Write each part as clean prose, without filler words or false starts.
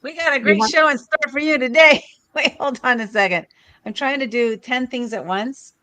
We got a You great want? show in store for you today. Wait, hold on a second. I'm trying to do 10 things at once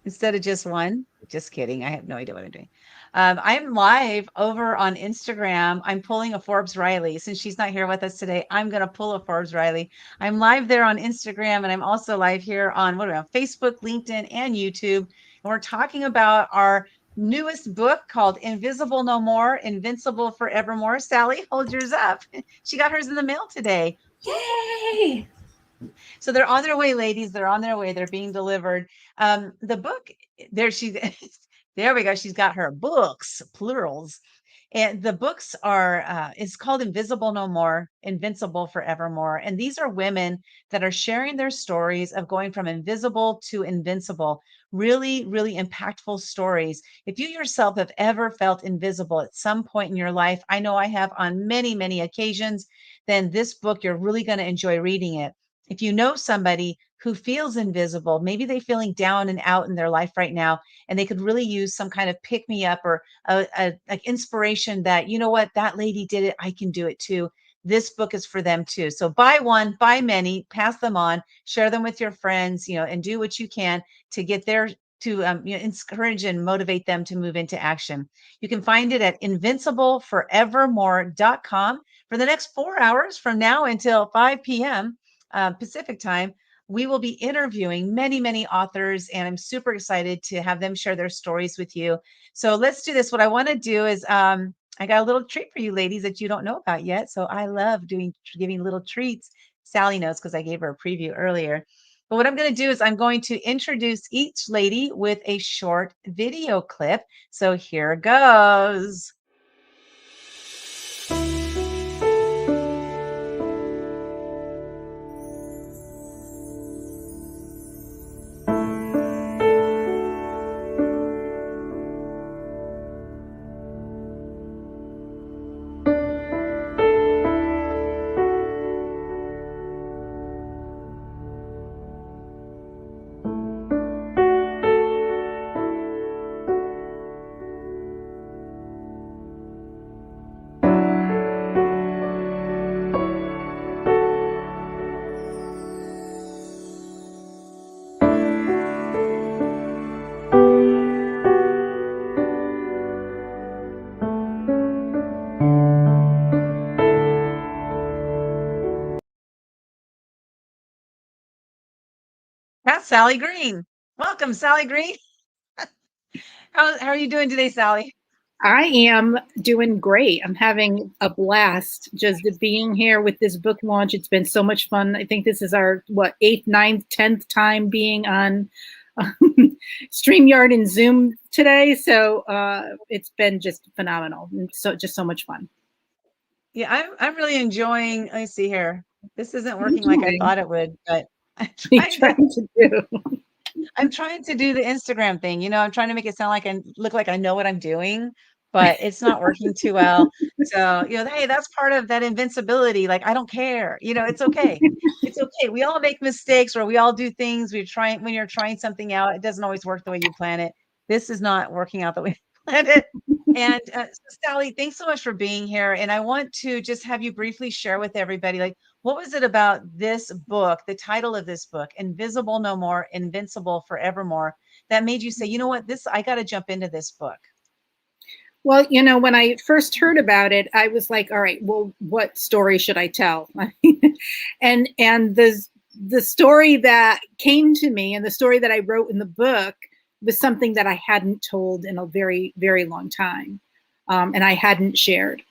instead of just one. Just kidding. I have no idea what I'm doing. I'm live over on Instagram. I'm pulling a Forbes Riley. Since she's not here with us today, I'm going to pull a Forbes Riley. I'm live there on Instagram, and I'm also live here on what are we on Facebook, LinkedIn, and YouTube. And we're talking about our newest book called Invisible No More, Invincible Forevermore. Sally, hold yours up. She got hers in the mail today. Yay! So they're on their way, ladies. They're on their way. They're being delivered. The book, there she, there we go. She's got her books, plurals. And the books are, it's called Invisible No More, Invincible Forevermore. And these are women that are sharing their stories of going from invisible to invincible. Really, really impactful stories. If you yourself have ever felt invisible at some point in your life, I know I have on many, many occasions, then this book, you're really going to enjoy reading it. If you know somebody who feels invisible, maybe they're feeling down and out in their life right now, and they could really use some kind of pick me up or like inspiration that, you know what, that lady did it. I can do it too. This book is for them too. So buy one, buy many, pass them on, share them with your friends, and do what you can to get there to encourage and motivate them to move into action. You can find it at invincibleforevermore.com for the next 4 hours from now until 5 p.m. Pacific time. We will be interviewing many, many authors, and I'm super excited to have them share their stories with you. So let's do this. What I want to do is I got a little treat for you ladies that you don't know about yet. So I love giving little treats. Sally knows because I gave her a preview earlier. But what I'm going to do is I'm going to introduce each lady with a short video clip. So here goes. That's Sally Green. Welcome, Sally Green. How are you doing today, Sally? I am doing great. I'm having a blast just being here with this book launch. It's been so much fun. I think this is our eighth, ninth, 10th time being on StreamYard and Zoom today. So it's been just phenomenal. And so just so much fun. Yeah, I'm really enjoying. Let me see here. This isn't What are you working like I doing? thought it would, but I'm What are you trying to trying to do? I'm trying to do the Instagram thing. I'm trying to make it sound like I look like I know what I'm doing, but it's not working too well. So, hey, that's part of that invincibility. Like, I don't care. It's okay. It's okay. We all make mistakes or we all do things. When you're trying something out, it doesn't always work the way you plan it. This is not working out the way you planned it. And so Sally, thanks so much for being here. And I want to just have you briefly share with everybody, like, what was it about this book, the title of this book, Invisible No More, Invincible Forevermore, that made you say, you know what, I got to jump into this book? Well, when I first heard about it, I was like, all right, well, what story should I tell? and the story that came to me and the story that I wrote in the book was something that I hadn't told in a very, very long time. And I hadn't shared.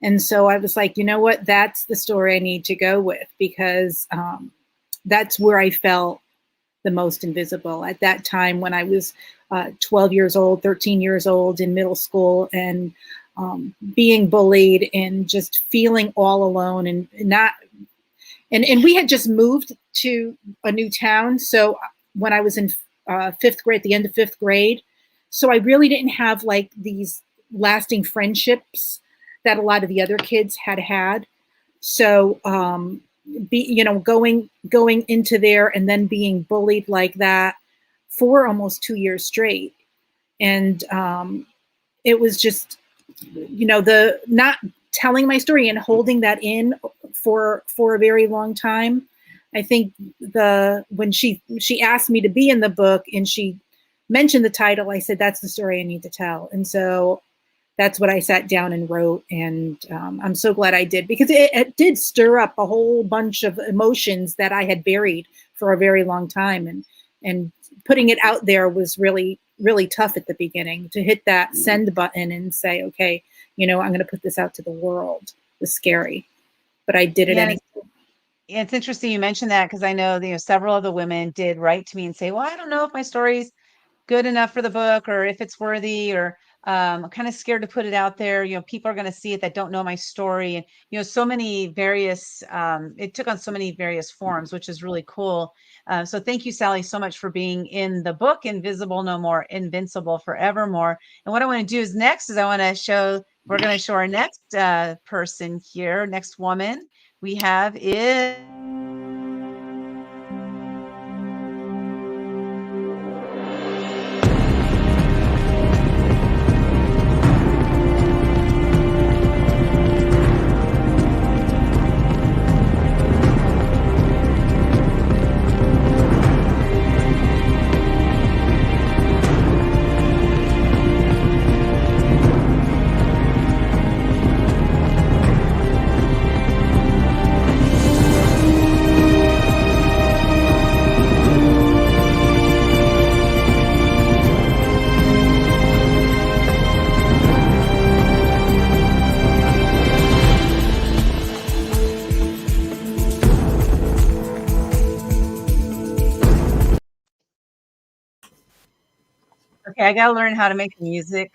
And so I was like, you know what? That's the story I need to go with because that's where I felt the most invisible at that time when I was 12 years old, 13 years old in middle school and being bullied and just feeling all alone and not. And we had just moved to a new town. So when I was in fifth grade, at the end of fifth grade, so I really didn't have like these lasting friendships that a lot of the other kids had. So going into there and then being bullied like that for almost 2 years straight, and it was just the not telling my story and holding that in for a very long time. I think when she asked me to be in the book and she mentioned the title, I said, that's the story I need to tell. And so that's what I sat down and wrote. And I'm so glad I did, because it did stir up a whole bunch of emotions that I had buried for a very long time. And putting it out there was really, really tough at the beginning. To hit that send button and say, okay, I'm going to put this out to the world, was scary, but I did it anyway. It's interesting you mentioned that, because I know, several of the women did write to me and say, well, I don't know if my story's good enough for the book, or if it's worthy, or I'm kind of scared to put it out there. People are going to see it that don't know my story. And, so many various, it took on so many various forms, which is really cool. So thank you, Sally, so much for being in the book, Invisible No More, Invincible Forevermore. And what I want to do is we're going to show our next person here, next woman we have is okay. I gotta learn how to make music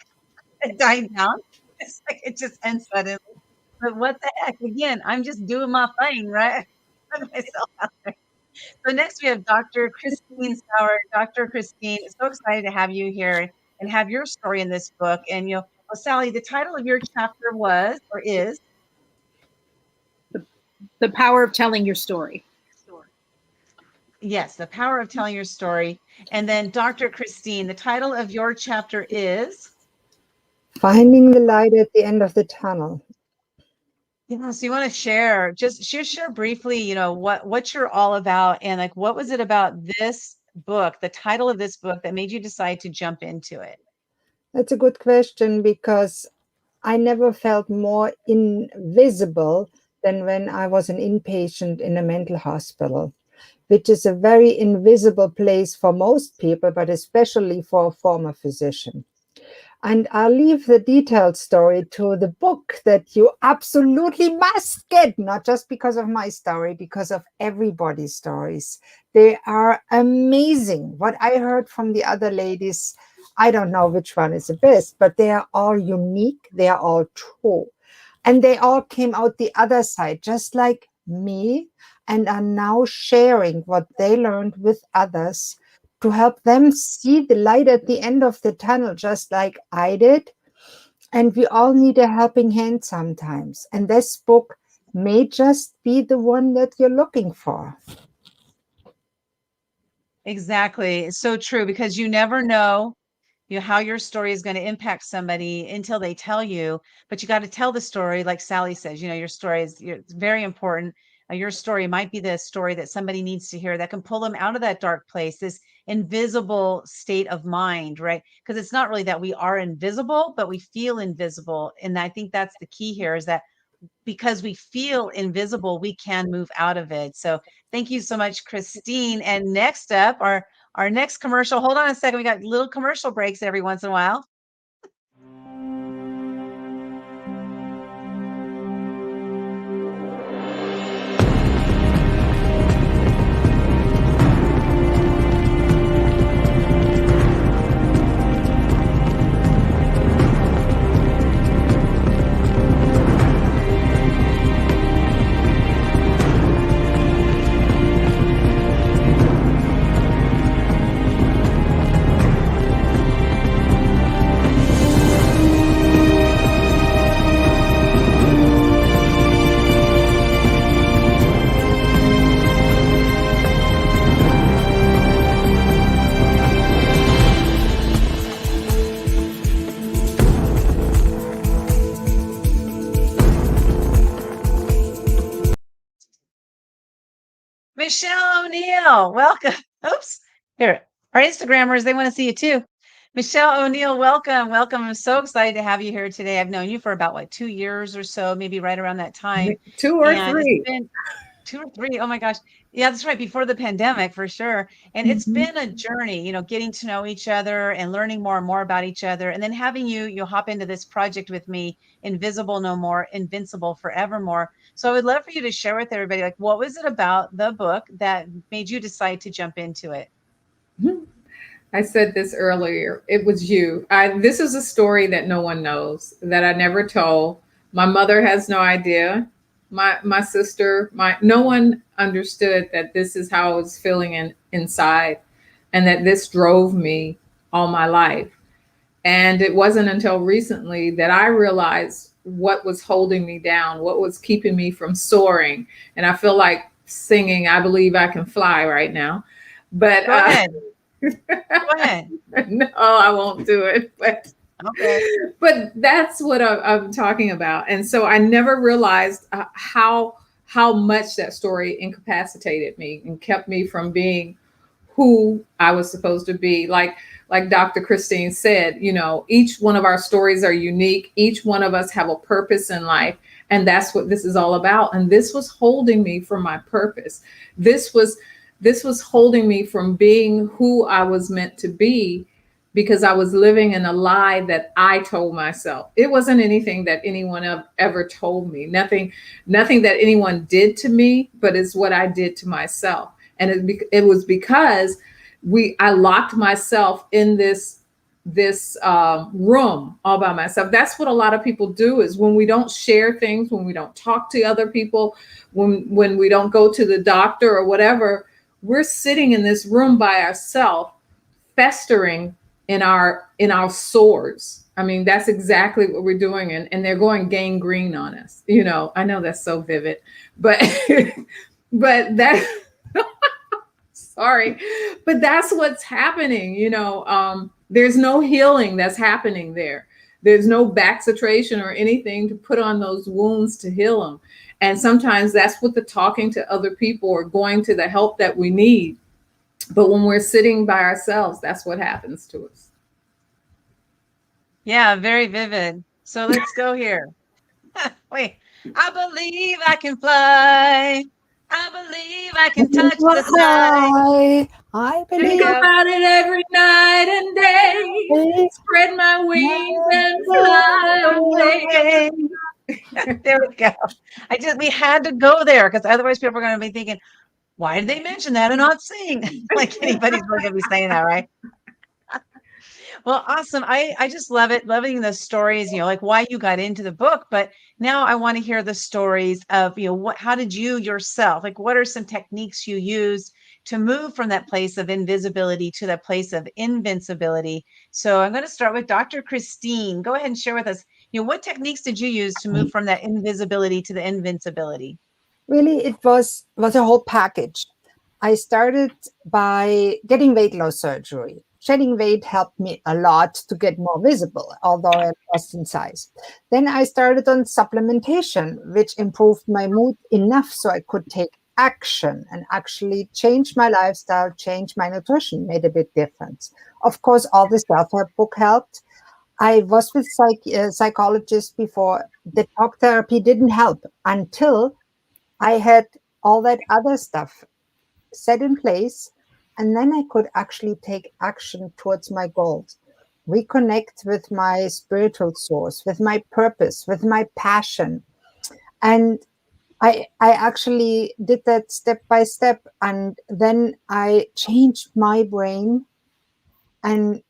die down. It's like it just ends suddenly. But what the heck? Again, I'm just doing my thing, right? Put myself out there. So next we have Dr. Christine Sauer. Dr. Christine, so excited to have you here and have your story in this book. And well, Sally, the title of your chapter was, or is, The Power of Telling Your Story. Yes, The Power of Telling Your Story. And then Dr. Christine, the title of your chapter is Finding the Light at the End of the Tunnel. Yeah, so you want to share briefly, what you're all about, and like what was it about this book, the title of this book, that made you decide to jump into it? That's a good question, because I never felt more invisible than when I was an inpatient in a mental hospital, which is a very invisible place for most people, but especially for a former physician. And I'll leave the detailed story to the book that you absolutely must get, not just because of my story, because of everybody's stories. They are amazing. What I heard from the other ladies, I don't know which one is the best, but they are all unique. They are all true. And they all came out the other side, just like me, and are now sharing what they learned with others to help them see the light at the end of the tunnel, just like I did. And we all need a helping hand sometimes. And this book may just be the one that you're looking for. Exactly. It's so true, because you never know how your story is going to impact somebody until they tell you. But you got to tell the story, like Sally says. Your story it's very important. Your story might be the story that somebody needs to hear, that can pull them out of that dark place, this invisible state of mind, right? Because it's not really that we are invisible, but we feel invisible. And I think that's the key here, is that because we feel invisible, we can move out of it. So thank you so much, Christine. And next up, our next commercial. Hold on a second. We got little commercial breaks every once in a while. Michelle O'Neill, welcome. Oops. Here, our Instagrammers, they want to see you too. Michelle O'Neill, welcome. Welcome. I'm so excited to have you here today. I've known you for about what, 2 years or so, maybe right around that time. 2 or 3. It's been 2 or 3. Oh my gosh. Yeah, that's right. Before the pandemic, for sure. And it's Mhm. been a journey, getting to know each other and learning more and more about each other. And then having you hop into this project with me, Invisible No More, Invincible Forevermore. So I would love for you to share with everybody, like, what was it about the book that made you decide to jump into it? I said this earlier. It was you. This is a story that no one knows, that I never told. My mother has no idea. My sister, no one understood that this is how I was feeling inside, and that this drove me all my life. And it wasn't until recently that I realized what was holding me down, what was keeping me from soaring. And I feel like singing "I Believe I Can Fly" right now. But Go ahead. Go ahead. no, I won't do it. Okay. But that's what I'm talking about. And so I never realized how much that story incapacitated me and kept me from being who I was supposed to be. Like Dr. Christine said, each one of our stories are unique. Each one of us have a purpose in life. And that's what this is all about. And this was holding me from my purpose. This was this was holding me from being who I was meant to be, because I was living in a lie that I told myself. It wasn't anything that anyone ever told me. Nothing that anyone did to me, but it's what I did to myself. And it was because I locked myself in this room all by myself. That's what a lot of people do, is when we don't share things, when we don't talk to other people, when we don't go to the doctor or whatever, we're sitting in this room by ourselves, festering in our sores. I mean, that's exactly what we're doing, and they're going gangrene on us. I know that's so vivid, but but that sorry, but that's what's happening. There's no healing that's happening there. There's no backcentration or anything to put on those wounds to heal them. And sometimes that's what the talking to other people or going to the help that we need. But when we're sitting by ourselves, that's what happens to us. Yeah, very vivid. So let's go here. Wait. I believe I can fly. I believe I can touch the sky. I There you Think believe go. about it every night and day. Spread my wings and fly away. Away. There we go. We had to go there because otherwise people are going to be thinking, why did they mention that and not sing? Like anybody's really going to be saying that, right? Well, awesome. I just love it, loving the stories, like why you got into the book. But now I want to hear the stories of, how did you yourself, like, what are some techniques you used to move from that place of invisibility to that place of invincibility? So I'm going to start with Dr. Christine. Go ahead and share with us, what techniques did you use to move from that invisibility to the invincibility? really it was a whole package. I started by getting weight loss surgery. Shedding weight helped me a lot to get more visible, although I lost in size. Then I started on supplementation, which improved my mood enough so I could take action and actually change my lifestyle, change my nutrition, made a big difference. Of course, all the self-help book helped. I was with psychologists before. The talk therapy didn't help until I had all that other stuff set in place, and then I could actually take action towards my goals, reconnect with my spiritual source, with my purpose, with my passion. And I actually did that step by step, and then I changed my brain, and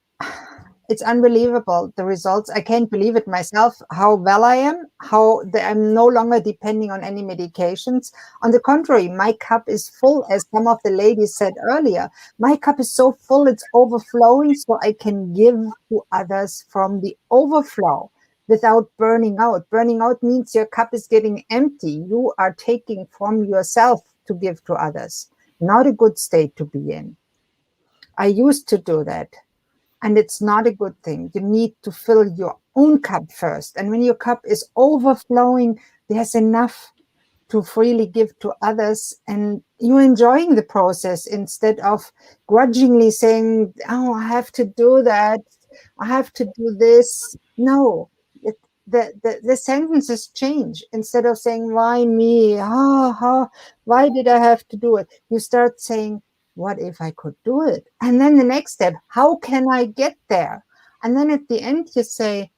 it's unbelievable, the results. I can't believe it myself, how well I am, I'm no longer depending on any medications. On the contrary, my cup is full, as some of the ladies said earlier. My cup is so full, it's overflowing, so I can give to others from the overflow without burning out. Burning out means your cup is getting empty. You are taking from yourself to give to others. Not a good state to be in. I used to do that. And it's not a good thing. You need to fill your own cup first. And when your cup is overflowing, there's enough to freely give to others, and you're enjoying the process instead of grudgingly saying, oh, I have to do that, I have to do this. No, the sentences change. Instead of saying, why me? Why did I have to do it? You start saying, what if I could do it? And then the next step, how can I get there? And then at the end, you say,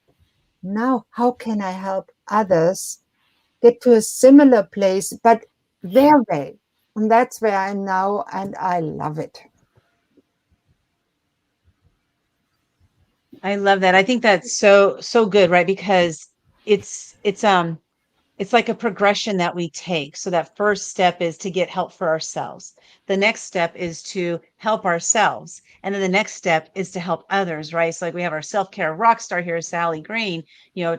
now, how can I help others get to a similar place, but their way? And that's where I'm now, and I love it. I love that. I think that's so good, right? Because it's it's like a progression that we take. So that first step is to get help for ourselves. The next step is to help ourselves. And then the next step is to help others, right? So like we have our self-care rock star here, Sally Green,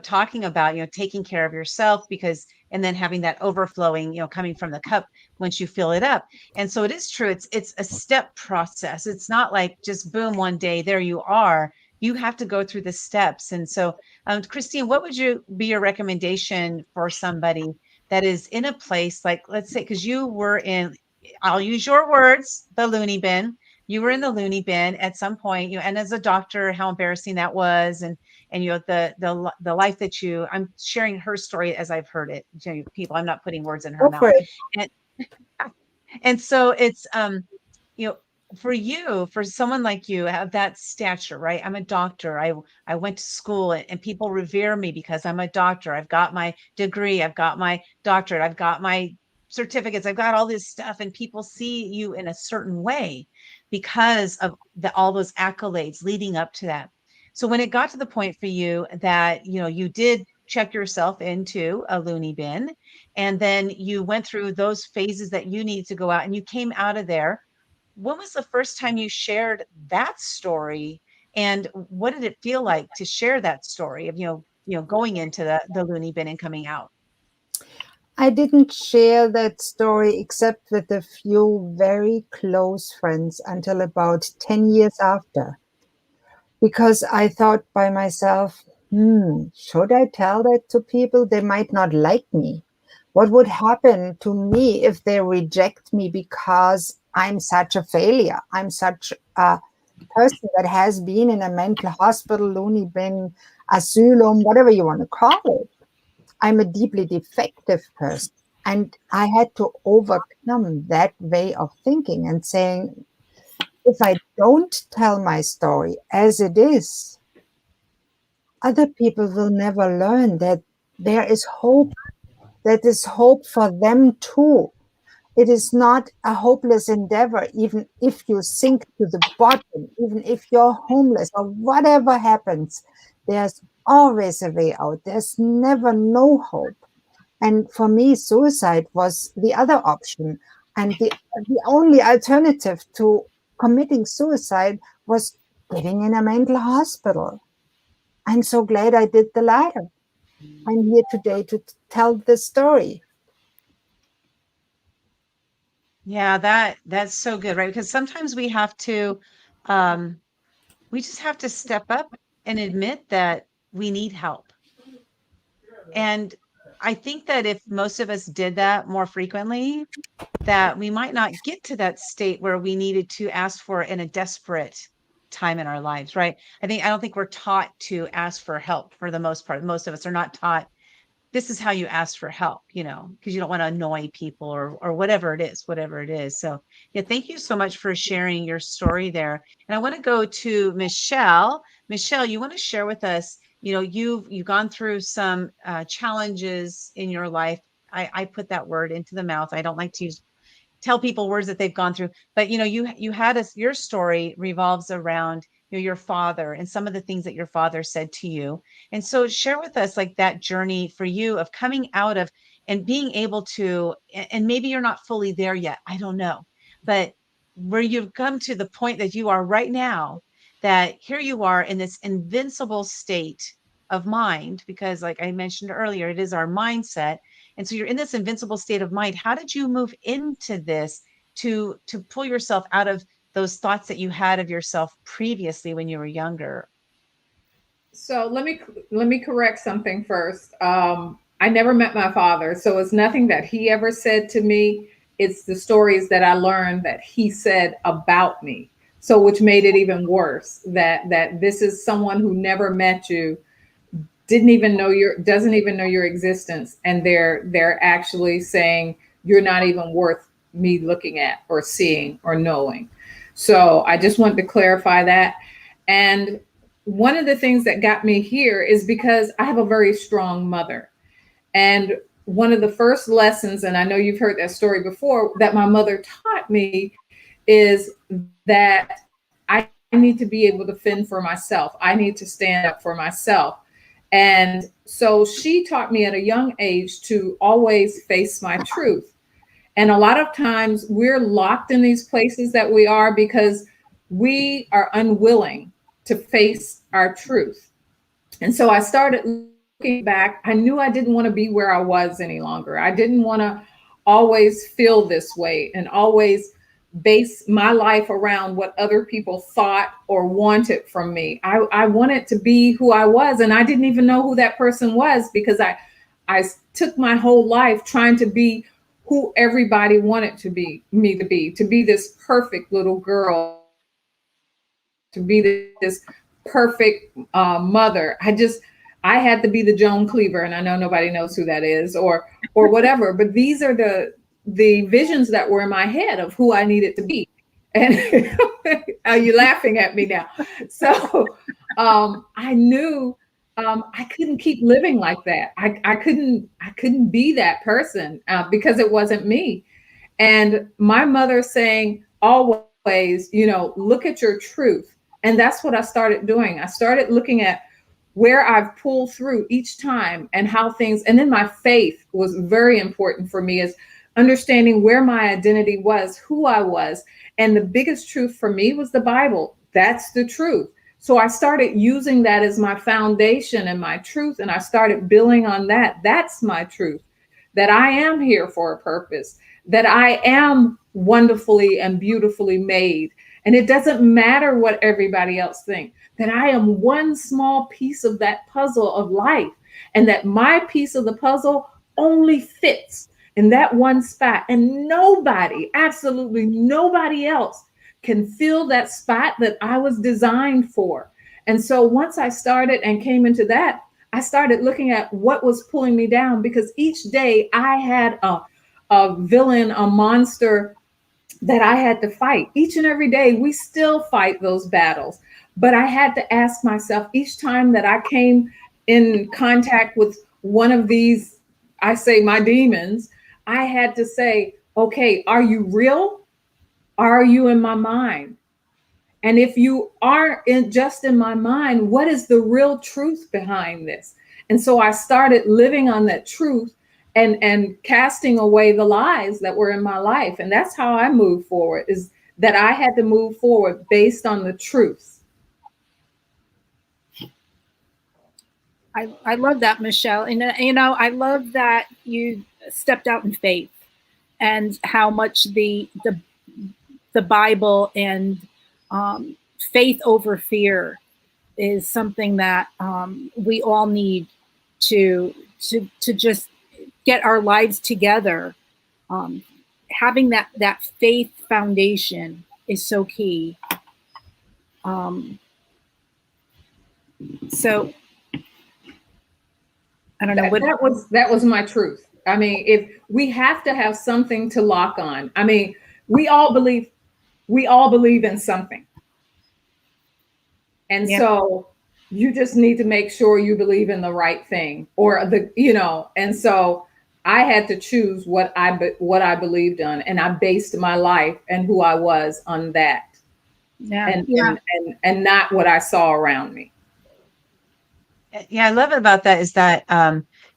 talking about, taking care of yourself because, and then having that overflowing, coming from the cup once you fill it up. And so it is true. It's a step process. It's not like just boom, one day, there you are. You have to go through the steps. And so Christine, what would be your recommendation for somebody that is in a place like, let's say, because you were in, I'll use your words, the loony bin. You were in the loony bin at some point, and as a doctor, how embarrassing that was, and the life that I'm sharing her story as I've heard it. People, I'm not putting words in her Go mouth, for it. and and so it's you know for you, for someone like you have that stature, right? I'm a doctor. I went to school, and people revere me because I'm a doctor. I've got my degree, I've got my doctorate, I've got my certificates, I've got all this stuff, and people see you in a certain way because of all those accolades leading up to that. So when it got to the point for you that you did check yourself into a loony bin, and then you went through those phases that you needed to go out, and you came out of there, when was the first time you shared that story? And what did it feel like to share that story of, going into the loony bin and coming out? I didn't share that story except with a few very close friends until about 10 years after, because I thought by myself, should I tell that to people? They might not like me. What would happen to me if they reject me because I'm such a failure? I'm such a person that has been in a mental hospital, loony bin, asylum, whatever you want to call it. I'm a deeply defective person. And I had to overcome that way of thinking and saying, if I don't tell my story as it is, other people will never learn that there is hope, that is hope for them too. It is not a hopeless endeavor, even if you sink to the bottom, even if you're homeless or whatever happens, there's always a way out. There's never no hope. And for me, suicide was the other option. And the only alternative to committing suicide was getting in a mental hospital. I'm so glad I did the latter. I'm here today to tell the story. Yeah, that's so good, right? Because sometimes um, we just have to step up and admit that we need help. And I think that if most of us did that more frequently, that we might not get to that state where we needed to ask for it in a desperate time in our lives, right? I don't think we're taught to ask for help for the most part. Most of us are not taught this is how you ask for help, because you don't want to annoy people or whatever it is. So yeah, thank you so much for sharing your story there. And I want to go to Michelle. Michelle, you want to share with us, you've gone through some challenges in your life. I put that word into the mouth. I don't like to tell people words that they've gone through, but you had your story revolves around your father and some of the things that your father said to you. And so share with us like that journey for you of coming out of and being able to, and maybe you're not fully there yet, I don't know, but where you've come to the point that you are right now, that here you are in this invincible state of mind, because like I mentioned earlier, it is our mindset. And so you're in this invincible state of mind. How did you move into this to pull yourself out of those thoughts that you had of yourself previously when you were younger? So let me correct something first. I never met my father, so it's nothing that he ever said to me. It's the stories that I learned that he said about me. So which made it even worse that this is someone who never met you, didn't even know your doesn't even know your existence, and they're actually saying you're not even worth me looking at or seeing or knowing. So I just wanted to clarify that. And one of the things that got me here is because I have a very strong mother. And one of the first lessons, and I know you've heard that story before, that my mother taught me is that I need to be able to fend for myself. I need to stand up for myself. And so she taught me at a young age to always face my truth. And a lot of times we're locked in these places that we are because we are unwilling to face our truth. And so I started looking back. I knew I didn't want to be where I was any longer. I didn't want to always feel this way and always base my life around what other people thought or wanted from me. I wanted to be who I was, and I didn't even know who that person was because I took my whole life trying to be who everybody wanted to be me to be this perfect little girl, to be this perfect mother. I had to be the Joan Cleaver, and I know nobody knows who that is, or whatever. But these are the visions that were in my head of who I needed to be. And are you laughing at me now? So I knew I couldn't keep living like that. I couldn't be that person because it wasn't me. And my mother saying always, look at your truth. And that's what I started doing. I started looking at where I've pulled through each time and how things, and then my faith was very important for me, is understanding where my identity was, who I was. And the biggest truth for me was the Bible. That's the truth. So I started using that as my foundation and my truth, and I started building on that. That's my truth, that I am here for a purpose, that I am wonderfully and beautifully made. And it doesn't matter what everybody else thinks, that I am one small piece of that puzzle of life, and that my piece of the puzzle only fits in that one spot. And nobody, absolutely nobody else can fill that spot that I was designed for. And so once I started and came into that, I started looking at what was pulling me down, because each day I had a villain, a monster that I had to fight. Each and every day, we still fight those battles. But I had to ask myself each time that I came in contact with one of these, I say my demons, I had to say, okay, are you real? Are you in my mind? And if you are just in my mind, what is the real truth behind this? And so I started living on that truth and casting away the lies that were in my life. And that's how I moved forward, is that I had to move forward based on the truth. I love that, Michelle. And, I love that you stepped out in faith, and how much the Bible and faith over fear is something that we all need to just get our lives together. Having that faith foundation is so key. So I don't know what that was my truth. I mean, if we have to have something to lock on. I mean, we all believe in something. And Yeah. so you just need to make sure you believe in the right thing, or and so I had to choose what I believed on, and I based my life and who I was on that, Yeah. and Yeah. and not what I saw around me. Yeah, I love it about that is that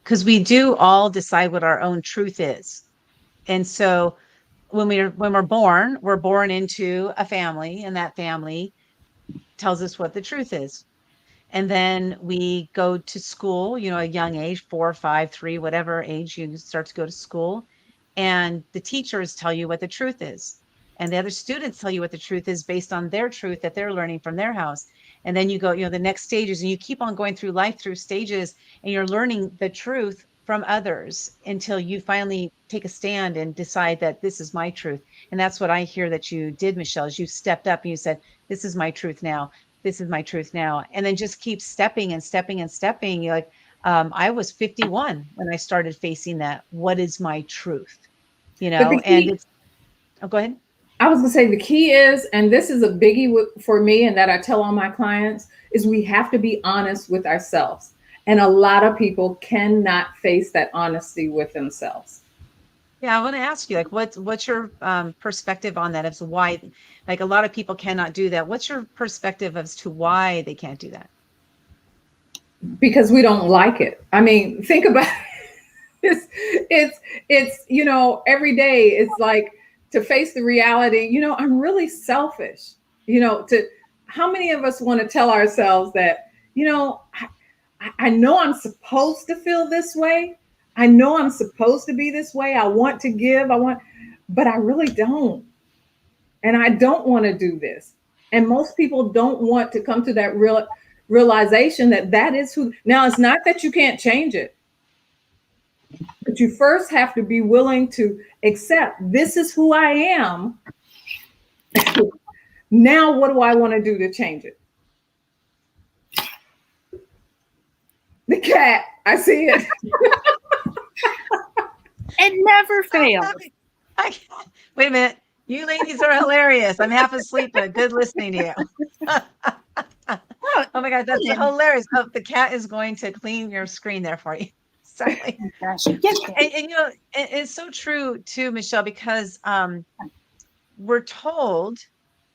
because we do all decide what our own truth is. And so when we're born into a family, and that family tells us what the truth is. And then we go to school, a young age, 4, 5, 3, whatever age you start to go to school. And the teachers tell you what the truth is. And the other students tell you what the truth is based on their truth that they're learning from their house. And then you go, the next stages, and you keep on going through life through stages, and you're learning the truth from others until you finally take a stand and decide that this is my truth. And that's what I hear that you did, Michelle, is you stepped up and you said, this is my truth now. This is my truth now. And then just keep stepping and stepping and stepping. You're like, I was 51 when I started facing that. What is my truth? But the And key, it's, oh, go ahead. I was gonna say the key is, and this is a biggie for me, and that I tell all my clients, is we have to be honest with ourselves. And a lot of people cannot face that honesty with themselves. Yeah, I want to ask you, like, what's your perspective on that as to why, like, a lot of people cannot do that? What's your perspective as to why they can't do that? Because we don't like it. I mean, think about it. It's every day it's like to face the reality, I'm really selfish. To how many of us want to tell ourselves that, I know I'm supposed to feel this way. I know I'm supposed to be this way. I want to give, but I really don't. And I don't want to do this. And most people don't want to come to that realization that that is who. Now, it's not that you can't change it, but you first have to be willing to accept this is who I am. Now, what do I want to do to change it? The cat, I see it. It never fails. Wait a minute. You ladies are hilarious. I'm half asleep, but good listening to you. Oh my God, that's hilarious. Oh, the cat is going to clean your screen there for you. Sorry. Gosh. And it's so true too, Michelle, because we're told,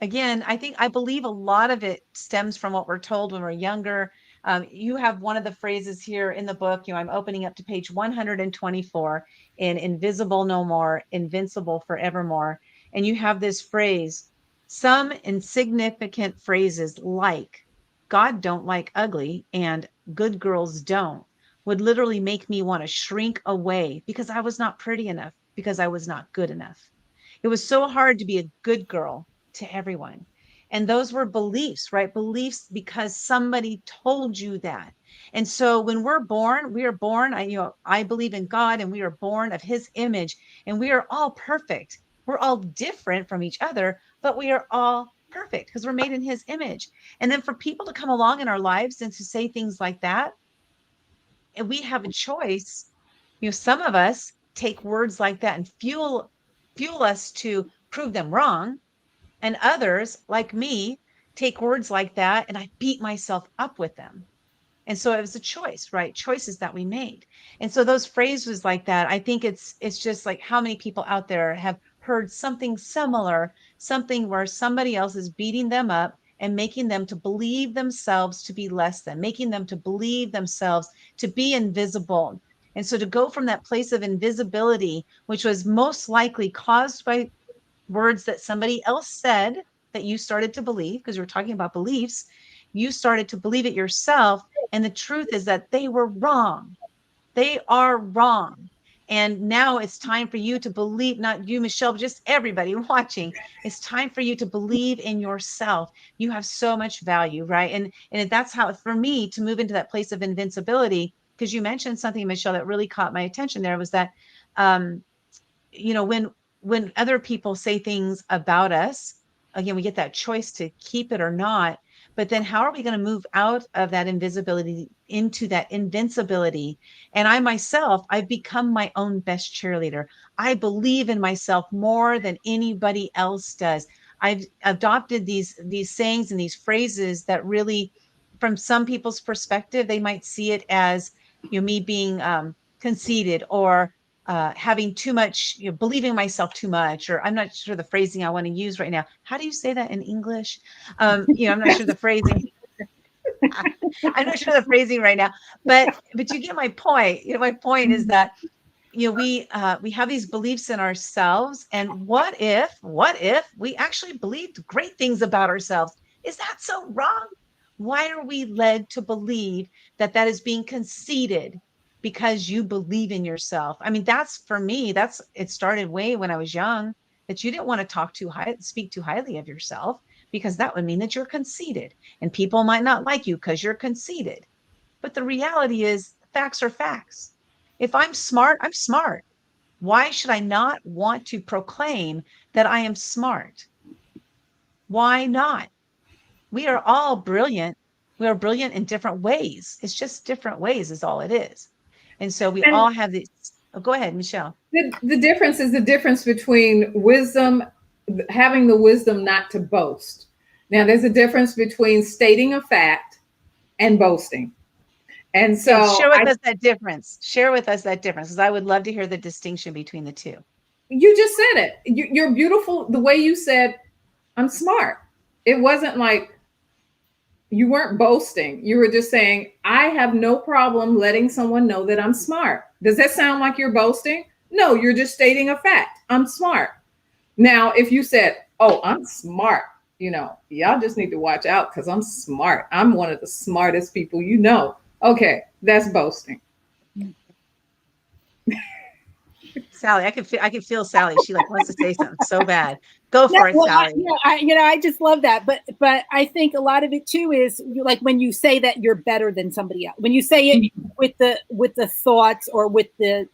again, I believe a lot of it stems from what we're told when we're younger. You have one of the phrases here in the book, I'm opening up to page 124 in Invisible No More, Invincible Forevermore. And you have this phrase, some insignificant phrases like, God don't like ugly and good girls don't, would literally make me want to shrink away because I was not pretty enough, because I was not good enough. It was so hard to be a good girl to everyone. And those were beliefs, right? Beliefs because somebody told you that. And so when we're born, we are born, I believe in God, and we are born of his image, and we are all perfect. We're all different from each other, but we are all perfect because we're made in his image. And then for people to come along in our lives and to say things like that, and we have a choice. Some of us take words like that and fuel us to prove them wrong, and others, like me, take words like that and I beat myself up with them. And so it was a choice, right? Choices that we made. And so those phrases like that, I think it's just like how many people out there have heard something similar, something where somebody else is beating them up and making them to believe themselves to be less than, making them to believe themselves to be invisible. And so to go from that place of invisibility, which was most likely caused by words that somebody else said that you started to believe, because we're talking about beliefs, you started to believe it yourself. And the truth is that they were wrong. They are wrong. And now it's time for you to believe, not you, Michelle, but just everybody watching. It's time for you to believe in yourself. You have so much value, right? And that's how, for me, to move into that place of invincibility, because you mentioned something, Michelle, that really caught my attention there was that, um, when other people say things about us, again, we get that choice to keep it or not. But then how are we going to move out of that invisibility into that invincibility? And I myself, I've become my own best cheerleader. I believe in myself more than anybody else does. I've adopted these sayings and these phrases that really, from some people's perspective, they might see it as, me being conceited, or having too much, believing myself too much, or I'm not sure the phrasing I want to use right now. How do you say that in English? I'm not sure the phrasing. I'm not sure the phrasing right now, but you get my point. My point is that we have these beliefs in ourselves, and what if we actually believed great things about ourselves? Is that so wrong? Why are we led to believe that that is being conceited because you believe in yourself? I mean, that's, for me, it started way when I was young, that you didn't want to speak too highly of yourself, because that would mean that you're conceited and people might not like you because you're conceited. But the reality is, facts are facts. If I'm smart, I'm smart. Why should I not want to proclaim that I am smart? Why not? We are all brilliant. We are brilliant in different ways. It's just different ways is all it is. And so we all have these. Oh, go ahead, Michelle. The difference is the difference between wisdom, having the wisdom not to boast. Now, there's a difference between stating a fact and boasting. And so share with us that difference. Share with us that difference, because I would love to hear the distinction between the two. You just said it. You're beautiful. The way you said, I'm smart. It wasn't like you weren't boasting. You were just saying, I have no problem letting someone know that I'm smart. Does that sound like you're boasting? No, you're just stating a fact. I'm smart. Now, if you said, oh, I'm smart, y'all just need to watch out because I'm smart. I'm one of the smartest people you know. Okay, that's boasting. Sally, I can feel Sally. She wants to say something so bad. Go for it, Sally. I just love that. But I think a lot of it too is like when you say that you're better than somebody else. When you say it with the thoughts or with the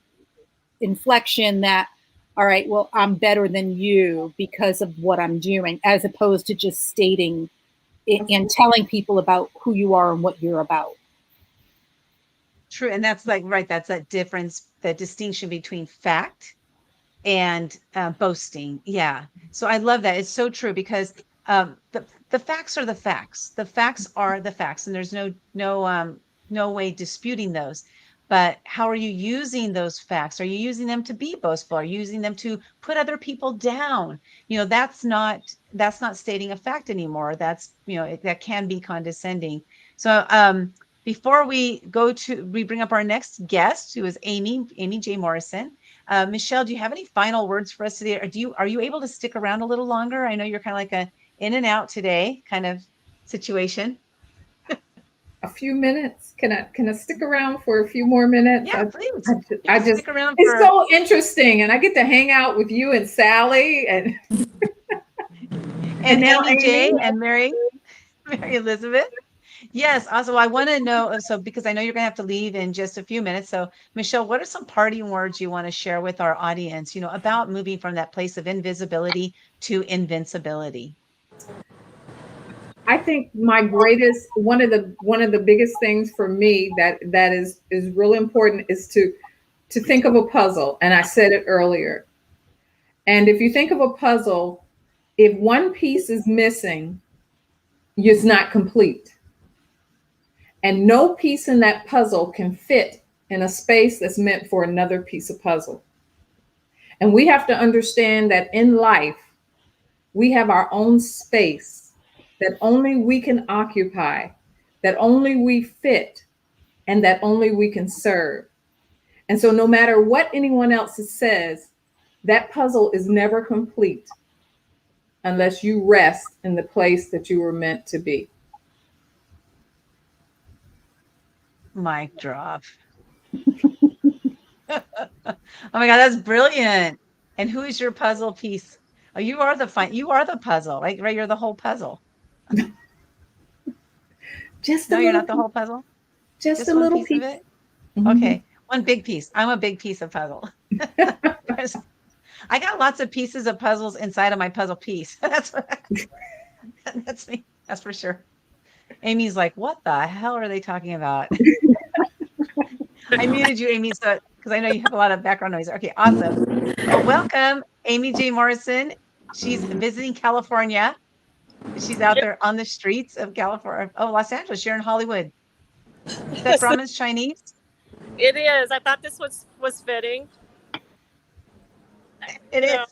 inflection that, all right, well, I'm better than you because of what I'm doing, as opposed to just stating it and telling people about who you are and what you're about. True. And that's right. That's that difference, the distinction between fact and boasting. Yeah. So I love that. It's so true because the facts are the facts. The facts are the facts. And there's no way disputing those. But how are you using those facts? Are you using them to be boastful? Are you using them to put other people down? That's not stating a fact anymore. That's, that can be condescending. So before we bring up our next guest, who is Amy J. Morrison. Michelle, do you have any final words for us today? Or are you able to stick around a little longer? I know you're kind of like a in and out today kind of situation. A few minutes. Can I stick around for a few more minutes? Yeah, please. I just stick around. It's so interesting, and I get to hang out with you and Sally and and now Amy J. and Mary Elizabeth. Yes. Also, I want to know, because I know you're going to have to leave in just a few minutes. So, Michelle, what are some parting words you want to share with our audience, about moving from that place of invisibility to invincibility? I think my greatest, one of the biggest things for me that is really important is to think of a puzzle. And I said it earlier. And if you think of a puzzle, if one piece is missing, it's not complete. And no piece in that puzzle can fit in a space that's meant for another piece of puzzle. And we have to understand that in life, we have our own space that only we can occupy, that only we fit, and that only we can serve. And so no matter what anyone else says, that puzzle is never complete unless you rest in the place that you were meant to be. Mic drop. Oh my God, that's brilliant. And who is your puzzle piece? Oh, you are the puzzle, right? Right, you're the whole puzzle. You're not the whole puzzle. Just a little piece of it. Mm-hmm. Okay, one big piece. I'm a big piece of puzzle. I got lots of pieces of puzzles inside of my puzzle piece. That's me. That's for sure. Amy's like, what the hell are they talking about? I muted you, Amy, because I know you have a lot of background noise. Okay, awesome. Well, welcome, Amy J. Morrison. She's visiting California. She's out there on the streets of California. Oh, Los Angeles. You're in Hollywood. Is that Brahmin's Chinese? It is. I thought this was fitting. It is.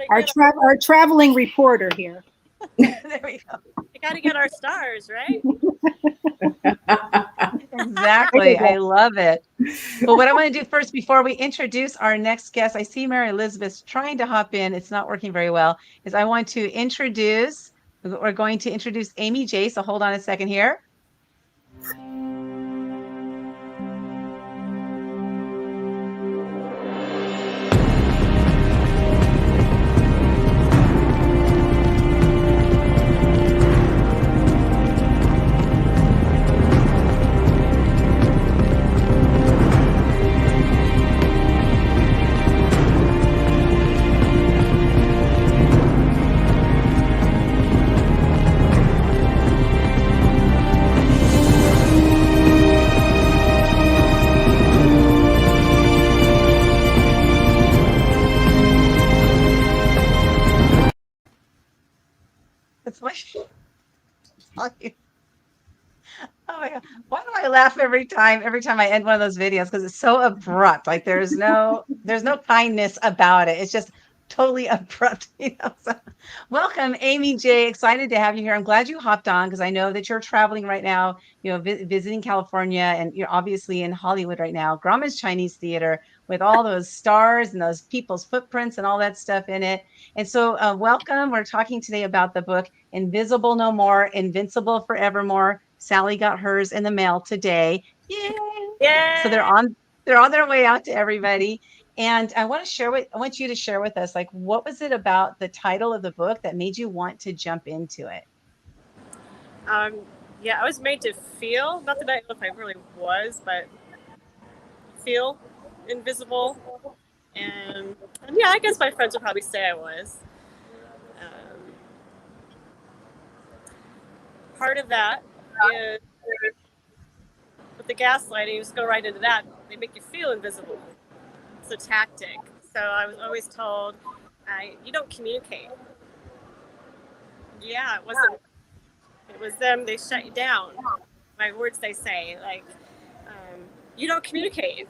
Our traveling reporter here. There we go. You got to get our stars, right? Exactly. I love it. Well, what I want to do first, before we introduce our next guest, I see Mary Elizabeth trying to hop in. It's not working very well. Is I want to introduce, we're going to introduce Amy J. So hold on a second here. tell you. Oh my God. Why do I laugh every time I end one of those videos? Because it's so abrupt. Like there's no kindness about it. It's just totally abrupt. So, welcome, Amy J. Excited to have you here. I'm glad you hopped on because I know that you're traveling right now, visiting California, and you're obviously in Hollywood right now. Grauman's Chinese Theater with all those stars and those people's footprints and all that stuff in it. And so, welcome. We're talking today about the book Invisible No More, Invincible Forevermore. Sally got hers in the mail today. Yay! So Yay! they're on their way out to everybody. And I want you to share with us, like, what was it about the title of the book that made you want to jump into it? Um, yeah, I was made to feel, not that I know if I really was, but feel invisible. And yeah, I guess my friends would probably say I was. Um, Part of that is with the gaslighting, you just go right into that. They make you feel invisible. It's a tactic. So I was always told, you don't communicate. Yeah, it wasn't. It was them. They shut you down. My words they say, like, you don't communicate.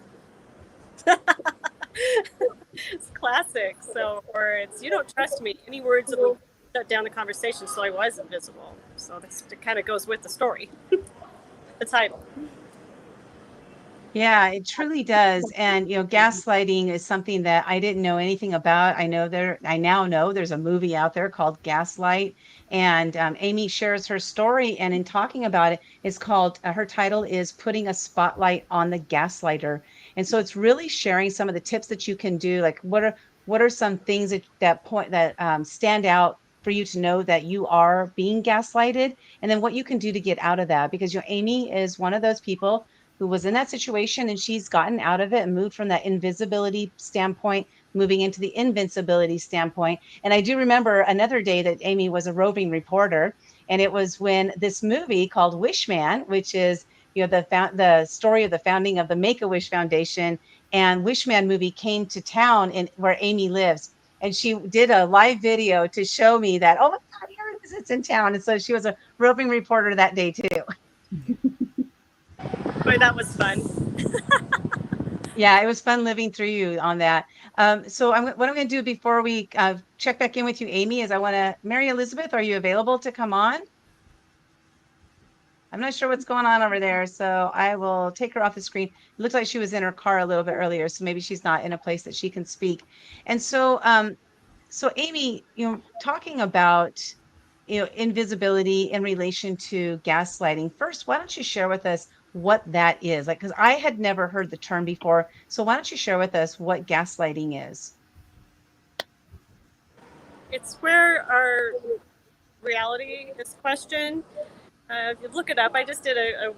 It's classic. So, or it's, you don't trust me. Any words that will shut down the conversation. So I was invisible. So it kind of goes with the story, the title. Yeah, it truly does. And gaslighting is something that I didn't know anything about. I now know there's a movie out there called Gaslight, and Amy shares her story. And in talking about it, it's called her title is Putting a Spotlight on the Gaslighter. And so it's really sharing some of the tips that you can do. Like what are some things that stand out for you to know that you are being gaslighted, and then what you can do to get out of that. Because Amy is one of those people who was in that situation, and she's gotten out of it and moved from that invisibility standpoint, moving into the invincibility standpoint. And I do remember another day that Amy was a roving reporter, and it was when this movie called Wishman, which is the story of the founding of the Make-A-Wish Foundation, and Wishman movie came to town in where Amy lives. And she did a live video to show me that, oh my God, here it is, it's in town. And so she was a roving reporter that day too. Boy, that was fun. Yeah, it was fun living through you on that. So what I'm going to do before we check back in with you, Amy, is Mary Elizabeth, are you available to come on? I'm not sure what's going on over there, so I will take her off the screen. It looks like she was in her car a little bit earlier, so maybe she's not in a place that she can speak. And so Amy, talking about invisibility in relation to gaslighting. First, why don't you share with us what that is? Like, because I had never heard the term before. So why don't you share with us what gaslighting is? It's where our reality is questioned. If you look it up, I just did a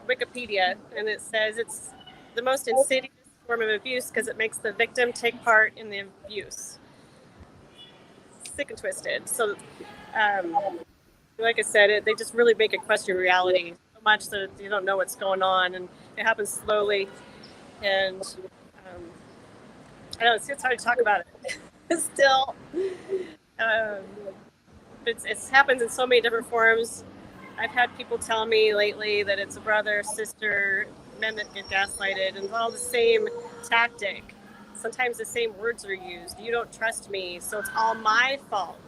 Wikipedia, and it says it's the most insidious form of abuse because it makes the victim take part in the abuse. Sick and twisted. So, like I said, they just really make it question reality so much that you don't know what's going on, and it happens slowly. And I know it's hard to talk about it still. It happens in so many different forms. I've had people tell me lately that it's a brother, sister, men that get gaslighted, and it's all the same tactic. Sometimes the same words are used. You don't trust me, so it's all my fault.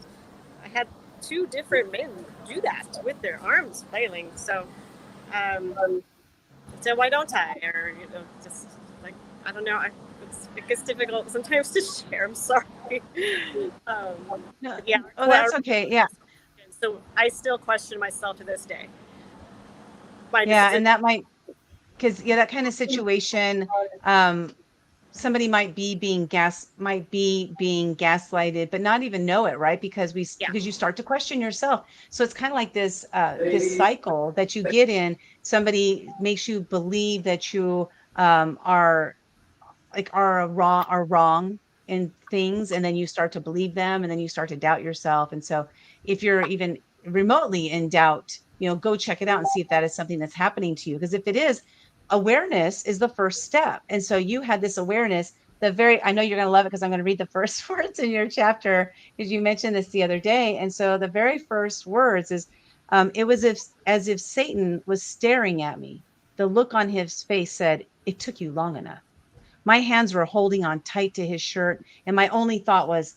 I had 2 different men do that with their arms flailing. So, so why don't I? Or just like I don't know. It gets difficult sometimes to share. I'm sorry. No. Yeah. Oh, that's okay. Yeah. So I still question myself to this day. Yeah. And that because that kind of situation, somebody might be being gaslighted, but not even know it, right? Because you start to question yourself. So it's kind of like this cycle that you get in. Somebody makes you believe that you are wrong in things, and then you start to believe them, and then you start to doubt yourself. And so if you're even remotely in doubt, go check it out and see if that is something that's happening to you, because if it is, awareness is the first step. And so you had this awareness. I know you're going to love it because I'm going to read the first words in your chapter, because you mentioned this the other day. And so the very first words is, It was as if Satan was staring at me. The look on his face said, "It took you long enough." My hands were holding on tight to his shirt, and my only thought was,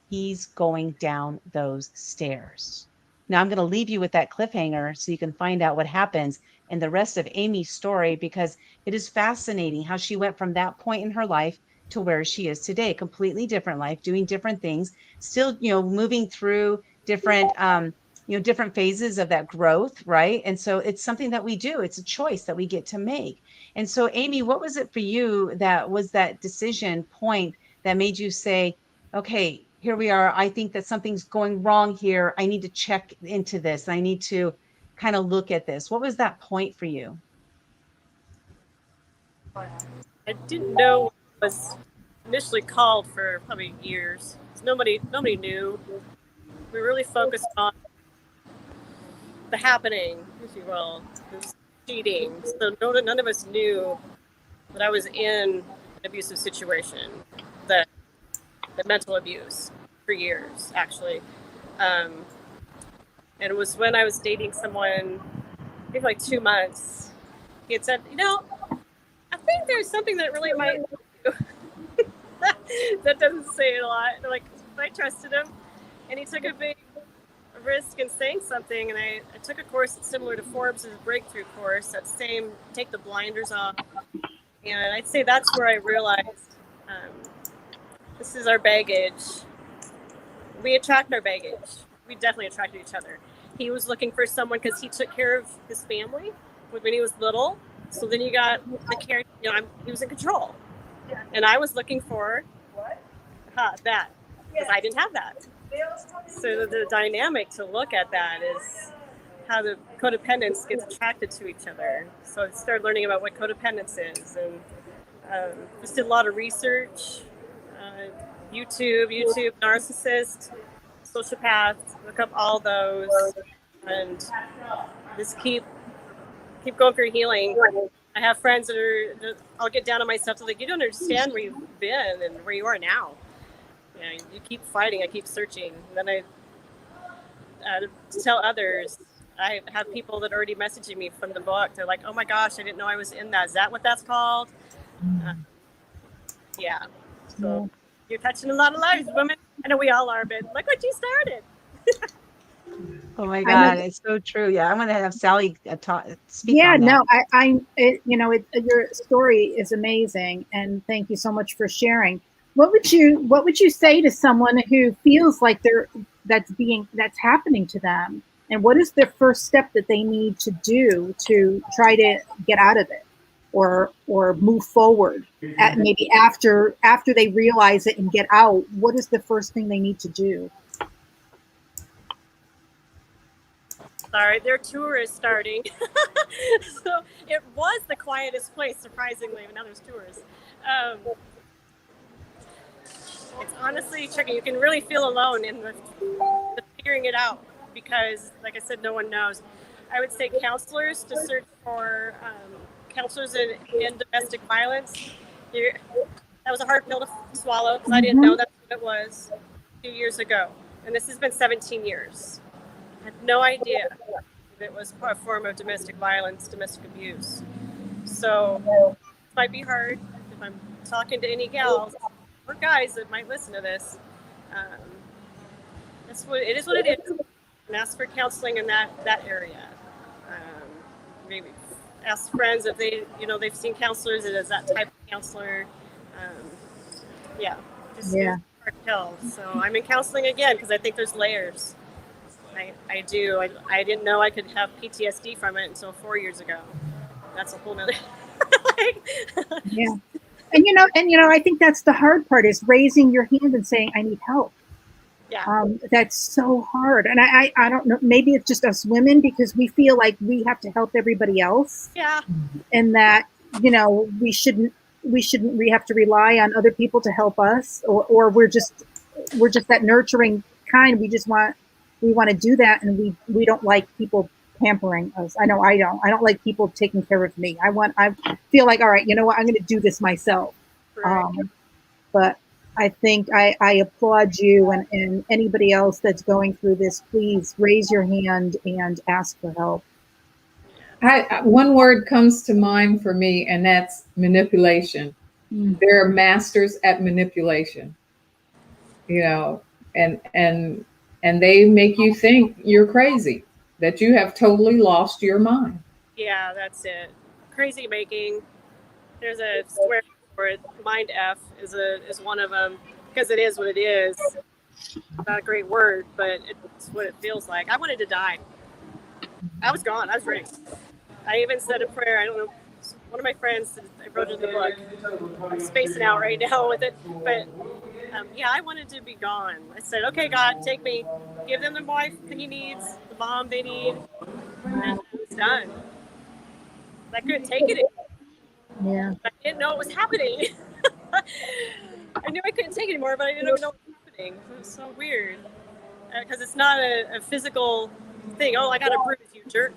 he's going down those stairs. Now I'm going to leave you with that cliffhanger so you can find out what happens in the rest of Amy's story, because it is fascinating how she went from that point in her life to where she is today. Completely different life, doing different things, still, moving through different different phases of that growth, right? And so it's something that we do. It's a choice that we get to make. And so, Amy, what was it for you that was that decision point that made you say, okay, here we are. I think that something's going wrong here. I need to check into this. I need to kind of look at this. What was that point for you? I didn't know what it was initially called for probably years. Nobody knew. We really focused on the happening, if you will, the cheating. So none of us knew that I was in an abusive situation, that the mental abuse for years, actually. And it was when I was dating someone, I think like 2 months, he had said, I think there's something that really might do. That doesn't say it a lot. Like, I trusted him, and he took a big risk in saying something, and I took a course that's similar to Forbes' breakthrough course, that same take the blinders off. And I'd say that's where I realized this is our baggage. We attract our baggage. We definitely attracted each other. He was looking for someone because he took care of his family when he was little. So then you got the care, he was in control. And I was looking for that, because I didn't have that. So the dynamic to look at that is how the codependents gets attracted to each other. So I started learning about what codependence is, and just did a lot of research, YouTube, narcissist, sociopath, look up all those, and just keep going for healing. I have friends that I'll get down on myself, so like, you don't understand where you've been and where you are now. You keep fighting, I keep searching. And then I tell others. I have people that are already messaging me from the book. They're like, "Oh my gosh, I didn't know I was in that. Is that what that's called?" Yeah. So you're touching a lot of lives, women. I know we all are, but look what you started. Oh my God, it's so true. Yeah, I'm going to have Sally speak on that. Your story is amazing, and thank you so much for sharing. What would you say to someone who feels like that's happening to them, and what is the first step that they need to do to try to get out of it, or move forward? Maybe after they realize it and get out, what is the first thing they need to do? Sorry, their tour is starting. So it was the quietest place, surprisingly, but now there's tours. It's honestly tricky. You can really feel alone in the figuring it out, because, like I said, no one knows. I would say counselors, to search for counselors in domestic violence. That was a hard pill to swallow, because I didn't know that's what it was a few years ago. And this has been 17 years. I had no idea that it was a form of domestic violence, domestic abuse. So it might be hard if I'm talking to any gals or guys that might listen to this. That's what it is. What it is. And ask for counseling in that area. Maybe ask friends if they've seen counselors that is that type of counselor. Just hard pill. So I'm in counseling again because I think there's layers. I do. I didn't know I could have PTSD from it until 4 years ago. That's a whole nother. Yeah. And I think that's the hard part, is raising your hand and saying, I need help. Yeah. That's so hard. And I don't know, maybe it's just us women, because we feel like we have to help everybody else. Yeah. And that, we have to rely on other people to help us, or we're just that nurturing kind. We want to do that, and we don't like people pampering us. I know I don't like people taking care of me. I feel like, all right, you know what, I'm going to do this myself. Right. But I think I applaud you, and anybody else that's going through this, please raise your hand and ask for help. One word comes to mind for me, and that's manipulation. They're masters at manipulation, you know, and they make you think you're crazy, that you have totally lost your mind. Yeah, that's it. Crazy making. There's a swear for it. Mind F is one of them because it is what it is. Not a great word, but it's what it feels like. I wanted to die. I was gone. I was ready. I even said a prayer. I don't know. One of my friends, I wrote in the book. I'm spacing out right now with it, but yeah, I wanted to be gone. I said, "Okay, God, take me. Give them the wife that he needs, the mom they need," and I was done. I couldn't take it anymore. Yeah. I didn't know it was happening. I knew I couldn't take it anymore, but I didn't know what was happening. It was so weird because it's not a physical thing. Oh, I got a bruise, you jerk.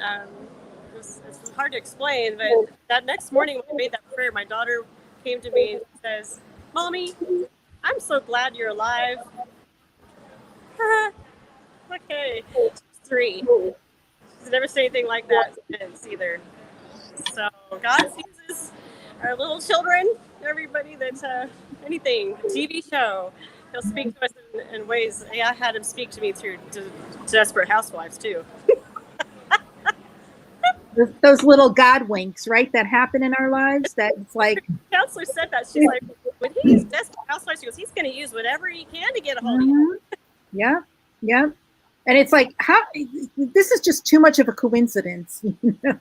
um, it's hard to explain, but that next morning when I made that prayer, my daughter came to me and says, "Mommy, I'm so glad you're alive." Okay, she's 3. She's never said anything like that since either. So God uses our little children, everybody that's anything, TV show. He'll speak to us in ways. Yeah, I had him speak to me through Desperate Housewives too. Those little God winks, right? That happen in our lives. That it's like The counselor said that. She's like, when he's Desperate Housewives, she goes, he's going to use whatever he can to get a hold of you. Yeah, yeah. And it's like, how this is just too much of a coincidence, you know?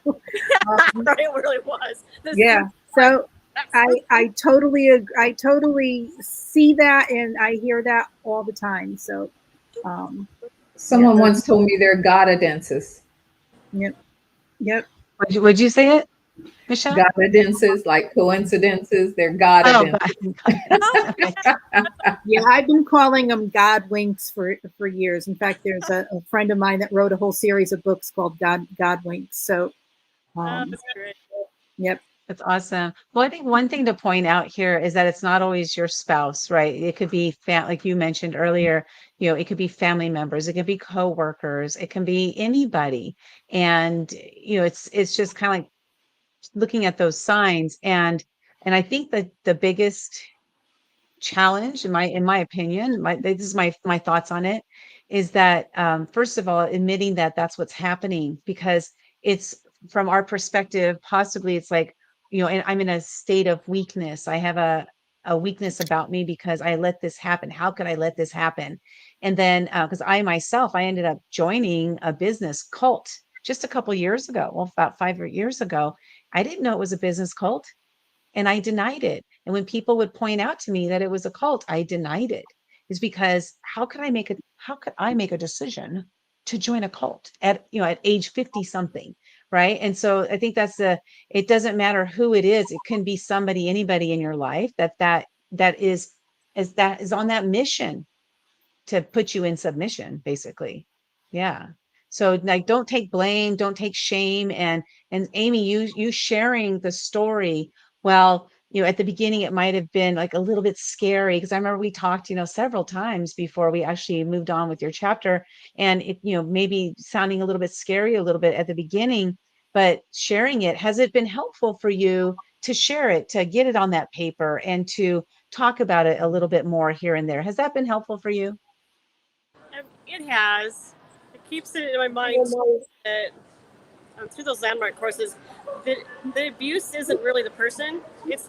Right, it really was. Yeah. So I totally see that, and I hear that all the time. So Someone once told me they're godadenses. Yep. Would you say it, Michelle? Godadenses, like coincidences. They're Oh, godadenses. Yeah, I've been calling them God winks for years. In fact, there's a friend of mine that wrote a whole series of books called God winks. So, that's great. Yep. That's awesome. Well, I think one thing to point out here is that it's not always your spouse, right? It could be like you mentioned earlier, it could be family members, it could be coworkers, it can be anybody. And, it's just kind of like looking at those signs. And I think that the biggest challenge in my opinion, this is my thoughts on it, is that first of all, admitting that that's what's happening, because it's from our perspective, possibly it's like, and I'm in a state of weakness. I have a weakness about me because I let this happen. How could I let this happen? And then because I myself, I ended up joining a business cult just a couple years ago. Well, about 5 years ago. I didn't know it was a business cult. And I denied it. And when people would point out to me that it was a cult, I denied it. Is because how could I make a decision to join a cult at age 50 something, right? And so I think it doesn't matter who it is. It can be somebody, anybody in your life that is on that mission to put you in submission, basically. Yeah. So like, don't take blame, don't take shame. And Amy, you sharing the story, well, at the beginning, it might have been like a little bit scary, because I remember we talked, several times before we actually moved on with your chapter, and it, maybe sounding a little bit scary a little bit at the beginning, but sharing it, has it been helpful for you to share it, to get it on that paper and to talk about it a little bit more here and there? Has that been helpful for you? It has. It keeps it in my mind that through those landmark courses, the abuse isn't really the person. It's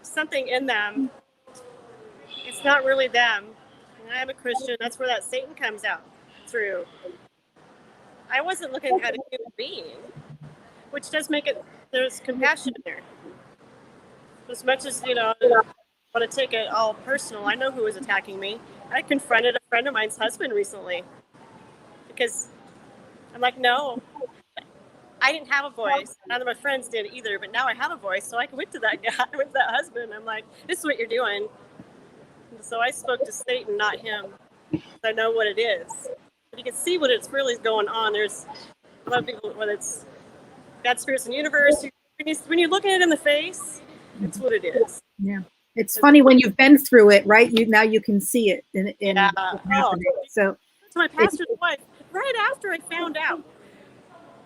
something in them. It's not really them. And I'm a Christian. That's where that Satan comes out through. I wasn't looking at a human being, which does make it. There's compassion in there. As much as I want to take it all personal. I know who was attacking me. I confronted a friend of mine's husband recently because I'm like, no, I didn't have a voice. None of my friends did either, but now I have a voice. So I went to that guy, with that husband. I'm like, this is what you're doing. And so I spoke to Satan, not him. I know what it is. But you can see what it's really going on. There's a lot of people, whether it's God, spirits, and universe, when you look at it in the face, It's what it is. Yeah. It's funny when you've been through it, right? Now you can see it in Yeah. what's Oh, happening. So to my pastor's wife, right after I found out,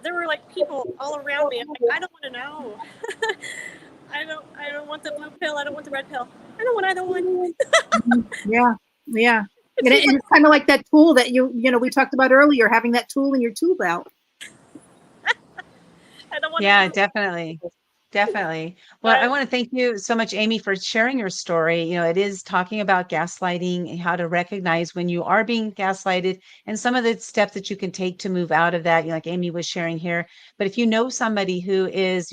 there were like people all around me. I'm like, I don't want to know. I don't want the blue pill. I don't want the red pill. I don't want either one. yeah. Yeah. It's And just like, it's kind of like that tool that we talked about earlier, having that tool in your tool belt. I don't want Yeah, either. definitely. Definitely. Well, I But want to thank you so much, Amy, for sharing your story. It is talking about gaslighting and how to recognize when you are being gaslighted and some of the steps that you can take to move out of that, like Amy was sharing here. But if you know somebody who is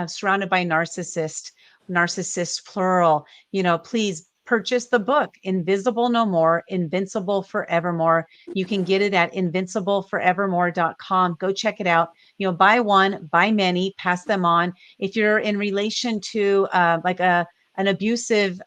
surrounded by narcissists plural, please purchase the book, Invisible No More, Invincible Forevermore. You can get it at invincibleforevermore.com. Go check it out. Buy one, buy many, pass them on. If you're in relation to like an abusive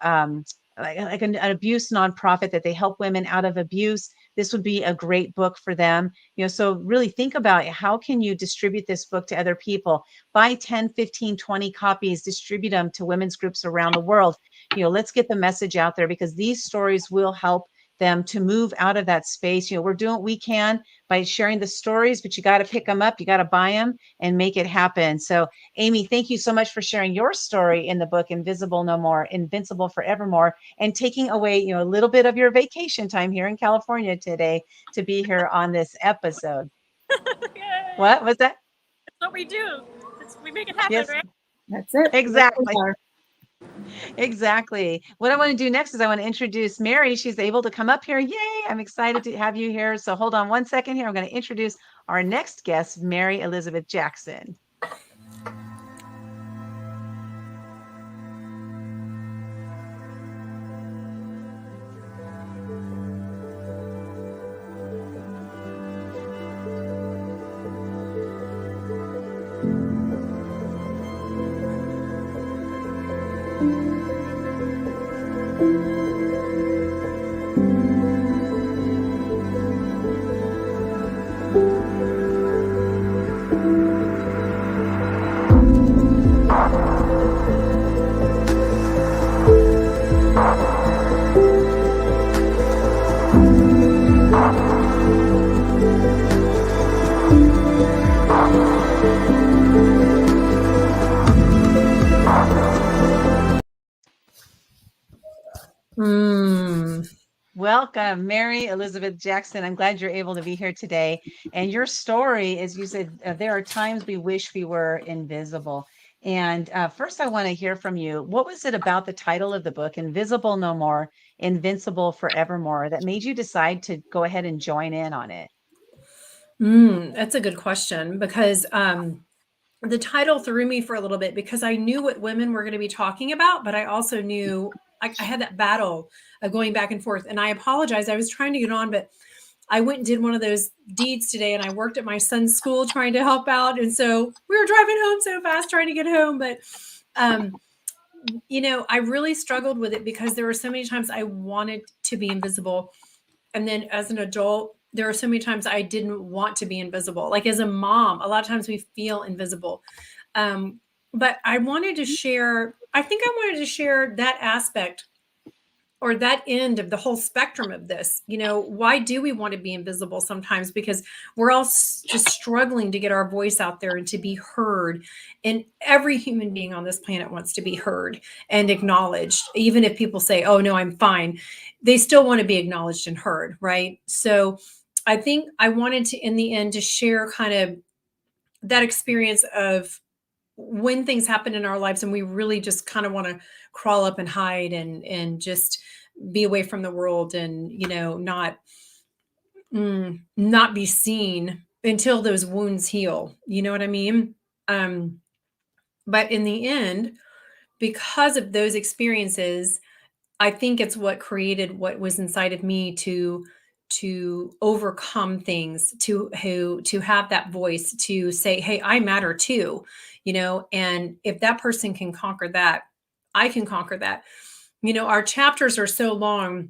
like an abuse nonprofit that they help women out of abuse, this would be a great book for them. So really think about how can you distribute this book to other people. Buy 10, 15, 20 copies, distribute them to women's groups around the world. Let's get the message out there, because these stories will help them to move out of that space. We're doing what we can by sharing the stories, but you got to pick them up, you got to buy them and make it happen. So Amy, thank you so much for sharing your story in the book, Invisible No More, Invincible Forevermore, and taking away, a little bit of your vacation time here in California today to be here on this episode. Yay. What was that? That's what we do. We make it happen, Yes, right? That's it. exactly. Exactly. What I want to do next is I want to introduce Mary. She's able to come up here. Yay. I'm excited to have you here. So hold on one second here. I'm going to introduce our next guest, Mary Elizabeth Jackson. Welcome, Mary Elizabeth Jackson. I'm glad you're able to be here today. And your story, as you said, there are times we wish we were invisible. And first, I want to hear from you. What was it about the title of the book, Invisible No More, Invincible Forevermore, that made you decide to go ahead and join in on it? That's a good question, because the title threw me for a little bit, because I knew what women were going to be talking about, but I also knew I had that battle of going back and forth. And I apologize. I was trying to get on, but I went and did one of those deeds today, and I worked at my son's school trying to help out. And so we were driving home so fast trying to get home. But, I really struggled with it, because there were so many times I wanted to be invisible. And then as an adult, there are so many times I didn't want to be invisible. Like as a mom, a lot of times we feel invisible. But I wanted to share, I think I wanted to share that aspect, or that end of the whole spectrum of this. Why do we want to be invisible sometimes? Because we're all just struggling to get our voice out there and to be heard. And every human being on this planet wants to be heard and acknowledged. Even if people say, oh no, I'm fine, they still want to be acknowledged and heard, right? So I think I wanted to, in the end, to share kind of that experience of when things happen in our lives and we really just kind of want to crawl up and hide and just be away from the world, and not be seen until those wounds heal. You know what I mean? But in the end, because of those experiences, I think it's what created what was inside of me to overcome things, to have that voice, to say, hey, I matter too, and if that person can conquer that, I can conquer that. Our chapters are so long.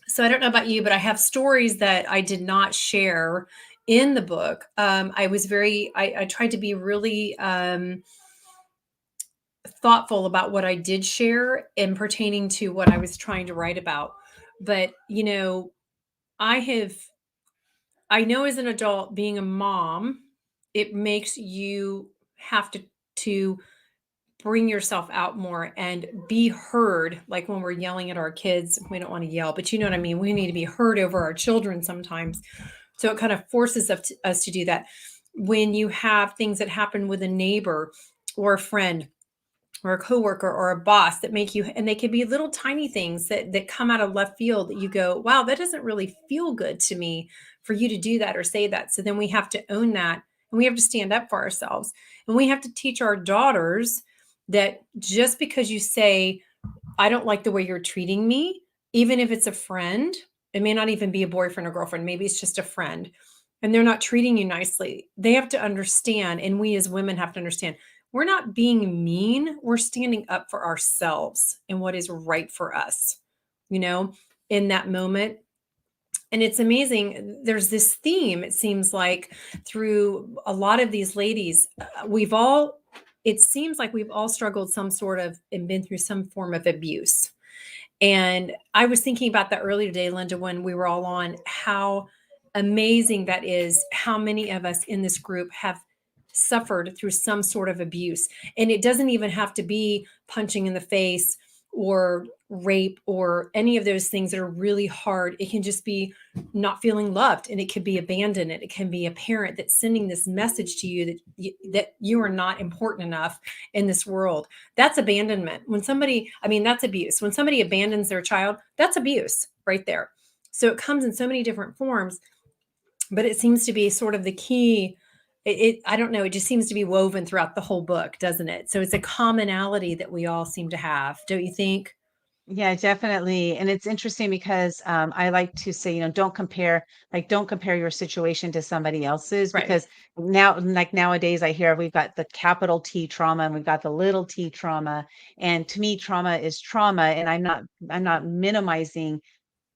So I don't know about you, but I have stories that I did not share in the book. I tried to be really thoughtful about what I did share and pertaining to what I was trying to write about. But, I know as an adult, being a mom, it makes you have to bring yourself out more and be heard. Like when we're yelling at our kids, we don't want to yell, but you know what I mean? We need to be heard over our children sometimes. So it kind of forces us to do that. When you have things that happen with a neighbor or a friend or a coworker or a boss that make you, and they can be little tiny things that come out of left field that you go, wow, that doesn't really feel good to me for you to do that or say that. So then we have to own that, and we have to stand up for ourselves, and we have to teach our daughters that just because you say, I don't like the way you're treating me, even if it's a friend, it may not even be a boyfriend or girlfriend, maybe it's just a friend, and they're not treating you nicely. They have to understand, and we as women have to understand, we're not being mean. We're standing up for ourselves and what is right for us, in that moment. And it's amazing. There's this theme, it seems like, through a lot of these ladies. It seems like we've all struggled some sort of and been through some form of abuse. And I was thinking about that earlier today, Linda, when we were all on, how amazing that is, how many of us in this group have suffered through some sort of abuse. And it doesn't even have to be punching in the face or rape or any of those things that are really hard. It can just be not feeling loved, and it could be abandonment. It can be a parent that's sending this message to you that you are not important enough in this world. That's abandonment. That's abuse. When somebody abandons their child, that's abuse right there. So it comes in so many different forms, but it seems to be sort of the key. I don't know, it just seems to be woven throughout the whole book, doesn't it? So it's a commonality that we all seem to have, don't you think? Yeah, definitely. And it's interesting because I like to say, don't compare, don't compare your situation to somebody else's, Right. because now, like nowadays, I hear we've got the capital T trauma and we've got the little T trauma. And to me, trauma is trauma. And I'm not minimizing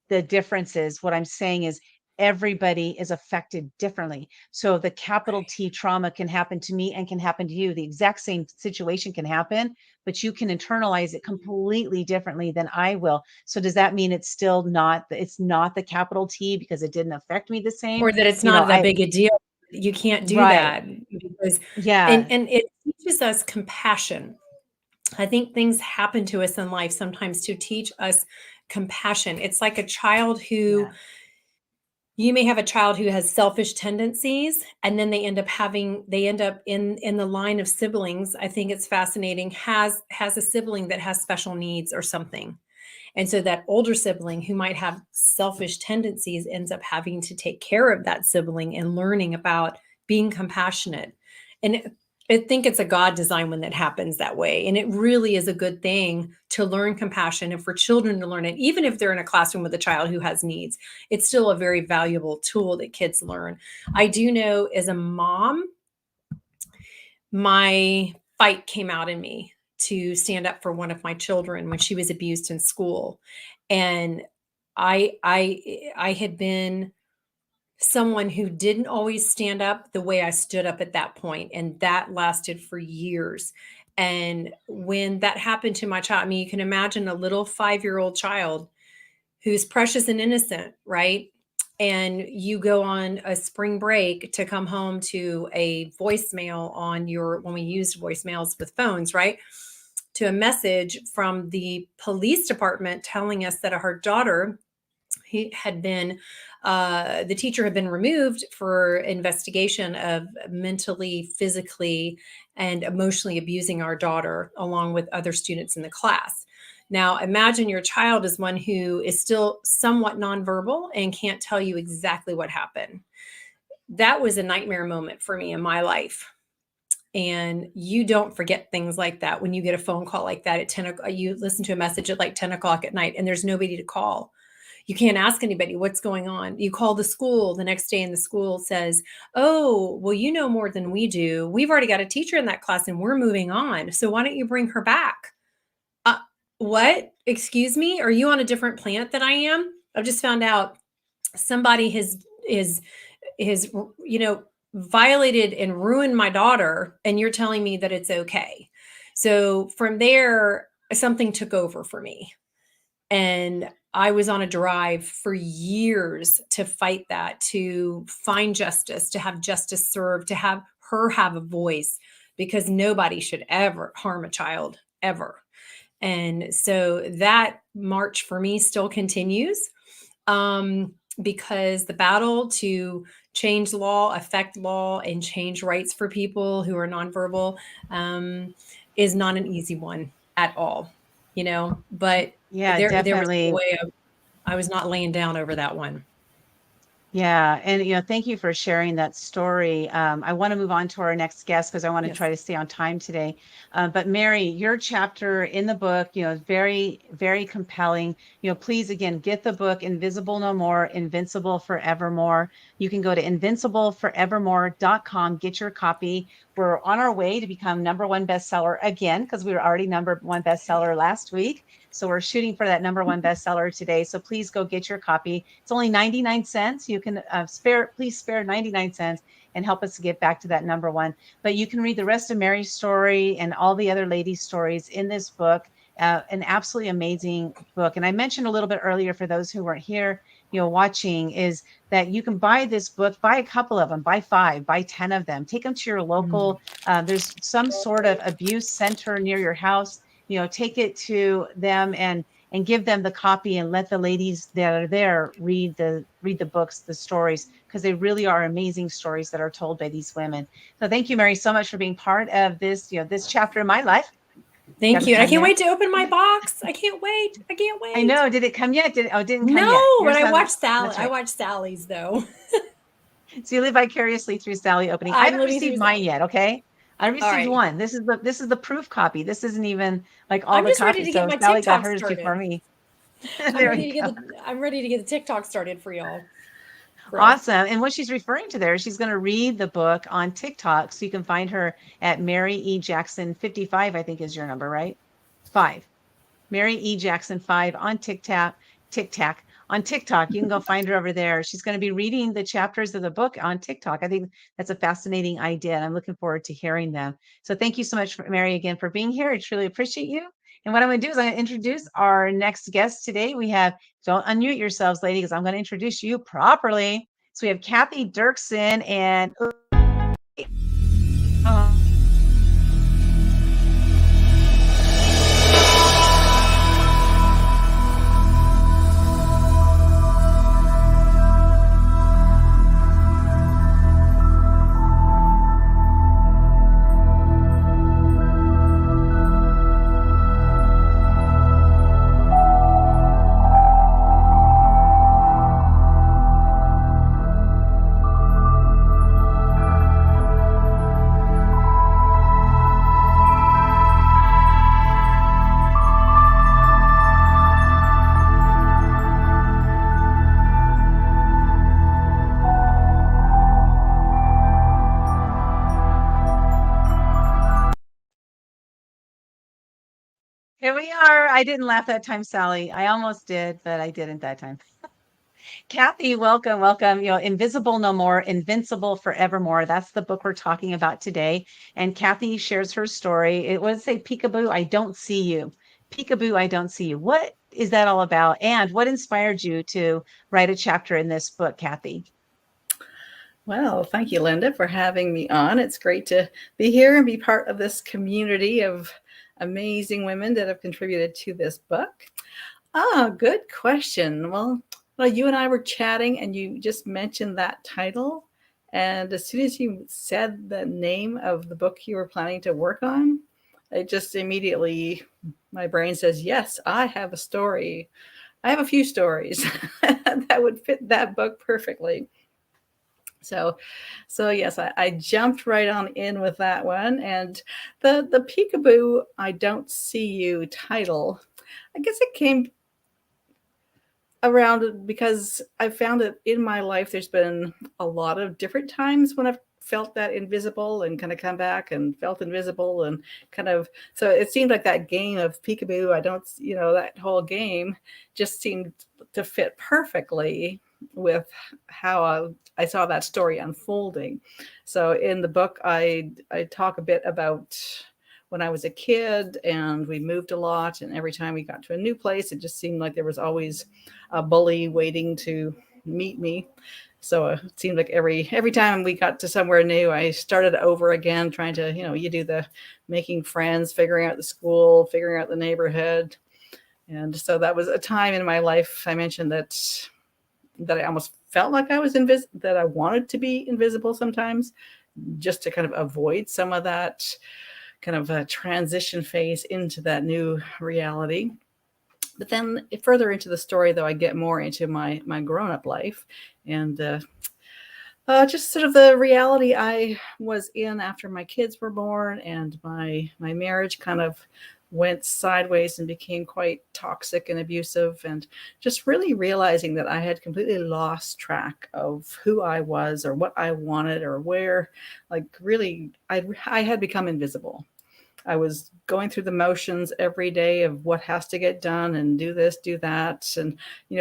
the differences. What I'm saying is everybody is affected differently. So the capital T trauma can happen to me and can happen to you. The exact same situation can happen, but you can internalize it completely differently than I will. So does that mean it's not the capital T because it didn't affect me the same? Or that it's not that I big a deal. You can't do right. that because, Yeah. and it teaches us compassion. I think things happen to us in life sometimes to teach us compassion. It's like a child who, Yeah. you may have a child who has selfish tendencies, and then they end up in the line of siblings. I think it's fascinating, has a sibling that has special needs or something. And so that older sibling who might have selfish tendencies ends up having to take care of that sibling and learning about being compassionate. And I think it's a God design when that happens that way. And it really is a good thing to learn compassion and for children to learn it. Even if they're in a classroom with a child who has needs, it's still a very valuable tool that kids learn. I do know as a mom, my fight came out in me to stand up for one of my children when she was abused in school. And I had been someone who didn't always stand up the way I stood up at that point, and that lasted for years. And when that happened to my child, I mean, you can imagine a little 5-year-old child who's precious and innocent, right? And you go on a spring break to come home to a voicemail when we used voicemails with phones, right? To a message from the police department telling us that her daughter, the teacher had been removed for investigation of mentally, physically, and emotionally abusing our daughter along with other students in the class. Now, imagine your child is one who is still somewhat nonverbal and can't tell you exactly what happened. That was a nightmare moment for me in my life. And you don't forget things like that when you get a phone call like that at 10 o'clock. You listen to a message at like 10 o'clock at night and there's nobody to call. You can't ask anybody what's going on. You call the school the next day and the school says, oh, well, you know more than we do. We've already got a teacher in that class and we're moving on. So why don't you bring her back? What? Excuse me? Are you on a different planet than I am? I've just found out somebody has violated and ruined my daughter, and you're telling me that it's okay. So from there, something took over for me. And I was on a drive for years to fight that, to find justice, to have justice served, to have her have a voice, because nobody should ever harm a child, ever. And so that march for me still continues, because the battle to change law, affect law, and change rights for people who are nonverbal, is not an easy one at all, but Yeah, there was no definitely. way I was not laying down over that one. Yeah, and thank you for sharing that story. I want to move on to our next guest because I want to Yes. try to stay on time today. But Mary, your chapter in the book, is very, very compelling. Please again get the book Invisible No More, Invincible Forevermore. You can go to invincibleforevermore.com, get your copy. We're on our way to become #1 bestseller again because we were already #1 bestseller last week. So we're shooting for that #1 bestseller today. So please go get your copy. It's only 99 cents. You can please spare 99 cents and help us to get back to that #1. But you can read the rest of Mary's story and all the other ladies' stories in this book. An absolutely amazing book. And I mentioned a little bit earlier for those who weren't here, watching, is that you can buy this book, buy a couple of them, buy 5, buy 10 of them, take them to your local, there's some sort of abuse center near your house, take it to them and give them the copy and let the ladies that are there read the books, the stories, because they really are amazing stories that are told by these women. So thank you, Mary, so much for being part of this, this chapter of my life. Thank you. And I can't there. wait to open my box. I can't wait. I can't wait. I know. Did it come yet? It didn't come yet. No, but Yours I watched hasn't- Sally. That's right. I watched Sally's though. So you live vicariously through Sally opening. I I'm haven't living received through mine Sally. yet. Okay. I received right. one. This is the proof copy. This isn't even like all I'm the just ready copies. to get So my Sally got TikTok hers started. before me. I'm There ready we to go. I'm ready to get the TikTok started for y'all. Awesome. And what she's referring to there, she's going to read the book on TikTok. So you can find her at Mary E. Jackson 55, I think is your number, right? 5. Mary E. Jackson 5 on TikTok. On TikTok. You can go find her over there. She's going to be reading the chapters of the book on TikTok. I think that's a fascinating idea, and I'm looking forward to hearing them. So thank you so much, Mary, again, for being here. I truly appreciate you. And what I'm going to do is I'm going to introduce our next guest today. We have, don't unmute yourselves, lady, because I'm going to introduce you properly. So we have Kathy Dirksen and here we are. I didn't laugh that time, Sally. I almost did, but I didn't that time. Kathy, welcome, welcome. Invisible No More, Invincible Forevermore. That's the book we're talking about today. And Kathy shares her story. It was say, Peekaboo, I don't see you. Peekaboo, I don't see you. What is that all about? And what inspired you to write a chapter in this book, Kathy? Well, thank you, Linda, for having me on. It's great to be here and be part of this community of amazing women that have contributed to this book. Good question. Well, you and I were chatting and you just mentioned that title. And as soon as you said the name of the book you were planning to work on, it just immediately, my brain says, yes, I have a story. I have a few stories that would fit that book perfectly. So yes, I jumped right on in with that one. And the Peekaboo, I don't see you title, I guess it came around because I found that in my life, there's been a lot of different times when I've felt that invisible and kind of come back and felt invisible and kind of, so it seemed like that game of Peekaboo, I don't, that whole game just seemed to fit perfectly with how I saw that story unfolding. So in the book, I talk a bit about when I was a kid, and we moved a lot. And every time we got to a new place, it just seemed like there was always a bully waiting to meet me. So it seemed like every time we got to somewhere new, I started over again, trying to, you do the making friends, figuring out the school, figuring out the neighborhood. And so that was a time in my life, I mentioned that I almost felt like I was that I wanted to be invisible sometimes, just to kind of avoid some of that kind of a transition phase into that new reality. But then further into the story, though, I get more into my grown-up life, and just sort of the reality I was in after my kids were born, and my marriage kind of went sideways and became quite toxic and abusive, and just really realizing that I had completely lost track of who I was or what I wanted or where, like, really I had become invisible. I was going through the motions every day of what has to get done and do this, do that, and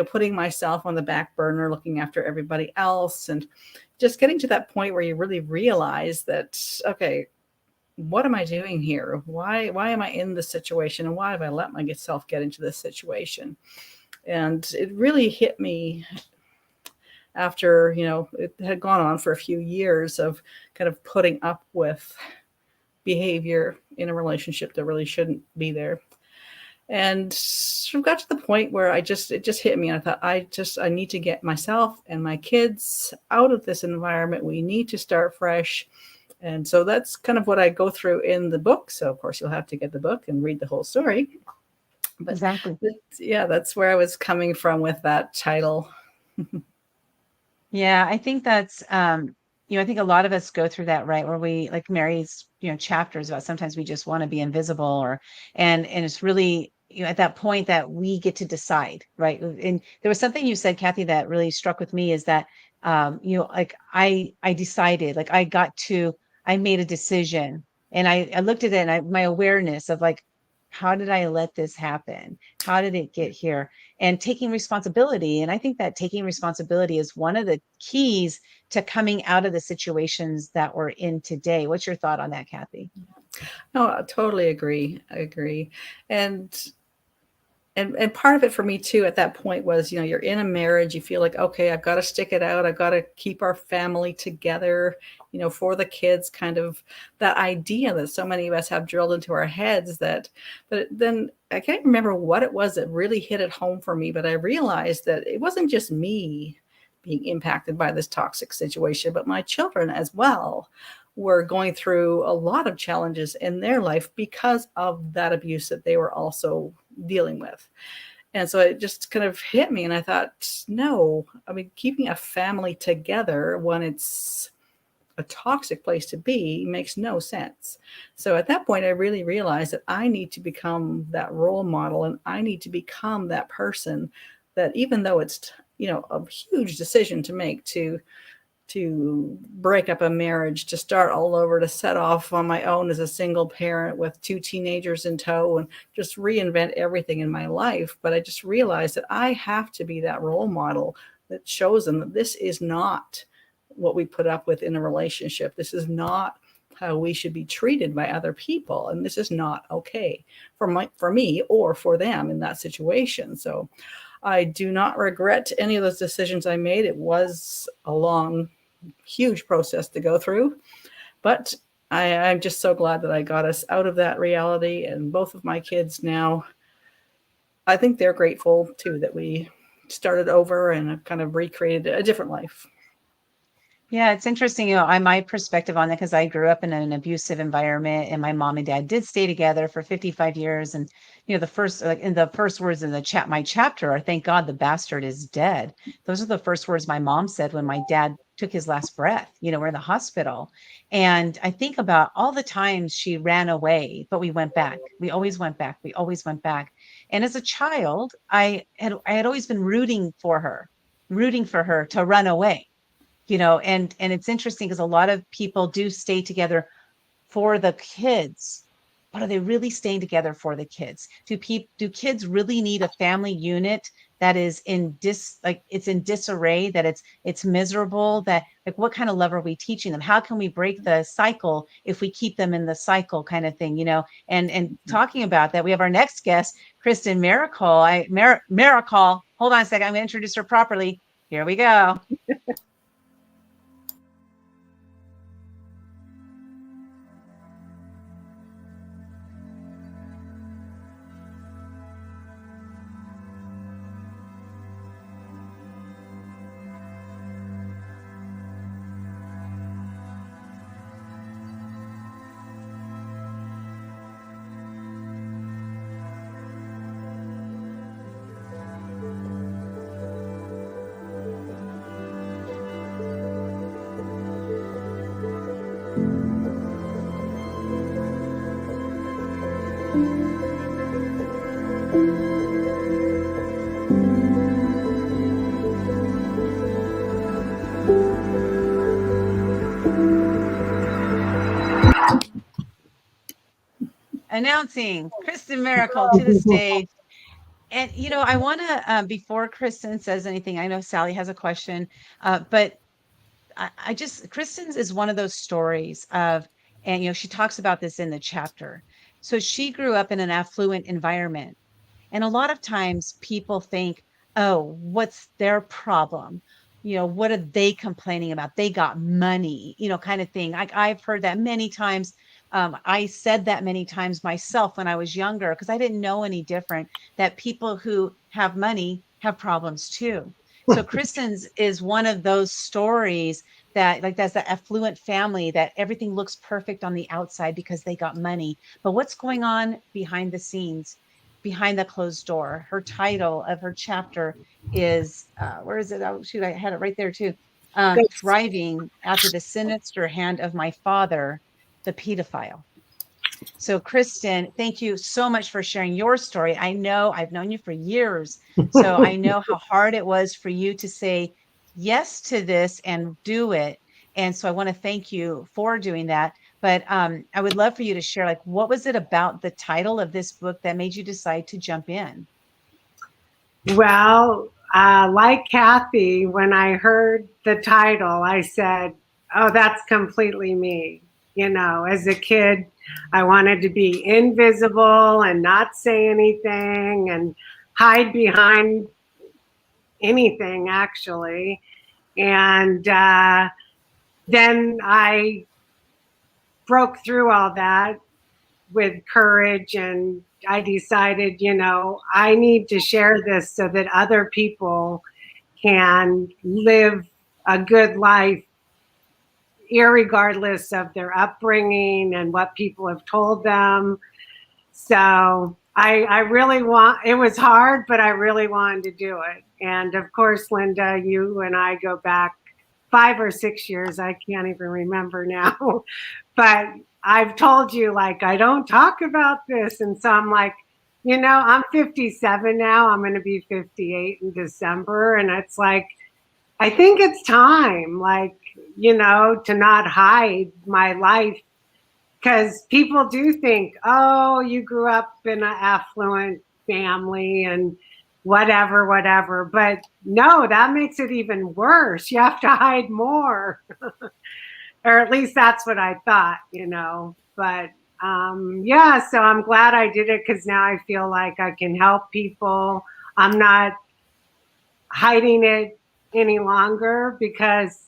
putting myself on the back burner, looking after everybody else, and just getting to that point where you really realize that, okay, what am I doing here? Why am I in this situation, and why have I let myself get into this situation? And it really hit me after, it had gone on for a few years of kind of putting up with behavior in a relationship that really shouldn't be there. And sort of got to the point where it just hit me. And I thought, I need to get myself and my kids out of this environment. We need to start fresh. And so that's kind of what I go through in the book. So of course you'll have to get the book and read the whole story. But Exactly. that's where I was coming from with that title. Yeah, I think that's I think a lot of us go through that, right? Where we, like Mary's, chapters about sometimes we just want to be invisible, and it's really, at that point that we get to decide, right? And there was something you said, Kathy, that really struck with me, is that like I decided, like I made a decision, and I looked at it, and my awareness of, like, how did I let this happen? How did it get here? And taking responsibility. And I think that taking responsibility is one of the keys to coming out of the situations that we're in today. What's your thought on that, Kathy? No, I totally agree. I agree. And part of it for me too at that point was, you're in a marriage, you feel like, okay, I've got to stick it out. I've got to keep our family together, for the kids, kind of that idea that so many of us have drilled into our heads but then I can't remember what it was that really hit it home for me, but I realized that it wasn't just me being impacted by this toxic situation, but my children as well were going through a lot of challenges in their life because of that abuse that they were also dealing with. And so it just kind of hit me, and I thought, no, I mean, keeping a family together when it's a toxic place to be makes no sense. So at that point, I really realized that I need to become that role model, and I need to become that person that, even though it's, a huge decision to make, to break up a marriage, to start all over, to set off on my own as a single parent with 2 teenagers in tow, and just reinvent everything in my life. But I just realized that I have to be that role model that shows them that this is not what we put up with in a relationship. This is not how we should be treated by other people. And this is not okay for me or for them in that situation. So I do not regret any of those decisions I made. It was a long, huge process to go through, but I'm just so glad that I got us out of that reality. And both of my kids now, I think they're grateful too that we started over and kind of recreated a different life. Yeah, it's interesting, my perspective on that, because I grew up in an abusive environment, and my mom and dad did stay together for 55 years. And, the first, like, in the first words in my chapter are, "Thank God the bastard is dead." Those are the first words my mom said when my dad took his last breath. We're in the hospital. And I think about all the times she ran away, but we went back. We always went back. We always went back. And as a child, I had always been rooting for her to run away. And it's interesting because a lot of people do stay together for the kids, but are they really staying together for the kids? Do kids really need a family unit that is it's in disarray, that it's miserable, that like what kind of love are we teaching them? How can we break the cycle if we keep them in the cycle kind of thing, you know? And talking about that, we have our next guest, Kristen Miracle. Miracle, hold on a second, I'm gonna introduce her properly. Here we go. Announcing Kristen Miracle to the stage. And, you know, I want to, before Kristen says anything, I know Sally has a question, but I just, Kristen's is one of those stories of, and, you know, she talks about this in the chapter. So she grew up in an affluent environment. And a lot of times people think, oh, what's their problem? You know, what are they complaining about? They got money, you know, kind of thing. I've heard that many times. I said that many times myself when I was younger because I didn't know any different, that people who have money have problems too. So Kristen's is one of those stories that, like, that's the affluent family that everything looks perfect on the outside because they got money. But what's going on behind the scenes? Behind the closed door. Her title of her chapter is where is it? Oh shoot, I had it right there too. Thriving after the sinister hand of my father, the pedophile. So Kristen, thank you so much for sharing your story. I know I've known you for years, so I know how hard it was for you to say yes to this and do it. And so I want to thank you for doing that. But I would love for you to share, like, what was it about the title of this book that made you decide to jump in? Well, like Kathy, when I heard the title, I said, oh, that's completely me. You know, as a kid, I wanted to be invisible and not say anything and hide behind anything, actually. And then I broke through all that with courage, and I decided, you know, I need to share this so that other people can live a good life irregardless of their upbringing and what people have told them. So I really it was hard, but I really wanted to do it. And of course, Linda, you and I go back 5 or 6 years. I can't even remember now. But I've told you, like, I don't talk about this. And so I'm like, you know, I'm 57 now. I'm going to be 58 in December. And it's like, I think it's time, like, you know, to not hide my life. Because people do think, oh, you grew up in an affluent family and whatever, whatever. But no, that makes it even worse. You have to hide more. Or at least that's what I thought, you know. But yeah, so I'm glad I did it because now I feel like I can help people. I'm not hiding it any longer because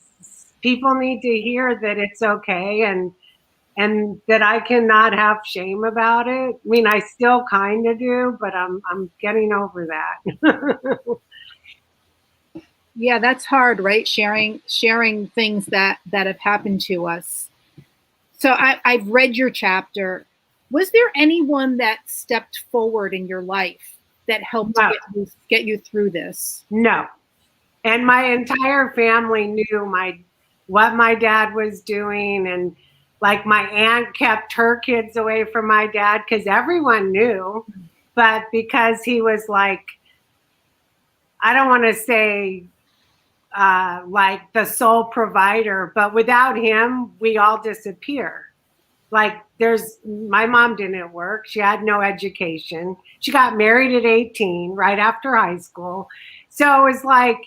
people need to hear that it's okay and that I cannot have shame about it. I mean, I still kind of do, but I'm getting over that. Yeah, that's hard, right? Sharing things that have happened to us. So I've read your chapter. Was there anyone that stepped forward in your life that helped get you through this? No. And my entire family knew what my dad was doing, and like my aunt kept her kids away from my dad because everyone knew, but because he was like, I don't want to say like the sole provider, but without him, we all disappear. Like my mom didn't work. She had no education. She got married at 18, right after high school. So it was like,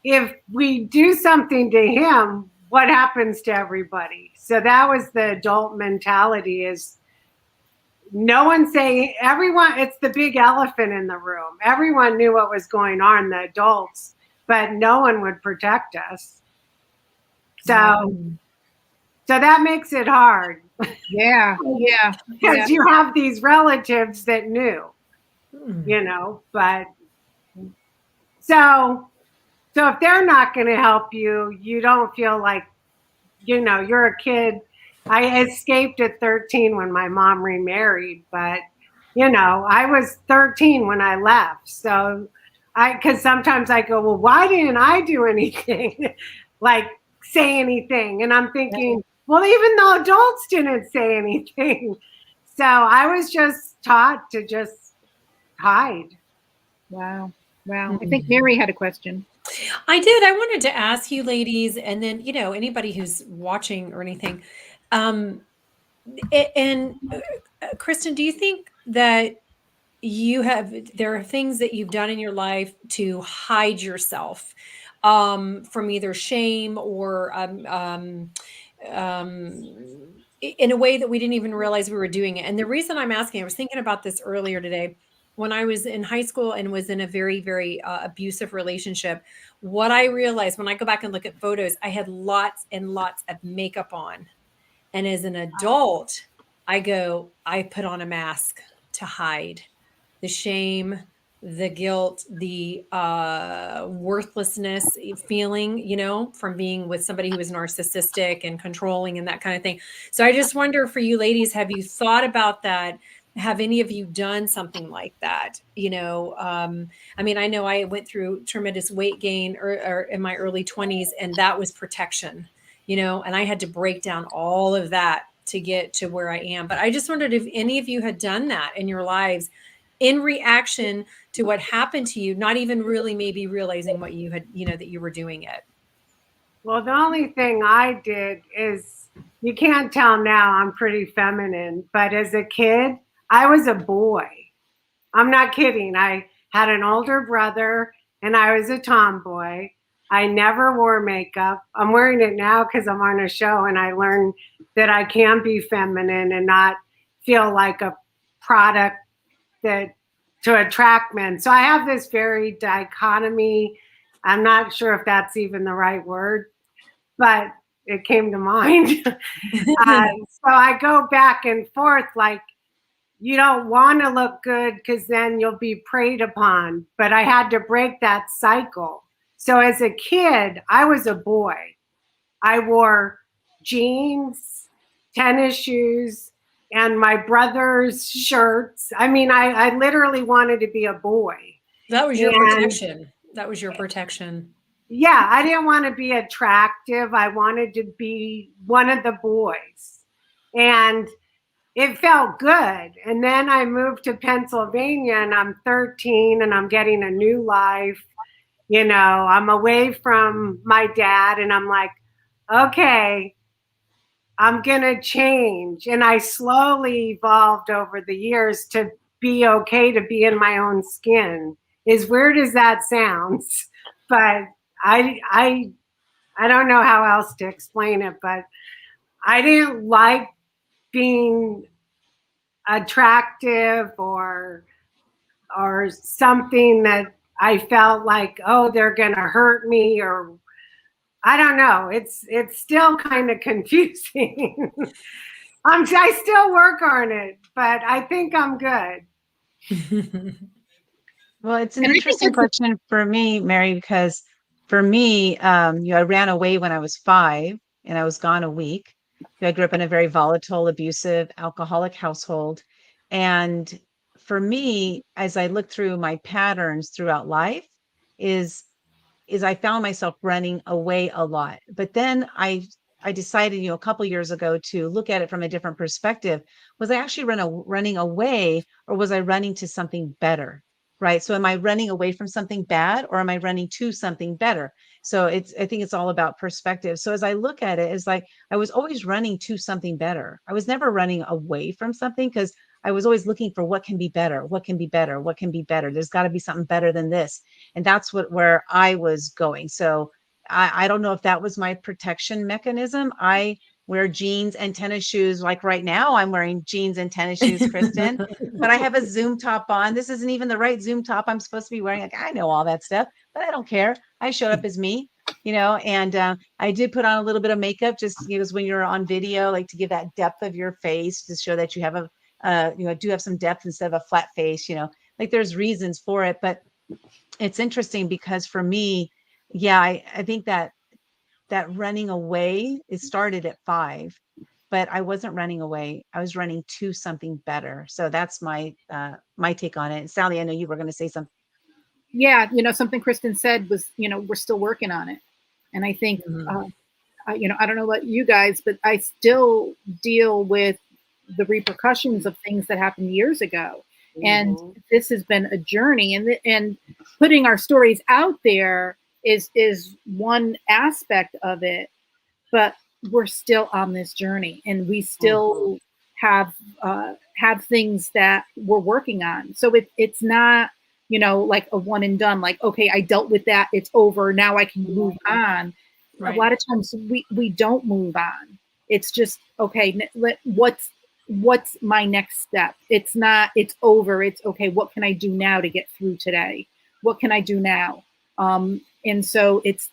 if we do something to him, what happens to everybody? So that was the adult mentality, is no one saying, everyone, it's the big elephant in the room. Everyone knew what was going on, the adults, but no one would protect us. So that makes it hard. Yeah. Because you have these relatives that knew, but so if they're not going to help you, you don't feel like, you're a kid. I escaped at 13 when my mom remarried, but I was 13 when I left. So because sometimes I go, well, why didn't I do anything? Like say anything? And I'm thinking, well, even the adults didn't say anything. So I was just taught to just hide. Wow. I think Mary had a question. I did. I wanted to ask you ladies, and then, anybody who's watching or anything. Kristen, do you think that there are things that you've done in your life to hide yourself from either shame or in a way that we didn't even realize we were doing it? And the reason I'm asking, I was thinking about this earlier today. When I was in high school and was in a very, very abusive relationship, what I realized when I go back and look at photos, I had lots and lots of makeup on. And as an adult, I put on a mask to hide the shame, the guilt, the worthlessness feeling, from being with somebody who was narcissistic and controlling and that kind of thing. So I just wonder, for you ladies, have you thought about that? Have any of you done something like that? I mean, I know I went through tremendous weight gain or in my early 20s, and that was protection, and I had to break down all of that to get to where I am. But I just wondered if any of you had done that in your lives in reaction to what happened to you, not even really maybe realizing what you had, that you were doing it. Well, the only thing I did is, you can't tell now, I'm pretty feminine, but as a kid, I was a boy. I'm not kidding. I had an older brother and I was a tomboy. I never wore makeup. I'm wearing it now because I'm on a show, and I learned that I can be feminine and not feel like a product that to attract men. So I have this very dichotomy. I'm not sure if that's even the right word, but it came to mind. So I go back and forth, like, you don't want to look good because then you'll be preyed upon. But I had to break that cycle. So as a kid, I was a boy. I wore jeans, tennis shoes, and my brother's shirts. I mean, I literally wanted to be a boy. That was your protection. That was your protection. Yeah, I didn't want to be attractive. I wanted to be one of the boys. And it felt good. And then I moved to Pennsylvania, and I'm 13 and I'm getting a new life. I'm away from my dad, and I'm like, okay, I'm going to change. And I slowly evolved over the years to be okay to be in my own skin. As weird as that sounds, but I don't know how else to explain it, but I didn't like being attractive or something that I felt like, oh, they're going to hurt me, or I don't know. It's still kind of confusing. I still work on it, but I think I'm good. Well, it's an interesting question for me, Mary, because for me, I ran away when I was 5 and I was gone a week. I grew up in a very volatile, abusive, alcoholic household. And for me, as I look through my patterns throughout life, is I found myself running away a lot. But then I decided, a couple years ago to look at it from a different perspective. Was I actually running away, or was I running to something better? right? So am I running away from something bad, or am I running to something better? So I think it's all about perspective. So as I look at it, it's like I was always running to something better. I was never running away from something, because I was always looking for what can be better, what can be better, what can be better. There's got to be something better than this. And that's where I was going. So I don't know if that was my protection mechanism. I wear jeans and tennis shoes. Like right now, I'm wearing jeans and tennis shoes, Kristen, but I have a Zoom top on. This isn't even the right Zoom top I'm supposed to be wearing. Like, I know all that stuff, but I don't care. I showed up as me, and I did put on a little bit of makeup, just because when you're on video, like to give that depth of your face, to show that you have do have some depth instead of a flat face, like there's reasons for it. But it's interesting because for me, yeah, I think that running away, it started at 5, but I wasn't running away. I was running to something better. So that's my take on it. Sally, I know you were going to say something. Yeah, something Kristen said was, we're still working on it. And I think, I don't know about you guys, but I still deal with the repercussions of things that happened years ago. And this has been a journey, and putting our stories out there is one aspect of it, but we're still on this journey, and we still have things that we're working on. So it's not, like a one and done, like, okay, I dealt with that, it's over, now I can move on. Right. A lot of times we don't move on. It's just, okay, what's my next step? It's not, it's over. It's okay. What can I do now to get through today? What can I do now? And so it's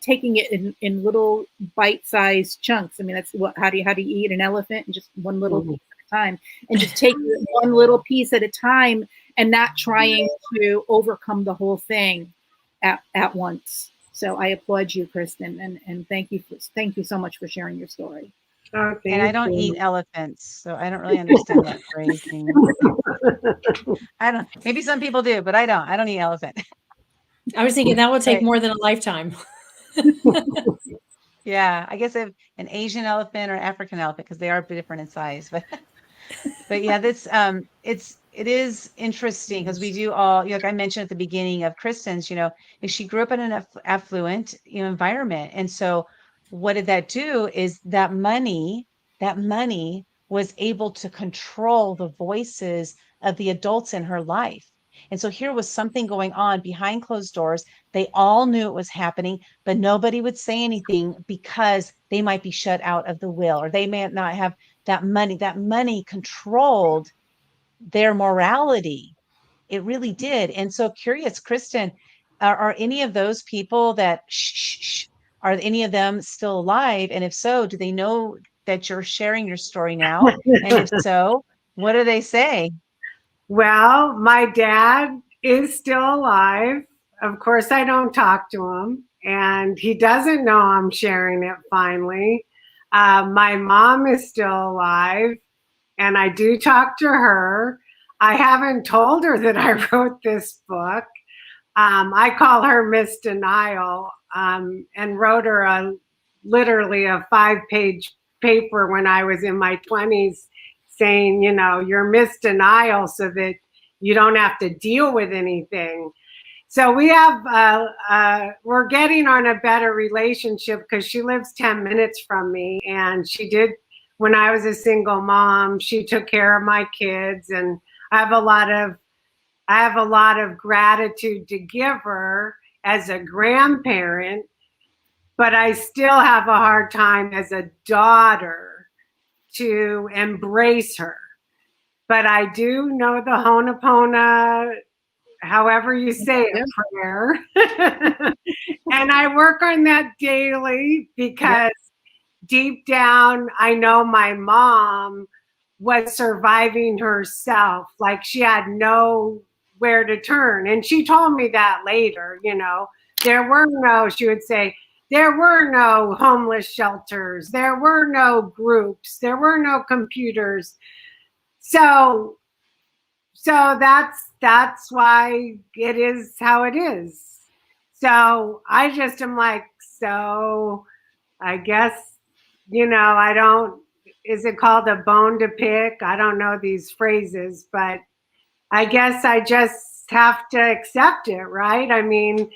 taking it in little bite-sized chunks. I mean, that's how do you eat an elephant? And just one little piece at a time, and just take one little piece at a time, and not trying to overcome the whole thing at once. So I applaud you, Kristen, and thank you so much for sharing your story. And I don't eat elephants, so I don't really understand that phrasing. Maybe some people do, but I don't eat elephant. I was thinking that would take more than a lifetime. Yeah, I guess an Asian elephant or African elephant, because they are different in size. But yeah, it is interesting, because we do all, like I mentioned at the beginning of Kristen's, she grew up in an affluent, environment. And so what did that do is that money was able to control the voices of the adults in her life. And so here was something going on behind closed doors. They all knew it was happening, but nobody would say anything, because they might be shut out of the will, or they may not have that money. That money controlled their morality. It really did. And so curious, Kristen, are any of those people that are any of them still alive? And if so, do they know that you're sharing your story now? And if so, what do they say? Well, my dad is still alive. Of course, I don't talk to him, and he doesn't know I'm sharing it finally. My mom is still alive, and I do talk to her. I haven't told her that I wrote this book. I call her Miss Denial, and wrote her literally a 5-page paper when I was in my 20s, saying, you're Miss Denial so that you don't have to deal with anything. So we have, we're getting on a better relationship, because she lives 10 minutes from me, and she did, when I was a single mom, she took care of my kids, and I have a lot of gratitude to give her as a grandparent, but I still have a hard time as a daughter to embrace her. But I do know the Ho'oponopono, however you say it, prayer. And I work on that daily, because deep down, I know my mom was surviving herself. Like, she had nowhere to turn. And she told me that later, she would say, there were no homeless shelters. There were no groups. There were no computers. So that's why it is how it is. So I just am like, so I guess, I don't, is it called a bone to pick? I don't know these phrases, but I guess I just have to accept it, right? I mean,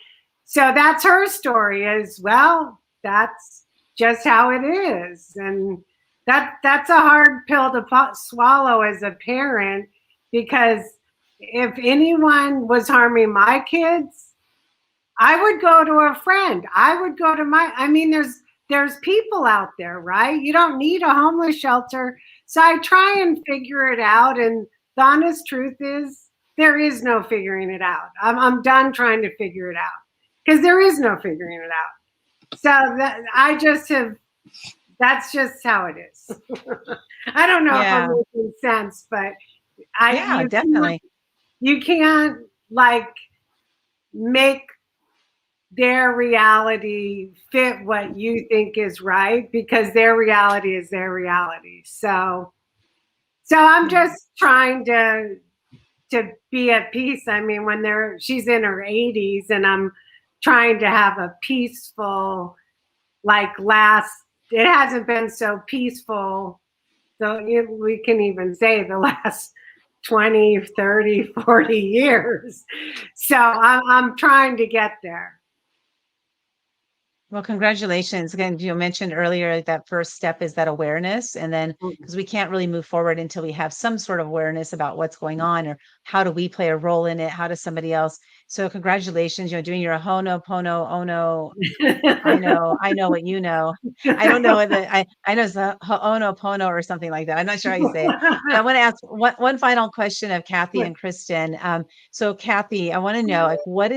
so that's her story as well. That's just how it is. And that's a hard pill to swallow as a parent, because if anyone was harming my kids, I would go to a friend. I would go to I mean, there's people out there, right? You don't need a homeless shelter. So I try and figure it out. And the honest truth is there is no figuring it out. I'm done trying to figure it out, because there is no figuring it out. So that's just how it is. I don't know if I'm making sense, but definitely. You can't like make their reality fit what you think is right, because their reality is their reality. So I'm just trying to be at peace. I mean, when she's in her 80s, and I'm trying to have a peaceful, it hasn't been so peaceful. So we can even say the last 20, 30, 40 years. So I'm trying to get there. Well, congratulations. Again, you mentioned earlier that first step is that awareness. And then, because we can't really move forward until we have some sort of awareness about what's going on, or how do we play a role in it? How does somebody else? So congratulations, doing your Ho'oponopono, Ono. I know what you know. I don't know whether I know it's a Ho'oponopono or something like that. I'm not sure how you say it. But I want to ask one final question of Kathy and Kristen. So Kathy, I want to know, like, what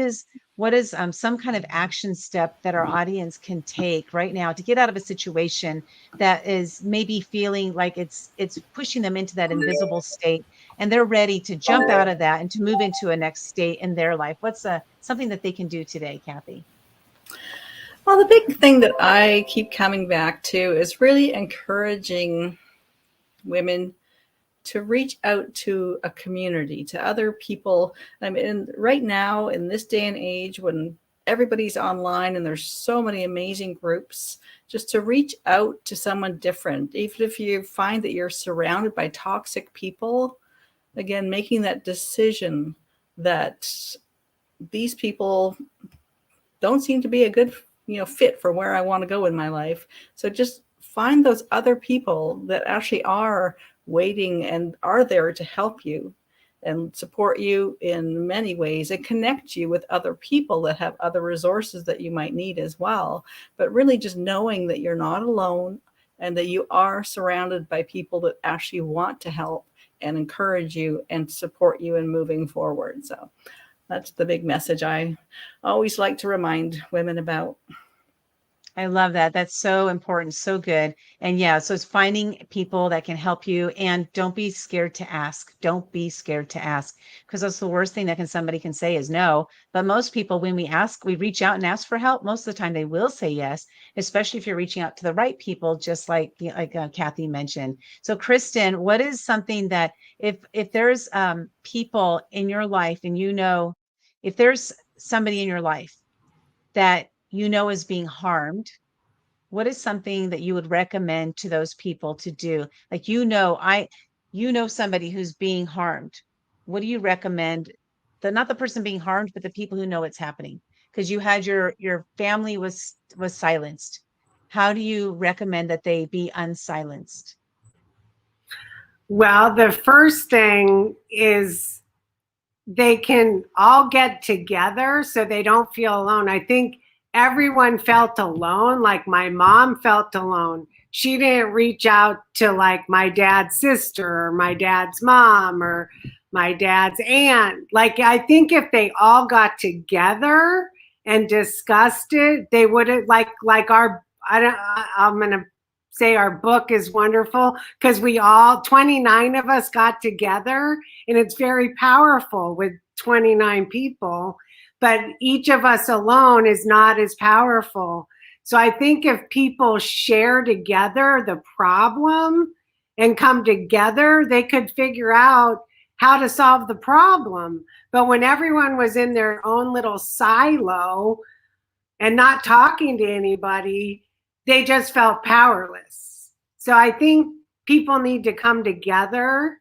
is some kind of action step that our audience can take right now to get out of a situation that is maybe feeling like it's pushing them into that invisible state, and they're ready to jump out of that and to move into a next state in their life? What's something that they can do today, Kathy? Well, the big thing that I keep coming back to is really encouraging women to reach out to a community, to other people. I mean, right now in this day and age, when everybody's online and there's so many amazing groups, just to reach out to someone different, even if you find that you're surrounded by toxic people, again, making that decision that these people don't seem to be a good fit for where I want to go in my life. So just find those other people that actually are waiting and are there to help you and support you in many ways, and connect you with other people that have other resources that you might need as well. But really just knowing that you're not alone, and that you are surrounded by people that actually want to help and encourage you and support you in moving forward. So that's the big message I always like to remind women about. I love that. That's so important. So good. And yeah, so it's finding people that can help you, and don't be scared to ask. Don't be scared to ask, because that's the worst thing that somebody can say is no. But most people, when we reach out and ask for help, most of the time they will say yes, especially if you're reaching out to the right people, just like Kathy mentioned. So Kristen, what is something that if there's people in your life, and if there's somebody in your life that is being harmed, what is something that you would recommend to those people to do? Like, somebody who's being harmed. What do you recommend? Not the person being harmed, but the people who know it's happening. Because you had your family was silenced. How do you recommend that they be unsilenced? Well, the first thing is they can all get together so they don't feel alone. I think everyone felt alone. Like my mom felt alone. She didn't reach out to like my dad's sister or my dad's mom or my dad's aunt. Like, I think if they all got together and discussed it, they would have I'm going to say our book is wonderful, because 29 of us got together, and it's very powerful with 29 people, but each of us alone is not as powerful. So I think if people share together the problem and come together, they could figure out how to solve the problem. But when everyone was in their own little silo and not talking to anybody, they just felt powerless. So I think people need to come together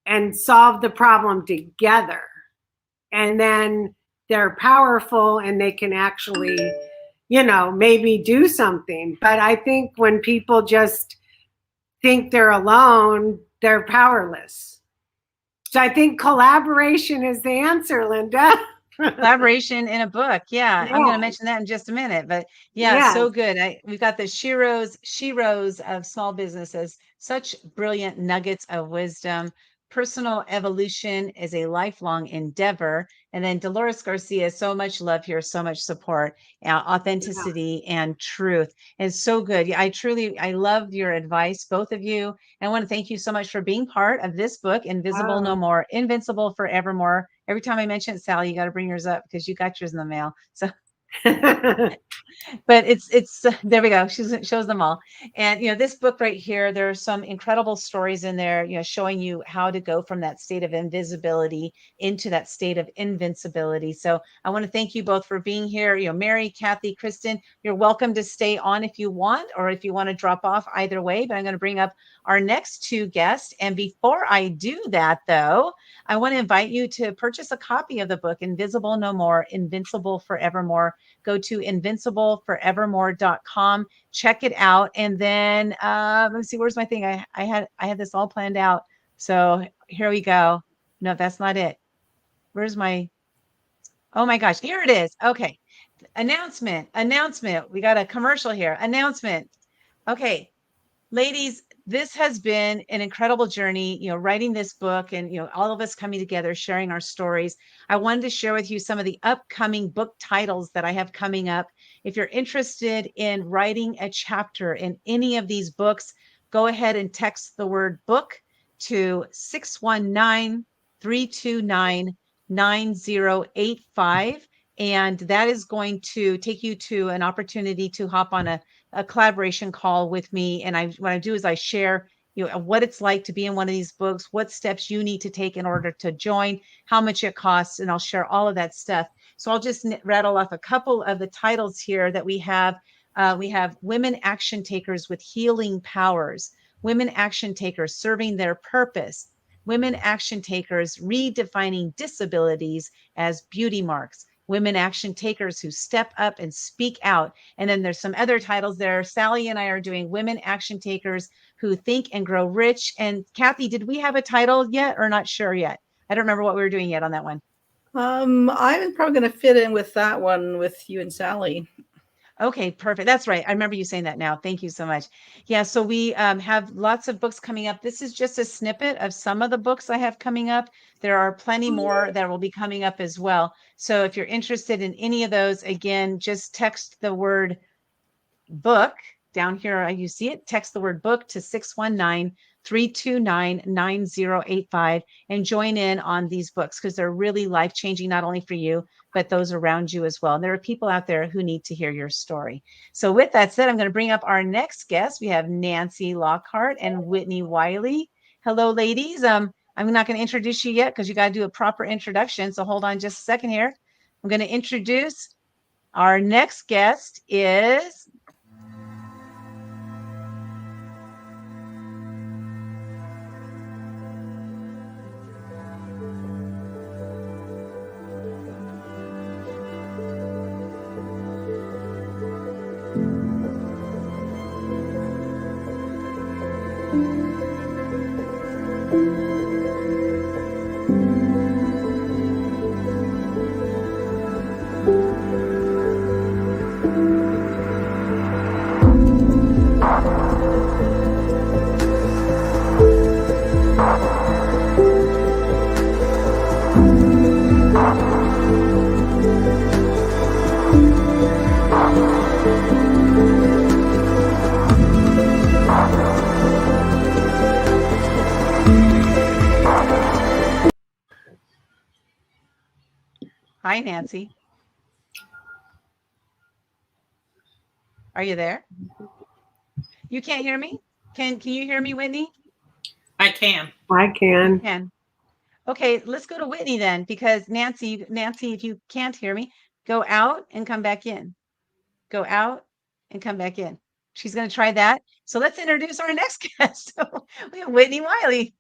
and solve the problem together. and then they're powerful and they can actually, maybe do something. But I think when people just think they're alone, they're powerless. So I think collaboration is the answer, Linda. Collaboration in a book. Yeah, I'm going to Yeah. mention that in just a minute. But yeah, Yeah. so good. We've got the sheroes of small businesses, such brilliant nuggets of wisdom. Personal evolution is a lifelong endeavor. And then Dolores Garcia, so much love here, so much support, authenticity and truth is so good. Yeah, I love your advice, both of you. And I want to thank you so much for being part of this book, Invisible No More, Invincible Forevermore. Every time I mention it, Sally, you got to bring yours up because you got yours in the mail. So but it's there we go. She shows them all. And this book right here, there are some incredible stories in there, showing you how to go from that state of invisibility into that state of invincibility. So I want to thank you both for being here. Mary, Kathy, Kristen, you're welcome to stay on if you want, or if you want to drop off, either way. But I'm going to bring up our next two guests. And before I do that, though, I want to invite you to purchase a copy of the book, Invisible No More, Invincible Forevermore. Go to invincibleforevermore.com, check it out. And then let me see, where's my thing? I had this all planned out. So here we go. No, that's not it. Where's my, oh my gosh, here it is. Okay. Announcement. We got a commercial here. Announcement. Okay. Ladies, this has been an incredible journey, writing this book and, all of us coming together, sharing our stories. I wanted to share with you some of the upcoming book titles that I have coming up. If you're interested in writing a chapter in any of these books, go ahead and text the word book to 619-329-9085. And that is going to take you to an opportunity to hop on a collaboration call with me. And what I do is I share, what it's like to be in one of these books, what steps you need to take in order to join, how much it costs, and I'll share all of that stuff. So I'll just rattle off a couple of the titles here that we have. We have Women Action Takers with Healing Powers, Women Action Takers Serving Their Purpose, Women Action Takers Redefining Disabilities as Beauty Marks, Women Action Takers Who Step Up and Speak Out. And then there's some other titles there. Sally and I are doing Women Action Takers Who Think and Grow Rich. And Kathy, did we have a title yet or not sure yet? I don't remember what we were doing yet on that one. I'm probably going to fit in with that one with you and Sally. Okay, perfect. That's right. I remember you saying that now. Thank you so much. Yeah, so we have lots of books coming up. This is just a snippet of some of the books I have coming up. There are plenty more that will be coming up as well. So if you're interested in any of those, again, just text the word book down here. You see it. Text the word book to 619-329-9085 and join in on these books because they're really life-changing, not only for you, but those around you as well. And there are people out there who need to hear your story. So with that said, I'm going to bring up our next guest. We have Nancy Lockhart and Whitney Wiley. Hello, ladies. I'm not going to introduce you yet because you got to do a proper introduction. So hold on just a second here. I'm going to introduce our next guest is Hi, Nancy. Are you there? You can't hear me? Can you hear me, Whitney? I can. I can. You can. Okay, let's go to Whitney then, because Nancy, if you can't hear me, go out and come back in. Go out and come back in. She's going to try that. So let's introduce our next guest. We have Whitney Wiley.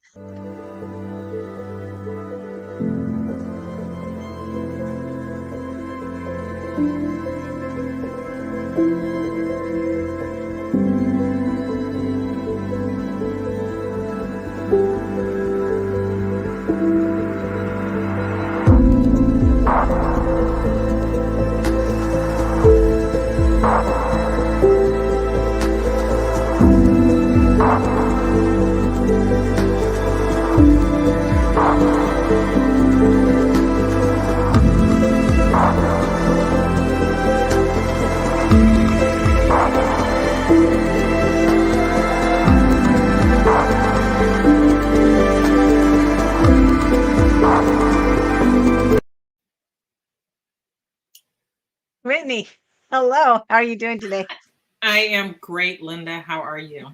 Whitney, hello. How are you doing today? I am great, Linda. How are you?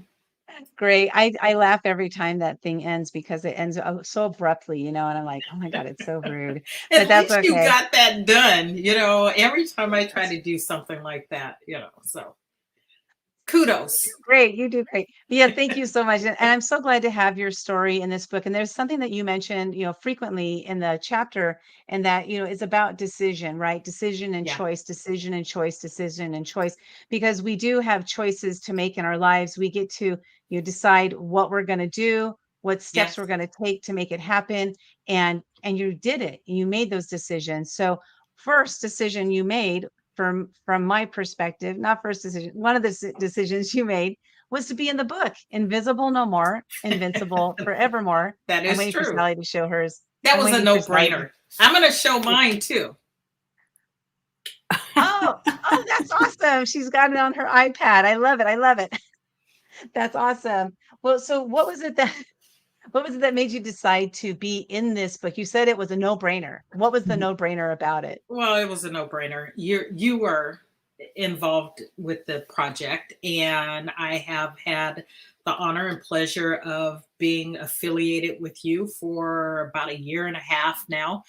Great. I laugh every time that thing ends because it ends so abruptly, and I'm like, oh my God, it's so rude. But At that's least you okay. got that done. Every time I try to do something like that, so kudos. Great. You do great. Yeah, thank you so much. And I'm so glad to have your story in this book. And there's something that you mentioned, frequently in the chapter, and that, is about decision, right? Decision and Yeah. choice, decision and choice, decision and choice, because we do have choices to make in our lives. We get to, decide what we're going to do, what steps Yes. we're going to take to make it happen. And you did it. You made those decisions. So first decision you made, from my perspective, not first decision, one of the decisions you made was to be in the book, Invisible No More, Invincible Forevermore. That I'm is waiting for true. Sally to show hers. That I'm was a waiting for Sally. no-brainer. I'm going to show mine too. Oh, that's awesome. She's got it on her iPad. I love it. I love it. That's awesome. Well, so what was it that made you decide to be in this book? You said it was a no-brainer. What was the no-brainer about it? Well, it was a no-brainer. You were involved with the project, and I have had the honor and pleasure of being affiliated with you for about a year and a half now,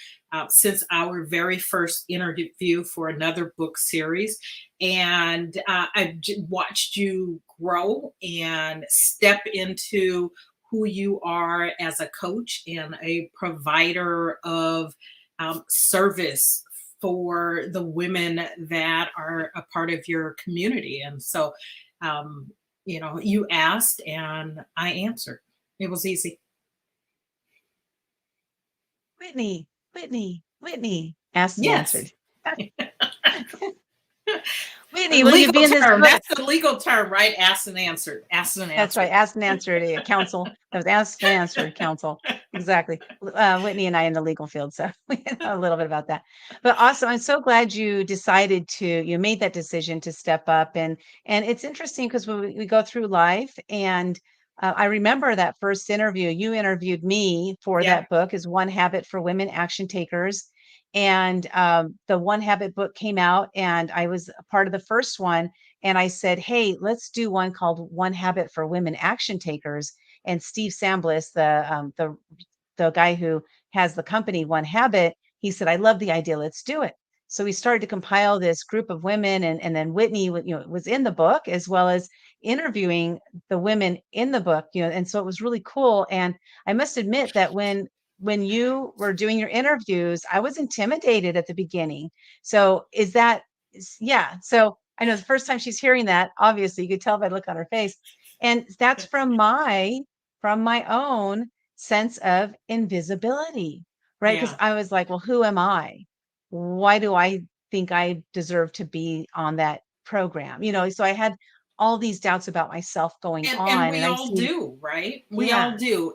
since our very first interview for another book series. And I've watched you grow and step into who you are as a coach and a provider of service for the women that are a part of your community. And so, you asked and I answered. It was easy. Whitney, asked and Yes. answered. Whitney, will you be in this book? That's the legal term, right? Asked and answered. Asked and answered. That's right. Asked and answered. Counsel. That was asked and answered. Counsel. Exactly. Whitney and I in the legal field, so we know a little bit about that. But also, I'm so glad you decided you made that decision to step up, and it's interesting because when we go through life, and I remember that first interview. You interviewed me for Yeah. that book, is One Habit for Women Action Takers. And the One Habit book came out, and I was a part of the first one. And I said, hey, let's do one called One Habit for Women Action Takers. And Steve Sambliss, the guy who has the company One Habit, he said, I love the idea. Let's do it. So we started to compile this group of women, and then Whitney, was in the book, as well as interviewing the women in the book, and so it was really cool. And I must admit that when you were doing your interviews, I was intimidated at the beginning. So yeah. So I know the first time she's hearing that, obviously you could tell by the look on her face. And that's from my own sense of invisibility, right? Because Yeah. I was like, well, who am I? Why do I think I deserve to be on that program? So I had all these doubts about myself going on. And we I all see, do, right? We yeah. all do.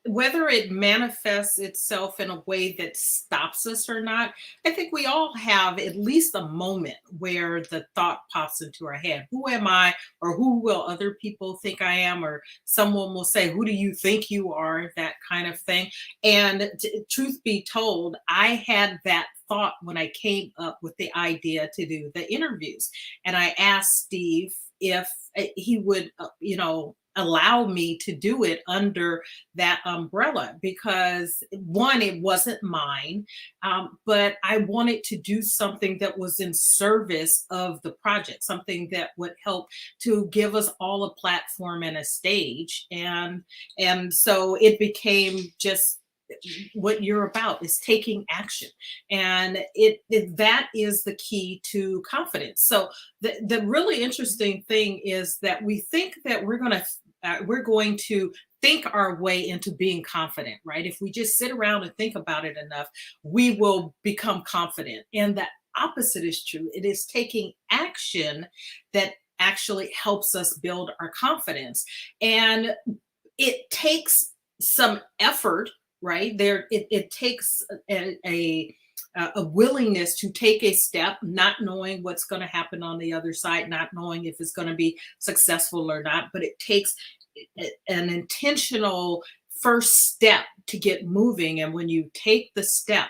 Whether it manifests itself in a way that stops us or not, I think we all have at least a moment where the thought pops into our head. Who am I? Or who will other people think I am? Or someone will say, who do you think you are? That kind of thing. And truth be told, I had that thought when I came up with the idea to do the interviews. And I asked Steve if he would, allow me to do it under that umbrella, because one, it wasn't mine, but I wanted to do something that was in service of the project, something that would help to give us all a platform and a stage. And so it became just what you're about, is taking action, and that is the key to confidence. So the really interesting thing is that we think that we're going to think our way into being confident, right? If we just sit around and think about it enough, we will become confident. And the opposite is true. It is taking action that actually helps us build our confidence. And it takes some effort, right? It takes a willingness to take a step, not knowing what's going to happen on the other side, not knowing if it's going to be successful or not, but it takes an intentional first step to get moving. And when you take the step,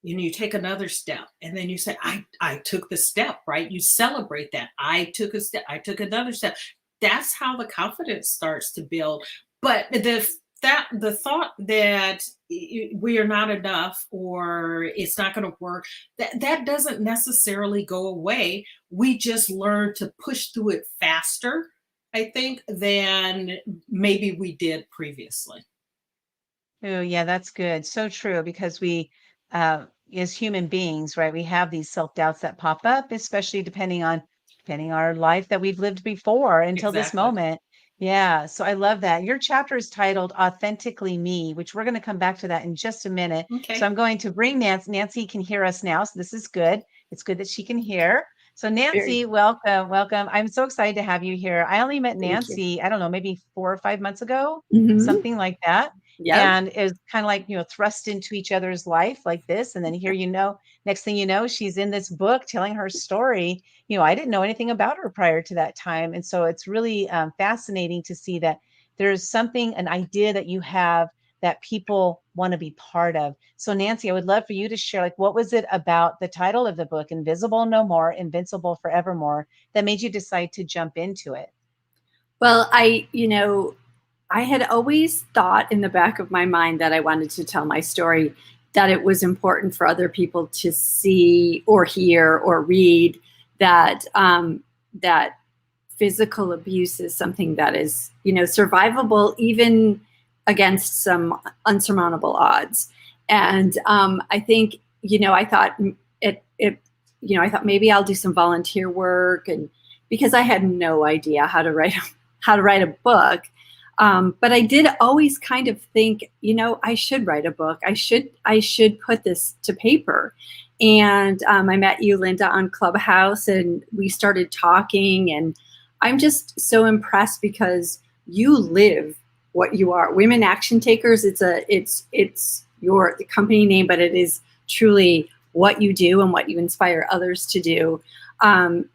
and you take another step, and then you say, I took the step, right? You celebrate that. I took a step, I took another step. That's how the confidence starts to build. But the thought that we are not enough or it's not going to work, that doesn't necessarily go away. We just learn to push through it faster, I think, than maybe we did previously. Oh, yeah, that's good. So true, because we, as human beings, right, we have these self-doubts that pop up, especially depending on our life that we've lived before until this Exactly. moment. Yeah, so I love that. Your chapter is titled Authentically Me, which we're going to come back to that in just a minute. So Okay. I'm going to bring Nancy. Nancy can hear us now, so this is good. It's good that she can hear. So Very, Nancy, welcome, welcome. I'm so excited to have you here. I only met thank you. Nancy, I don't know, maybe 4 or 5 months ago, Hmm. something like that, Yep. and is kind of like, thrust into each other's life like this. And then here, next thing you know, she's in this book telling her story. I didn't know anything about her prior to that time. And so it's really fascinating to see that there's something, an idea that you have that people want to be part of. So Nancy, I would love for you to share, like, what was it about the title of the book, Invisible No More, Invincible Forevermore, that made you decide to jump into it? Well, I had always thought in the back of my mind that I wanted to tell my story, that it was important for other people to see or hear or read that that physical abuse is something that is, survivable even against some unsurmountable odds. And I think, I thought it, I thought maybe I'll do some volunteer work, and because I had no idea how to write a book. But I did always kind of think, I should write a book. I should put this to paper. And I met you, Linda, on Clubhouse, and we started talking. And I'm just so impressed because you live what you are. Women Action Takers. It's your company name, but it is truly what you do and what you inspire others to do. And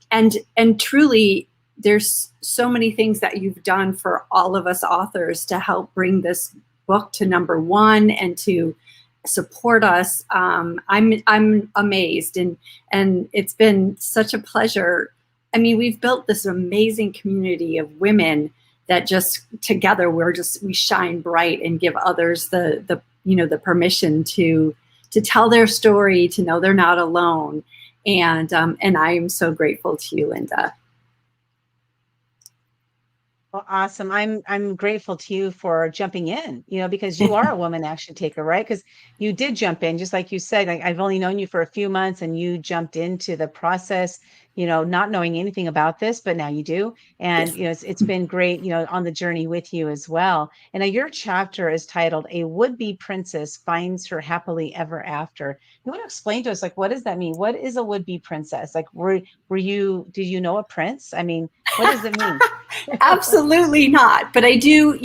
truly, there's so many things that you've done for all of us authors to help bring this book to #1 and to support us. I'm amazed, and it's been such a pleasure. I mean, we've built this amazing community of women that just together we shine bright and give others the permission to tell their story, to know they're not alone. And I am so grateful to you, Linda. Well, awesome. I'm grateful to you for jumping in, because you are a woman action taker, right? Because you did jump in, just like you said. Like, I've only known you for a few months, and you jumped into the process, not knowing anything about this, but now you do. And Yes. it's been great, on the journey with you as well. And your chapter is titled "A Would-Be Princess Finds Her Happily Ever After." You want to explain to us, like, what does that mean? What is a would-be princess? Like, did you know a prince? I mean, what does it mean? Absolutely not. But I do,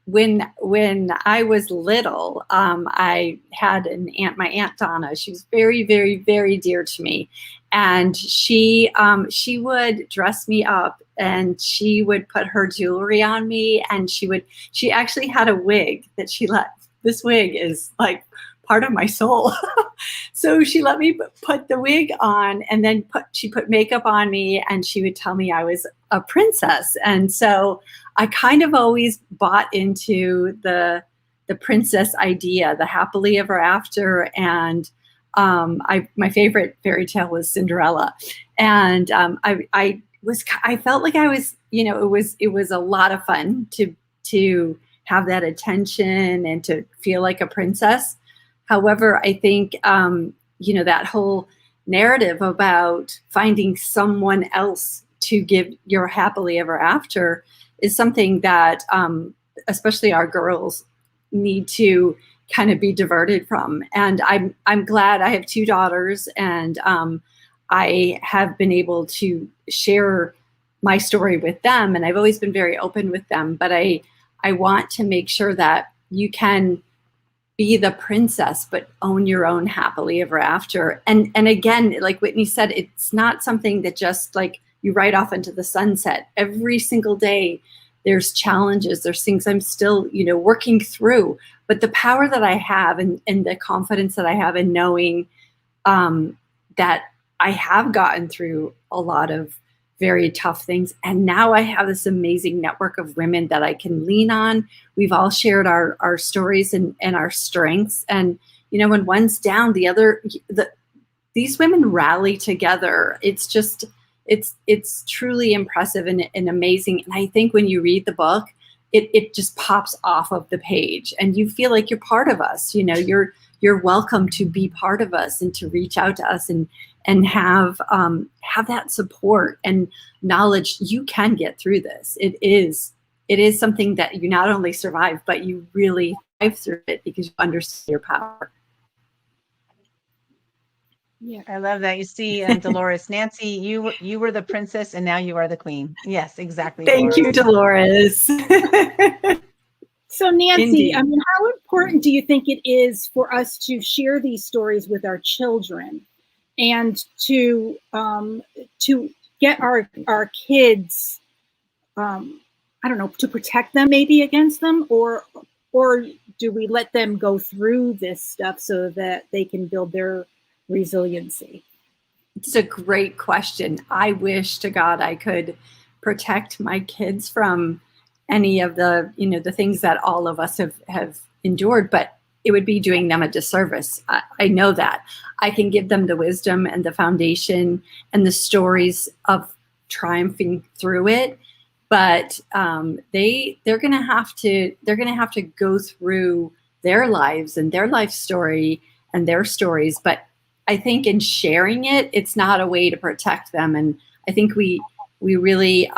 when I was little, I had my Aunt Donna. She was very, very, very dear to me, and she would dress me up, and she would put her jewelry on me, and she actually had a wig that this wig is like part of my soul. So she let me put the wig on, and then she put makeup on me, and she would tell me I was a princess. And so I kind of always bought into the princess idea, the happily ever after. And my favorite fairy tale was Cinderella. And I felt like I was, it was a lot of fun to have that attention and to feel like a princess. However, I think, that whole narrative about finding someone else to give your happily ever after is something that, especially our girls, need to kind of be diverted from. And I'm glad I have 2 daughters, and I have been able to share my story with them, and I've always been very open with them. But I want to make sure that you can be the princess, but own your own happily ever after. And again, like Whitney said, it's not something that just like you ride off into the sunset. Every single day, there's challenges, there's things I'm still, working through. But the power that I have and the confidence that I have in knowing that I have gotten through a lot of very tough things. And now I have this amazing network of women that I can lean on. We've all shared our stories and our strengths. And, when one's down, these women rally together. It's just, it's truly impressive and amazing. And I think when you read the book, it just pops off of the page and you feel like you're part of us. You're welcome to be part of us and to reach out to us and have that support and knowledge you can get through this. It is something that you not only survive, but you really thrive through it because you understand your power. Yeah, I love that. You see, Dolores, Nancy, you were the princess and now you are the queen. Yes, exactly. Thank you, Dolores. So Nancy, Indeed. How important do you think it is for us to share these stories with our children and to get our kids, to protect them maybe against them, or do we let them go through this stuff so that they can build their resiliency? It's a great question. I wish to God I could protect my kids from any of the, the things that all of us have endured, but it would be doing them a disservice. I know that. I can give them the wisdom and the foundation and the stories of triumphing through it, but they're gonna have to go through their lives and their life story and their stories. But I think in sharing it, it's not a way to protect them. And I think we really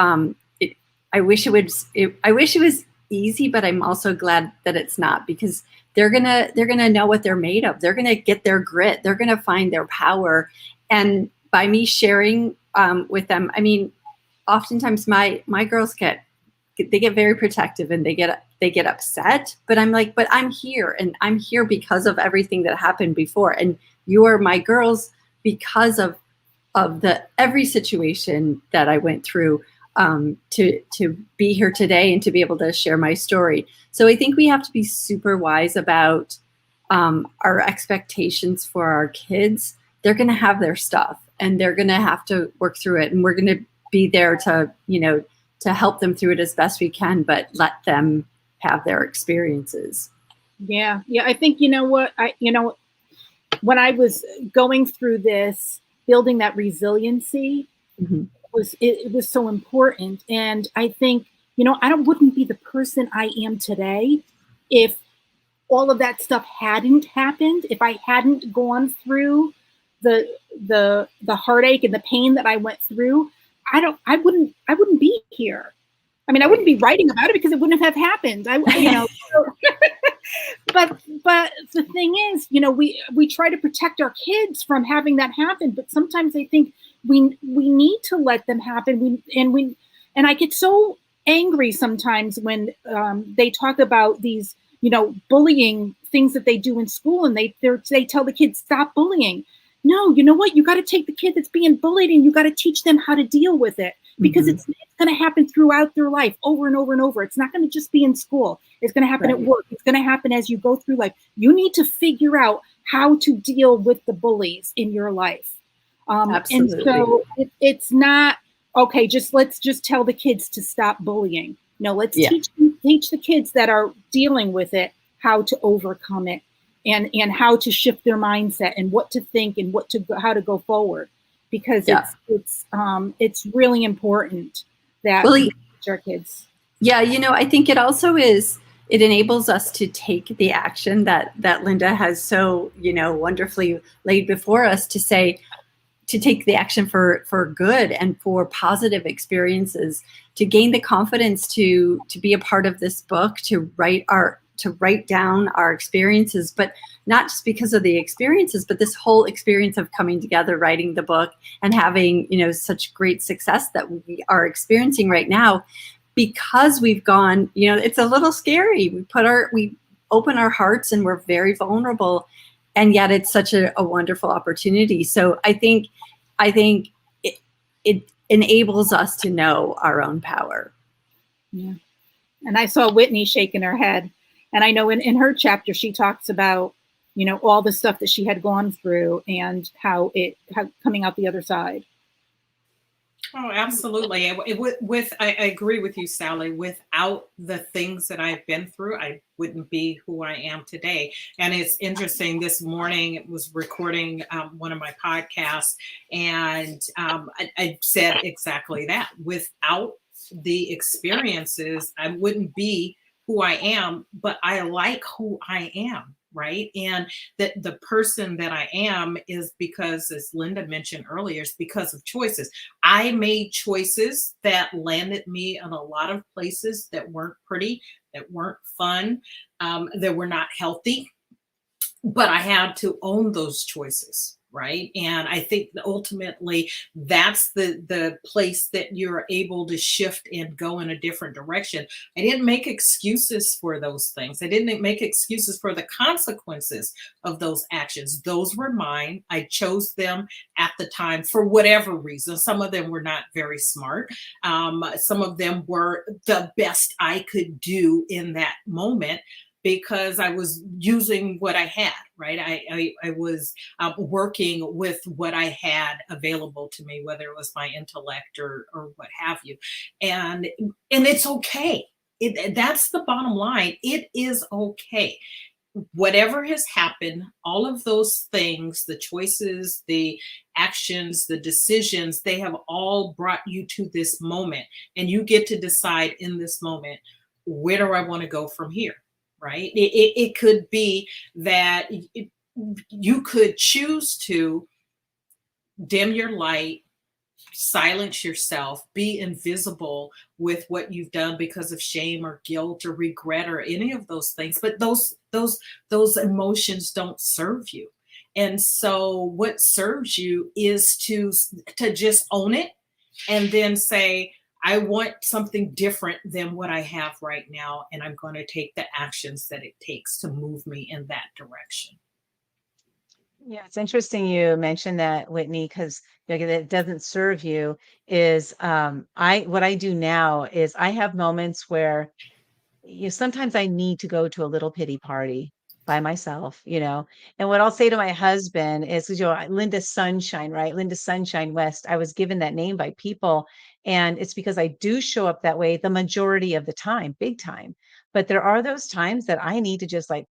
I wish it was easy, but I'm also glad that it's not, because they're gonna know what they're made of. They're gonna get their grit. They're gonna find their power. And by me sharing with them, oftentimes my girls get very protective and they get upset. But I'm like, but I'm here, and I'm here because of everything that happened before. And you are my girls because of every situation that I went through. To be here today and to be able to share my story. So I think we have to be super wise about our expectations for our kids. They're going to have their stuff and they're going to have to work through it. And we're going to be there to help them through it as best we can, but let them have their experiences. Yeah. I think, when I was going through this, building that resiliency, it was so important. And I think, I wouldn't be the person I am today if all of that stuff hadn't happened, if I hadn't gone through the heartache and the pain that I went through. I wouldn't be here. I wouldn't be writing about it because it wouldn't have happened. But the thing is, we try to protect our kids from having that happen, but sometimes I think we need to let them happen. And I get so angry sometimes when they talk about these, bullying things that they do in school, and they tell the kids stop bullying. No, you know what? You got to take the kid that's being bullied and you got to teach them how to deal with it, because it's going to happen throughout their life over and over and over. It's not going to just be in school. It's going to happen at work. It's going to happen as you go through life. You need to figure out how to deal with the bullies in your life. Absolutely. And so it's not, okay, let's just tell the kids to stop bullying. No, let's teach the kids that are dealing with it how to overcome it and how to shift their mindset and what to think and how to go forward. Because it's really important that we teach our kids. Yeah, I think it also is, it enables us to take the action that Linda has so, wonderfully laid before us, to take the action for good and for positive experiences, to gain the confidence to be a part of this book, to write down our experiences, but not just because of the experiences, but this whole experience of coming together, writing the book and having, such great success that we are experiencing right now, because we've gone, it's a little scary. We open our hearts and we're very vulnerable, and yet it's such a wonderful opportunity. So I think it enables us to know our own power. Yeah. And I saw Whitney shaking her head. And I know in her chapter, she talks about, you know, all the stuff that she had gone through and how coming out the other side. Oh, absolutely. I agree with you, Sally. Without the things that I've been through, I wouldn't be who I am today. And it's interesting. This morning, it was recording one of my podcasts, and I said exactly that. Without the experiences, I wouldn't be who I am. But I like who I am. Right. And that the person that I am is because, as Linda mentioned earlier, it's because of choices. I made choices that landed me in a lot of places that weren't pretty, that weren't fun, that were not healthy, but I had to own those choices. Right. And I think that ultimately that's the place that you're able to shift and go in a different direction. I didn't make excuses for those things. I didn't make excuses for the consequences of those actions. Those were mine. I chose them at the time for whatever reason. Some of them were not very smart. Some of them were the best I could do in that moment, because I was using what I had, right? I was working with what I had available to me, whether it was my intellect or what have you. And it's okay. That's the bottom line. It is okay. Whatever has happened, all of those things, the choices, the actions, the decisions, they have all brought you to this moment. And you get to decide in this moment, where do I want to go from here? Right? It could be that you could choose to dim your light, silence yourself, be invisible with what you've done because of shame or guilt or regret or any of those things. But those emotions don't serve you. And so what serves you is to just own it and then say, I want something different than what I have right now, and I'm going to take the actions that it takes to move me in that direction. Yeah, it's interesting you mentioned that, Whitney, because it doesn't serve you. Is what I do now is I have moments where sometimes I need to go to a little pity party by myself, and what I'll say to my husband is, Linda Sunshine, right? Linda Sunshine West. I was given that name by people, and it's because I do show up that way the majority of the time, big time. But there are those times that I need to just like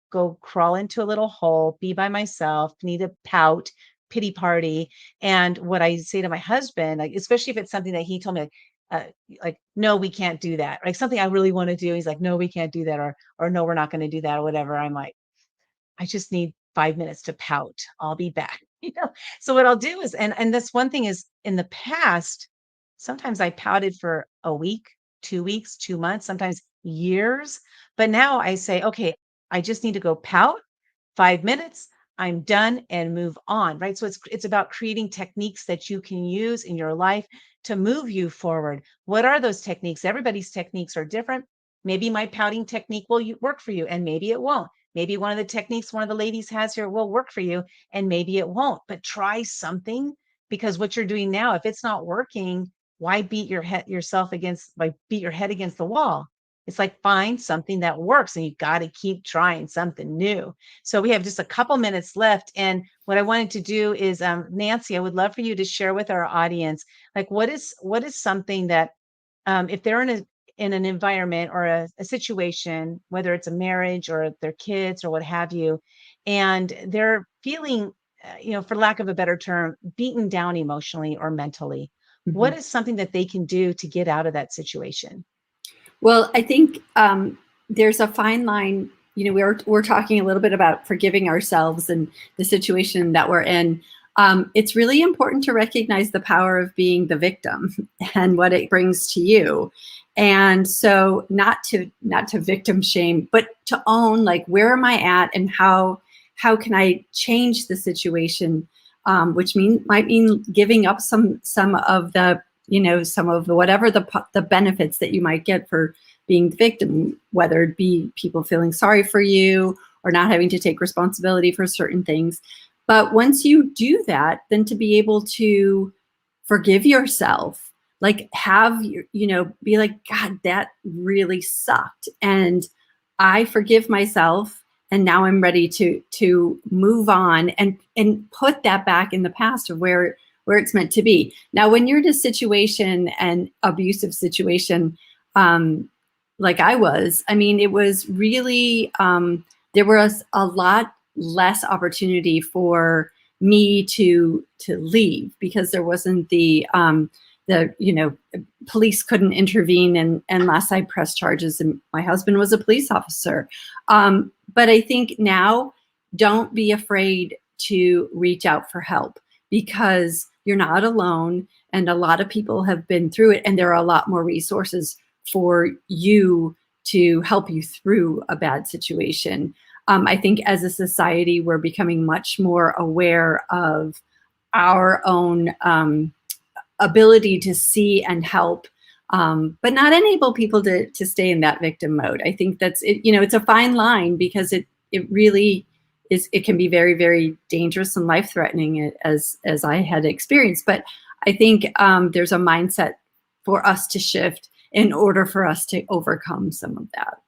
go crawl into a little hole, be by myself, need a pout, pity party. And what I say to my husband, like, especially if it's something that he told me, no, we can't do that. Like something I really want to do. He's like, no, we can't do that. Or no, we're not going to do that or whatever. I'm like, I just need 5 minutes to pout. I'll be back. So what I'll do is, and this one thing is, in the past, sometimes I pouted for a week, 2 weeks, 2 months, sometimes years. But now I say, okay, I just need to go pout 5 minutes. I'm done and move on, right? So it's about creating techniques that you can use in your life to move you forward. What are those techniques? Everybody's techniques are different. Maybe my pouting technique will work for you, and maybe it won't. Maybe one of the techniques one of the ladies has here will work for you, and maybe it won't. But try something, because what you're doing now, if it's not working, why beat your head against the wall? It's like, find something that works, and you got to keep trying something new. So we have just a couple minutes left. And what I wanted to do is, Nancy, I would love for you to share with our audience, like, what is something that, if they're in an environment or a situation, whether it's a marriage or their kids or what have you, and they're feeling, for lack of a better term, beaten down emotionally or mentally, what is something that they can do to get out of that situation? Well, I think there's a fine line. We're talking a little bit about forgiving ourselves and the situation that we're in. It's really important to recognize the power of being the victim and what it brings to you. And so not to victim shame, but to own, like, where am I at and how can I change the situation, which might mean giving up some of the, some of the, whatever the benefits that you might get for being the victim, whether it be people feeling sorry for you or not having to take responsibility for certain things. But once you do that, then to be able to forgive yourself like have your, be like, God, that really sucked. And I forgive myself. And now I'm ready to move on and put that back in the past of where it's meant to be. Now, when you're in a situation, an abusive situation, like I was, I mean, it was really, there was a lot less opportunity for me to leave, because there wasn't the police couldn't intervene unless I pressed charges, and my husband was a police officer. But I think now, don't be afraid to reach out for help, because you're not alone, and a lot of people have been through it, and there are a lot more resources for you to help you through a bad situation. I think as a society, we're becoming much more aware of our own ability to see and help, but not enable people to stay in that victim mode. I think that's it. It's a fine line, because it really is. It can be very, very dangerous and life-threatening, as I had experienced. But I think there's a mindset for us to shift in order for us to overcome some of that.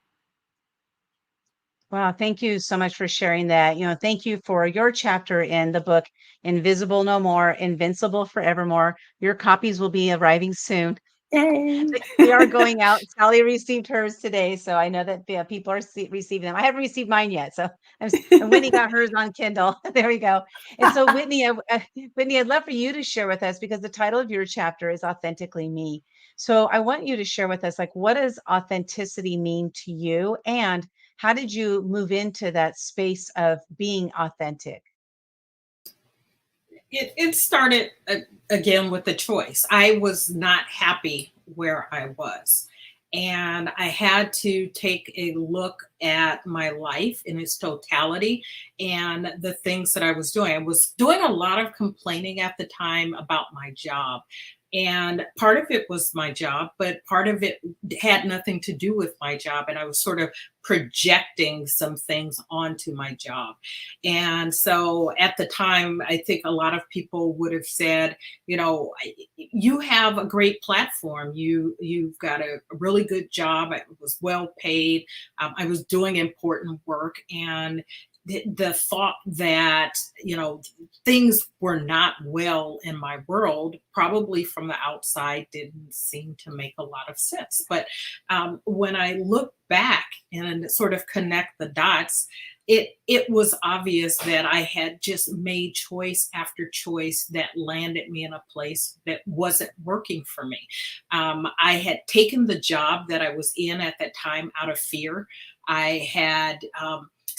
Wow, thank you so much for sharing that. Thank you for your chapter in the book, Invisible No More, Invincible Forevermore. Your copies will be arriving soon. Yay. They are going out. Sally received hers today, so I know that people are receiving them. I haven't received mine yet, so and Whitney got hers on Kindle. There we go. And so, Whitney, I'd love for you to share with us, because the title of your chapter is Authentically Me. So I want you to share with us, like, what does authenticity mean to you, and how did you move into that space of being authentic? It started again with the choice. I was not happy where I was. And I had to take a look at my life in its totality and the things that I was doing. I was doing a lot of complaining at the time about my job. And part of it was my job, but part of it had nothing to do with my job. And I was sort of projecting some things onto my job. And so at the time, I think a lot of people would have said, you have a great platform. You've got a really good job. I was well paid. I was doing important work. And the thought that, things were not well in my world, probably from the outside, didn't seem to make a lot of sense. But when I look back and sort of connect the dots, it was obvious that I had just made choice after choice that landed me in a place that wasn't working for me. I had taken the job that I was in at that time out of fear. I had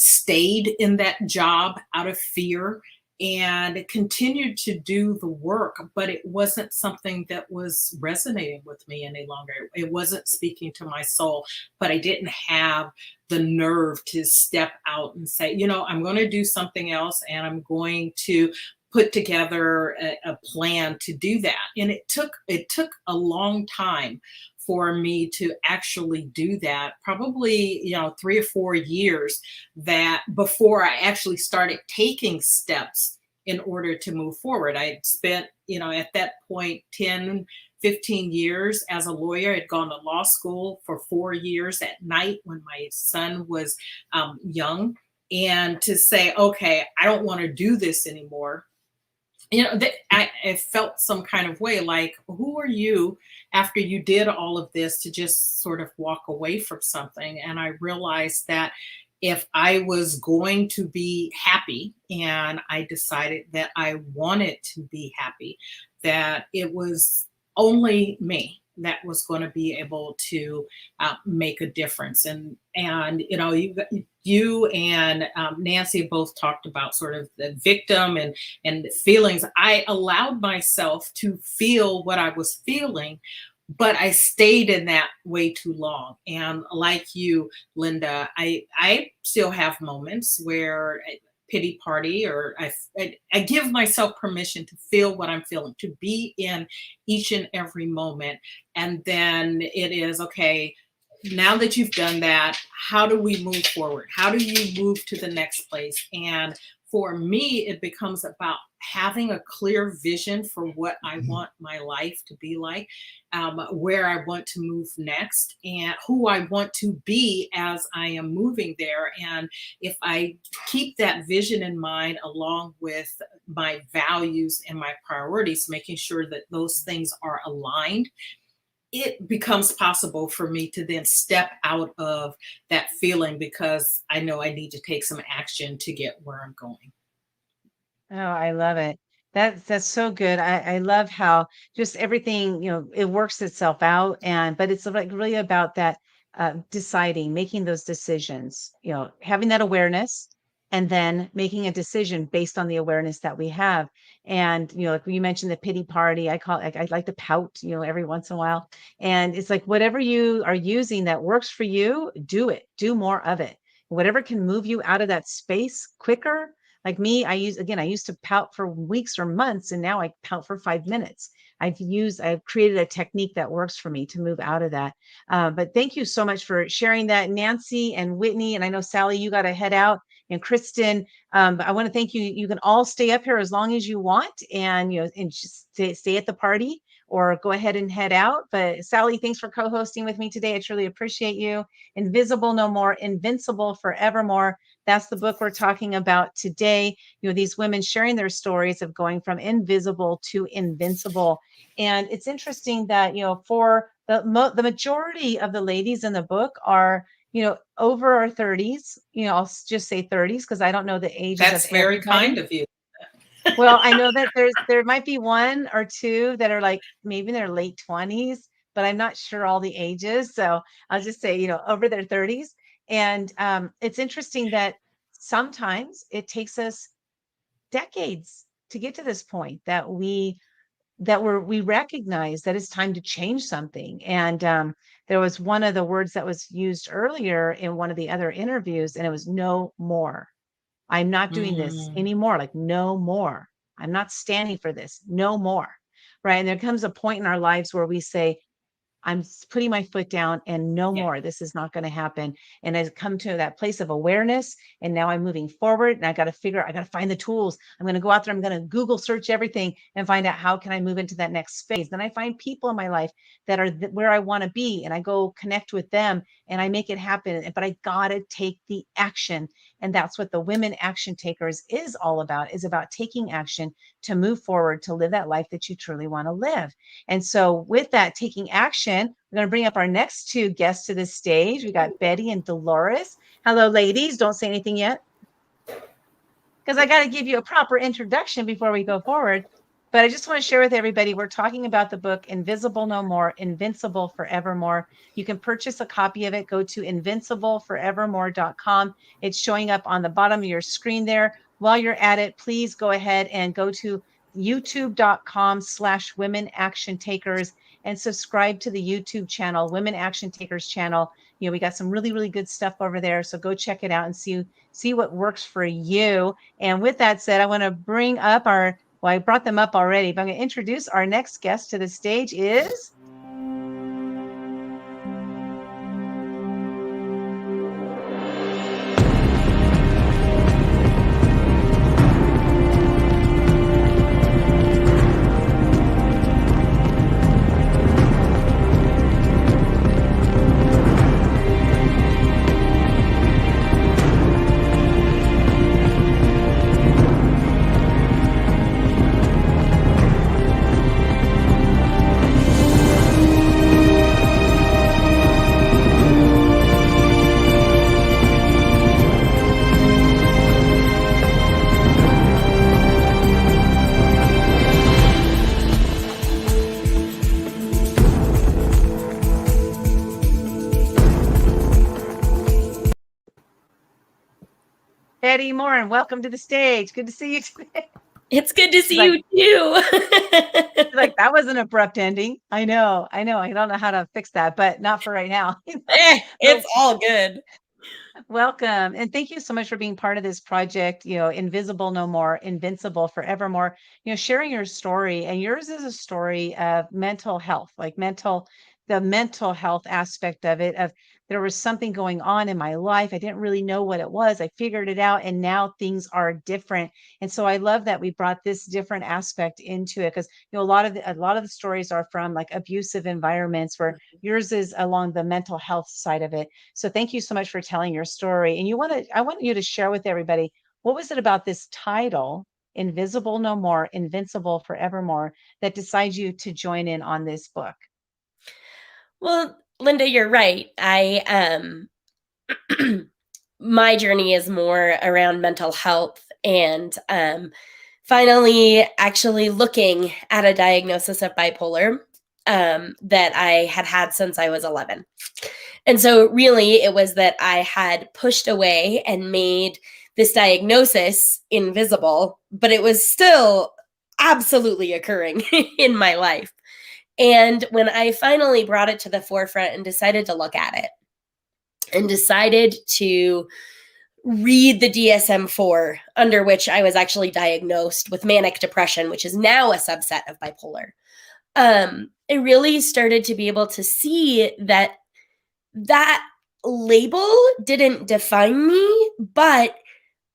stayed in that job out of fear and continued to do the work, but it wasn't something that was resonating with me any longer. It wasn't speaking to my soul, but I didn't have the nerve to step out and say, I'm going to do something else, and I'm going to put together a plan to do that. And it took a long time for me to actually do that, probably 3 or 4 years, that before I actually started taking steps in order to move forward. I had spent at that point 10, 15 years as a lawyer. I'd gone to law school for 4 years at night when my son was young. And to say, okay, I don't want to do this anymore. I felt some kind of way, like, who are you after you did all of this to just sort of walk away from something? And I realized that if I was going to be happy, and I decided that I wanted to be happy, that it was only me that was going to be able to make a difference. And you and Nancy both talked about sort of the victim and the feelings. I allowed myself to feel what I was feeling, but I stayed in that way too long. And like you, Linda, I still have moments where pity party, or I give myself permission to feel what I'm feeling, to be in each and every moment. And then it is, okay, now that you've done that, how do we move forward? How do you move to the next place? And for me, it becomes about having a clear vision for what I want my life to be like, where I want to move next, and who I want to be as I am moving there. And if I keep that vision in mind along with my values and my priorities, making sure that those things are aligned, it becomes possible for me to then step out of that feeling, because I know I need to take some action to get where I'm going. Oh, I love it. That's so good. I love how just everything, it works itself out, but it's like really about that deciding, making those decisions, having that awareness and then making a decision based on the awareness that we have. And, like you mentioned the pity party, I like to pout, every once in a while. And it's like whatever you are using that works for you, do it, do more of it. Whatever can move you out of that space quicker. Like me, I used to pout for weeks or months, and now I pout for 5 minutes. I've created a technique that works for me to move out of that. But thank you so much for sharing that, Nancy and Whitney. And I know, Sally, you got to head out, and Kristen. But I want to thank you. You can all stay up here as long as you want, and and just stay at the party or go ahead and head out. But Sally, thanks for co-hosting with me today. I truly appreciate you. Invisible no more, invincible forevermore. That's the book we're talking about today. These women sharing their stories of going from invisible to invincible. And it's interesting that, for the majority of the ladies in the book are, over our 30s, I'll just say 30s because I don't know the ages That's of very everybody. kind of you. Well, I know that there might be one or two that are like maybe in their late 20s, but I'm not sure all the ages. So I'll just say, over their 30s. And it's interesting that sometimes it takes us decades to get to this point we recognize that it's time to change something. And there was one of the words that was used earlier in one of the other interviews, and it was no more. I'm not doing this anymore. Like, no more. I'm not standing for this. No more. Right. And there comes a point in our lives where we say, I'm putting my foot down and no more. This is not going to happen. And I've come to that place of awareness. And now I'm moving forward, and I got to find the tools. I'm going to go out there. I'm going to Google search everything and find out how can I move into that next phase. Then I find people in my life that are where I want to be, and I go connect with them and I make it happen. But I got to take the action. And that's what the Women Action Takers is all about, is about taking action to move forward, to live that life that you truly want to live. And so with that, taking action, we're going to bring up our next two guests to the stage. We got Betty and Dolores. Hello, ladies. Don't say anything yet, because I got to give you a proper introduction before we go forward. But I just want to share with everybody, we're talking about the book Invisible No More, Invincible Forevermore. You can purchase a copy of it. Go to invincibleforevermore.com. It's showing up on the bottom of your screen there. While you're at it, please go ahead and go to youtube.com/women action takers and subscribe to the YouTube channel, Women Action Takers channel. We got some really, really good stuff over there. So go check it out and see what works for you. And with that said, I want to bring up I brought them up already, but I'm going to introduce our next guest to the stage is Betty Moore, and welcome to the stage. Good to see you today. It's good to see you too. Like, that was an abrupt ending. I know. I don't know how to fix that, but not for right now. It's all good. Welcome. And thank you so much for being part of this project, Invisible No More, Invincible Forevermore, sharing your story. And yours is a story of mental health, like the mental health aspect of it, of there was something going on in my life. I didn't really know what it was. I figured it out and now things are different. And so I love that we brought this different aspect into it because a lot of the stories are from like abusive environments where yours is along the mental health side of it. So thank you so much for telling your story. And I want you to share with everybody, what was it about this title, Invisible No More, Invincible Forevermore, that decides you to join in on this book? Well, Linda, you're right. My journey is more around mental health and finally actually looking at a diagnosis of bipolar that I had had since I was 11. And so really it was that I had pushed away and made this diagnosis invisible, but it was still absolutely occurring in my life. And when I finally brought it to the forefront and decided to look at it and decided to read the DSM-4, under which I was actually diagnosed with manic depression, which is now a subset of bipolar, I really started to be able to see that label didn't define me, but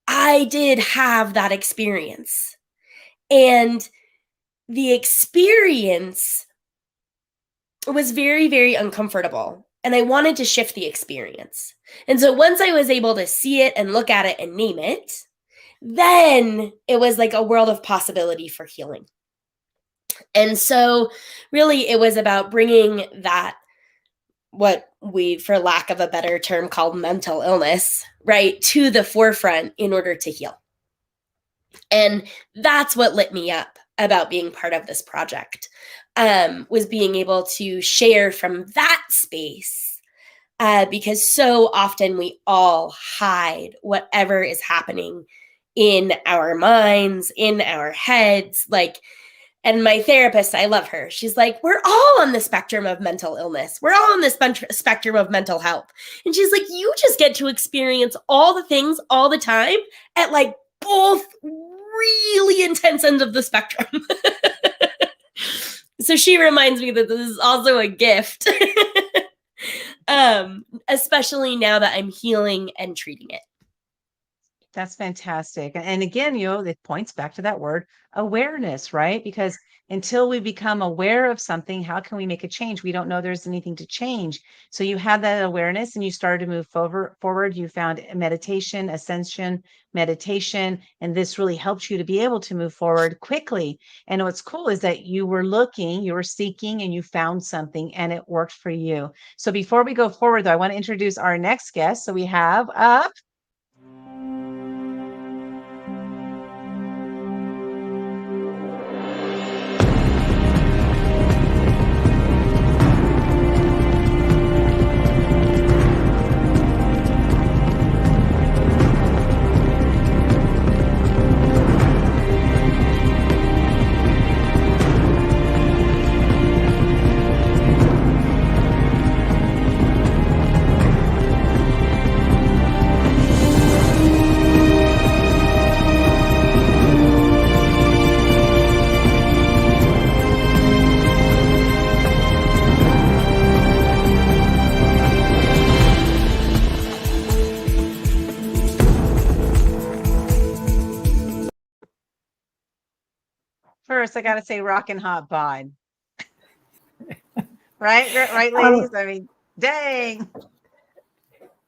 I did have that experience. And the experience was very, very uncomfortable. And I wanted to shift the experience. And so once I was able to see it and look at it and name it, then it was like a world of possibility for healing. And so really it was about bringing that, what we, for lack of a better term, called mental illness, right, to the forefront in order to heal. And that's what lit me up about being part of this project, was being able to share from that space, because so often we all hide whatever is happening in our minds, in our heads, and my therapist, I love her. She's like, we're all on the spectrum of mental illness. We're all on the spectrum of mental health. And she's like, you just get to experience all the things all the time at both really intense ends of the spectrum. So she reminds me that this is also a gift, especially now that I'm healing and treating it. That's fantastic. And again, it points back to that word awareness, right? Because until we become aware of something, how can we make a change? We don't know there's anything to change. So you had that awareness and you started to move forward. You found meditation, ascension, meditation, and this really helped you to be able to move forward quickly. And what's cool is that you were looking, you were seeking, and you found something and it worked for you. So before we go forward, though, I want to introduce our next guest. So we have up first, I got to say, rockin' hot bod. Right, ladies? I mean, dang.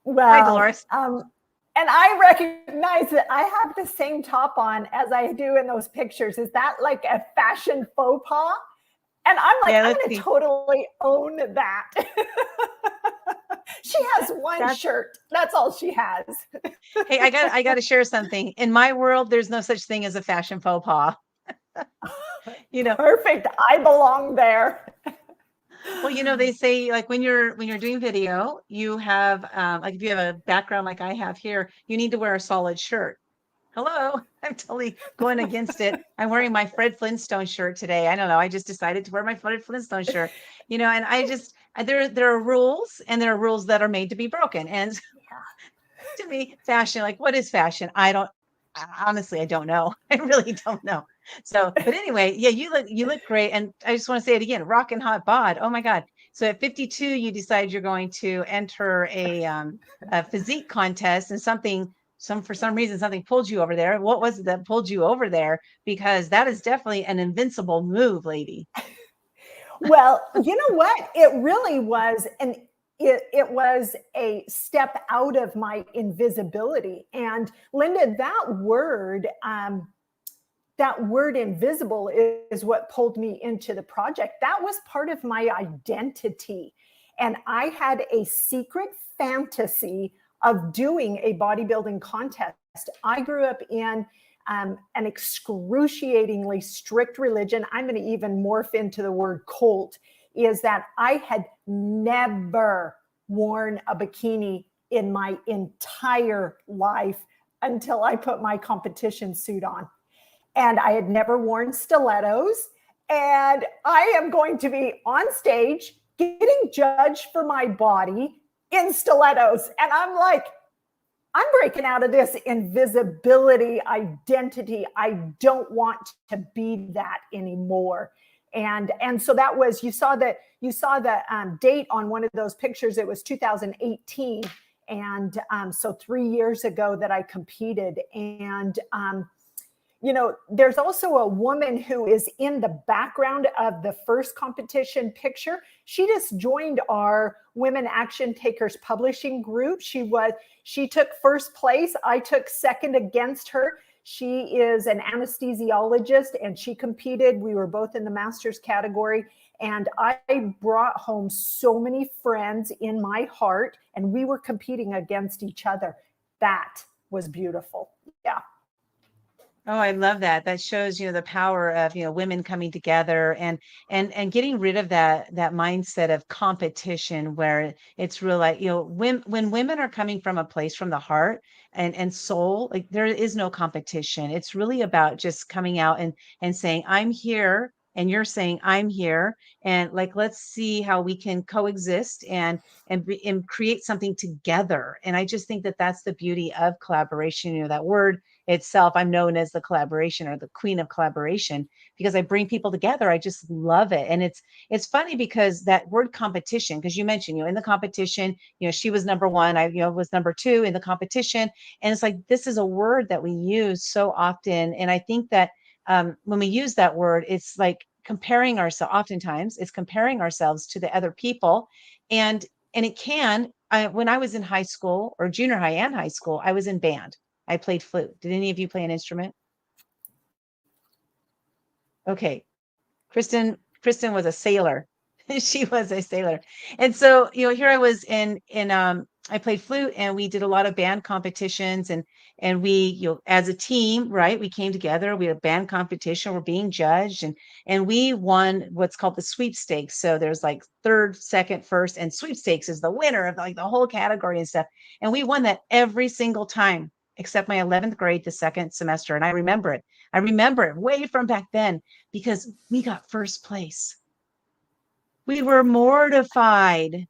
Well, Hi, Dolores. And I recognize that I have the same top on as I do in those pictures. Is that like a fashion faux pas? And I'm like, I'm going to totally own that. She has one shirt. That's all she has. Hey, I got to share something. In my world, there's no such thing as a fashion faux pas. Perfect. I belong there. Well, they say when you're doing video, you have if you have a background like I have here, you need to wear a solid shirt. Hello, I'm totally going against it. I'm wearing my Fred Flintstone shirt today. I don't know. I just decided to wear my Fred Flintstone shirt, and I just there are rules, and there are rules that are made to be broken. And to me, fashion, like what is fashion? Honestly, I don't know. I really don't know. So, but anyway, yeah, you look great. And I just want to say it again, rockin' hot bod. Oh my God. So at 52, you decide you're going to enter a physique contest, and for some reason, something pulled you over there. What was it that pulled you over there? Because that is definitely an invincible move, lady. Well, you know what? It really was it was a step out of my invisibility. And Linda, that word invisible is what pulled me into the project. That was part of my identity. And I had a secret fantasy of doing a bodybuilding contest. I grew up in an excruciatingly strict religion. I'm going to even morph into the word cult, is that I had never worn a bikini in my entire life until I put my competition suit on. And I had never worn stilettos. And I am going to be on stage getting judged for my body in stilettos. And I'm like, I'm breaking out of this invisibility identity. I don't want to be that anymore. And so that was, you saw the date on one of those pictures. It was 2018. And so 3 years ago that I competed. And you know, there's also a woman who is in the background of the first competition picture. She just joined our Women Action Takers publishing group. She took first place. I took second against her. She is an anesthesiologist and she competed. We were both in the master's category. And I brought home so many friends in my heart, and we were competing against each other. That was beautiful. Yeah. Oh, I love that. That shows, the power of, women coming together and getting rid of that mindset of competition where it's real like, when women are coming from a place from the heart and soul, like there is no competition. It's really about just coming out and saying, I'm here. And you're saying, I'm here. And like, let's see how we can coexist and create something together. And I just think that that's the beauty of collaboration. That word itself, I'm known as the collaboration or the queen of collaboration because I bring people together. I just love it. And it's funny because that word competition, because you mentioned, in the competition, she was number one, I, was number two in the competition. And it's like, this is a word that we use so often. And I think that when we use that word, it's like comparing ourselves, oftentimes it's comparing ourselves to the other people. And it can, when I was in high school or junior high and high school, I was in band. I played flute. Did any of you play an instrument? Okay. Kristen was a sailor. She was a sailor. And so, here I was I played flute and we did a lot of band competitions and we, as a team, right, we came together, we had a band competition, we're being judged and we won what's called the sweepstakes. So there's like third, second, first, and sweepstakes is the winner of like the whole category and stuff. And we won that every single time, except my 11th grade, the second semester. And I remember it. I remember it way from back then because we got first place. We were mortified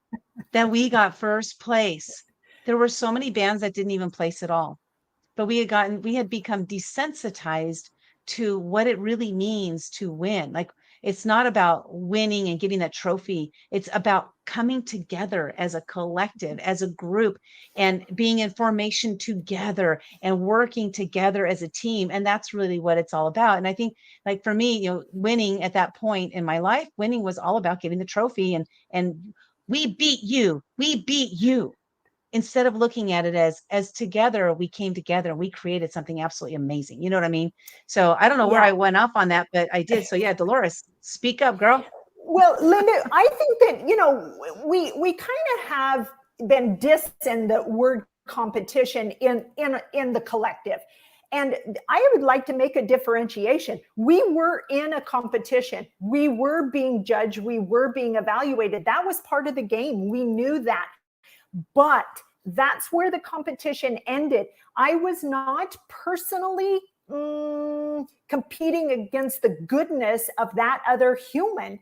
that we got first place. There were so many bands that didn't even place at all. But we had become desensitized to what it really means to win. Like it's not about winning and getting that trophy. It's about coming together as a collective, as a group, and being in formation together and working together as a team. And that's really what it's all about. And I think like for me, winning at that point in my life, winning was all about getting the trophy and we beat you. Instead of looking at it as together, we came together and we created something absolutely amazing. You know what I mean? So I don't know where I went off on that, but I did. So yeah, Dolores, speak up, girl. Well, Linda, I think that, we kind of have been dissing the word competition in the collective. And I would like to make a differentiation. We were in a competition. We were being judged. We were being evaluated. That was part of the game. We knew that. But that's where the competition ended. I was not personally competing against the goodness of that other human.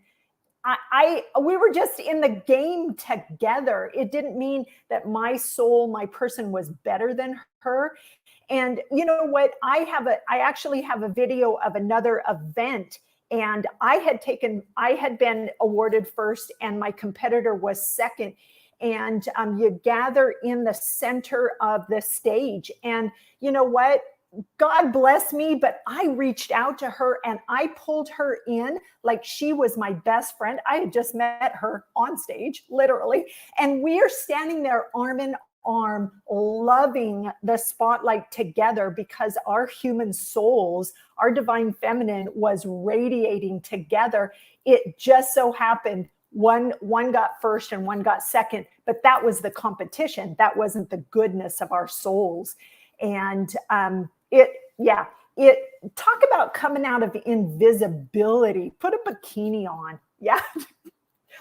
we were just in the game together. It didn't mean that my soul, my person was better than her. And you know what? I actually have a video of another event, and I had been awarded first and my competitor was second. And you gather in the center of the stage, and you know what? God bless me, but I reached out to her and I pulled her in like she was my best friend. I had just met her on stage, literally. And we are standing there arm in arm, loving the spotlight together because our human souls, our divine feminine was radiating together. It just so happened one got first and one got second, but that was the competition. That wasn't the goodness of our souls. And it talk about coming out of invisibility. Put a bikini on. Yeah.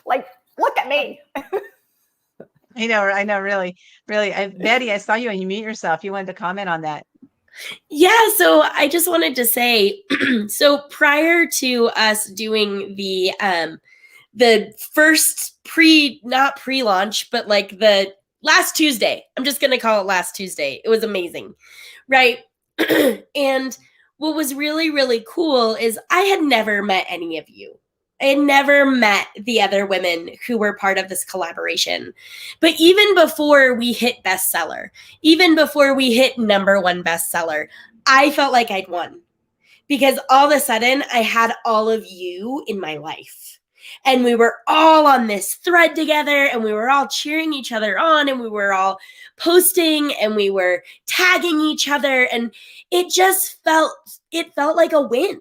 Like, look at me. I know, really. Betty, I saw you and you mute yourself. You wanted to comment on that. Yeah, so I just wanted to say, so prior to us doing the first not pre-launch, but like the last Tuesday, I'm just going to call it last Tuesday. It was amazing, right? And what was really, really cool is I had never met any of you. I had never met the other women who were part of this collaboration. But even before we hit bestseller, even before we hit #1 bestseller, I felt like I'd won. Because all of a sudden, I had all of you in my life. And we were all on this thread together, and we were all cheering each other on, and we were all posting, and we were tagging each other. And it felt like a win.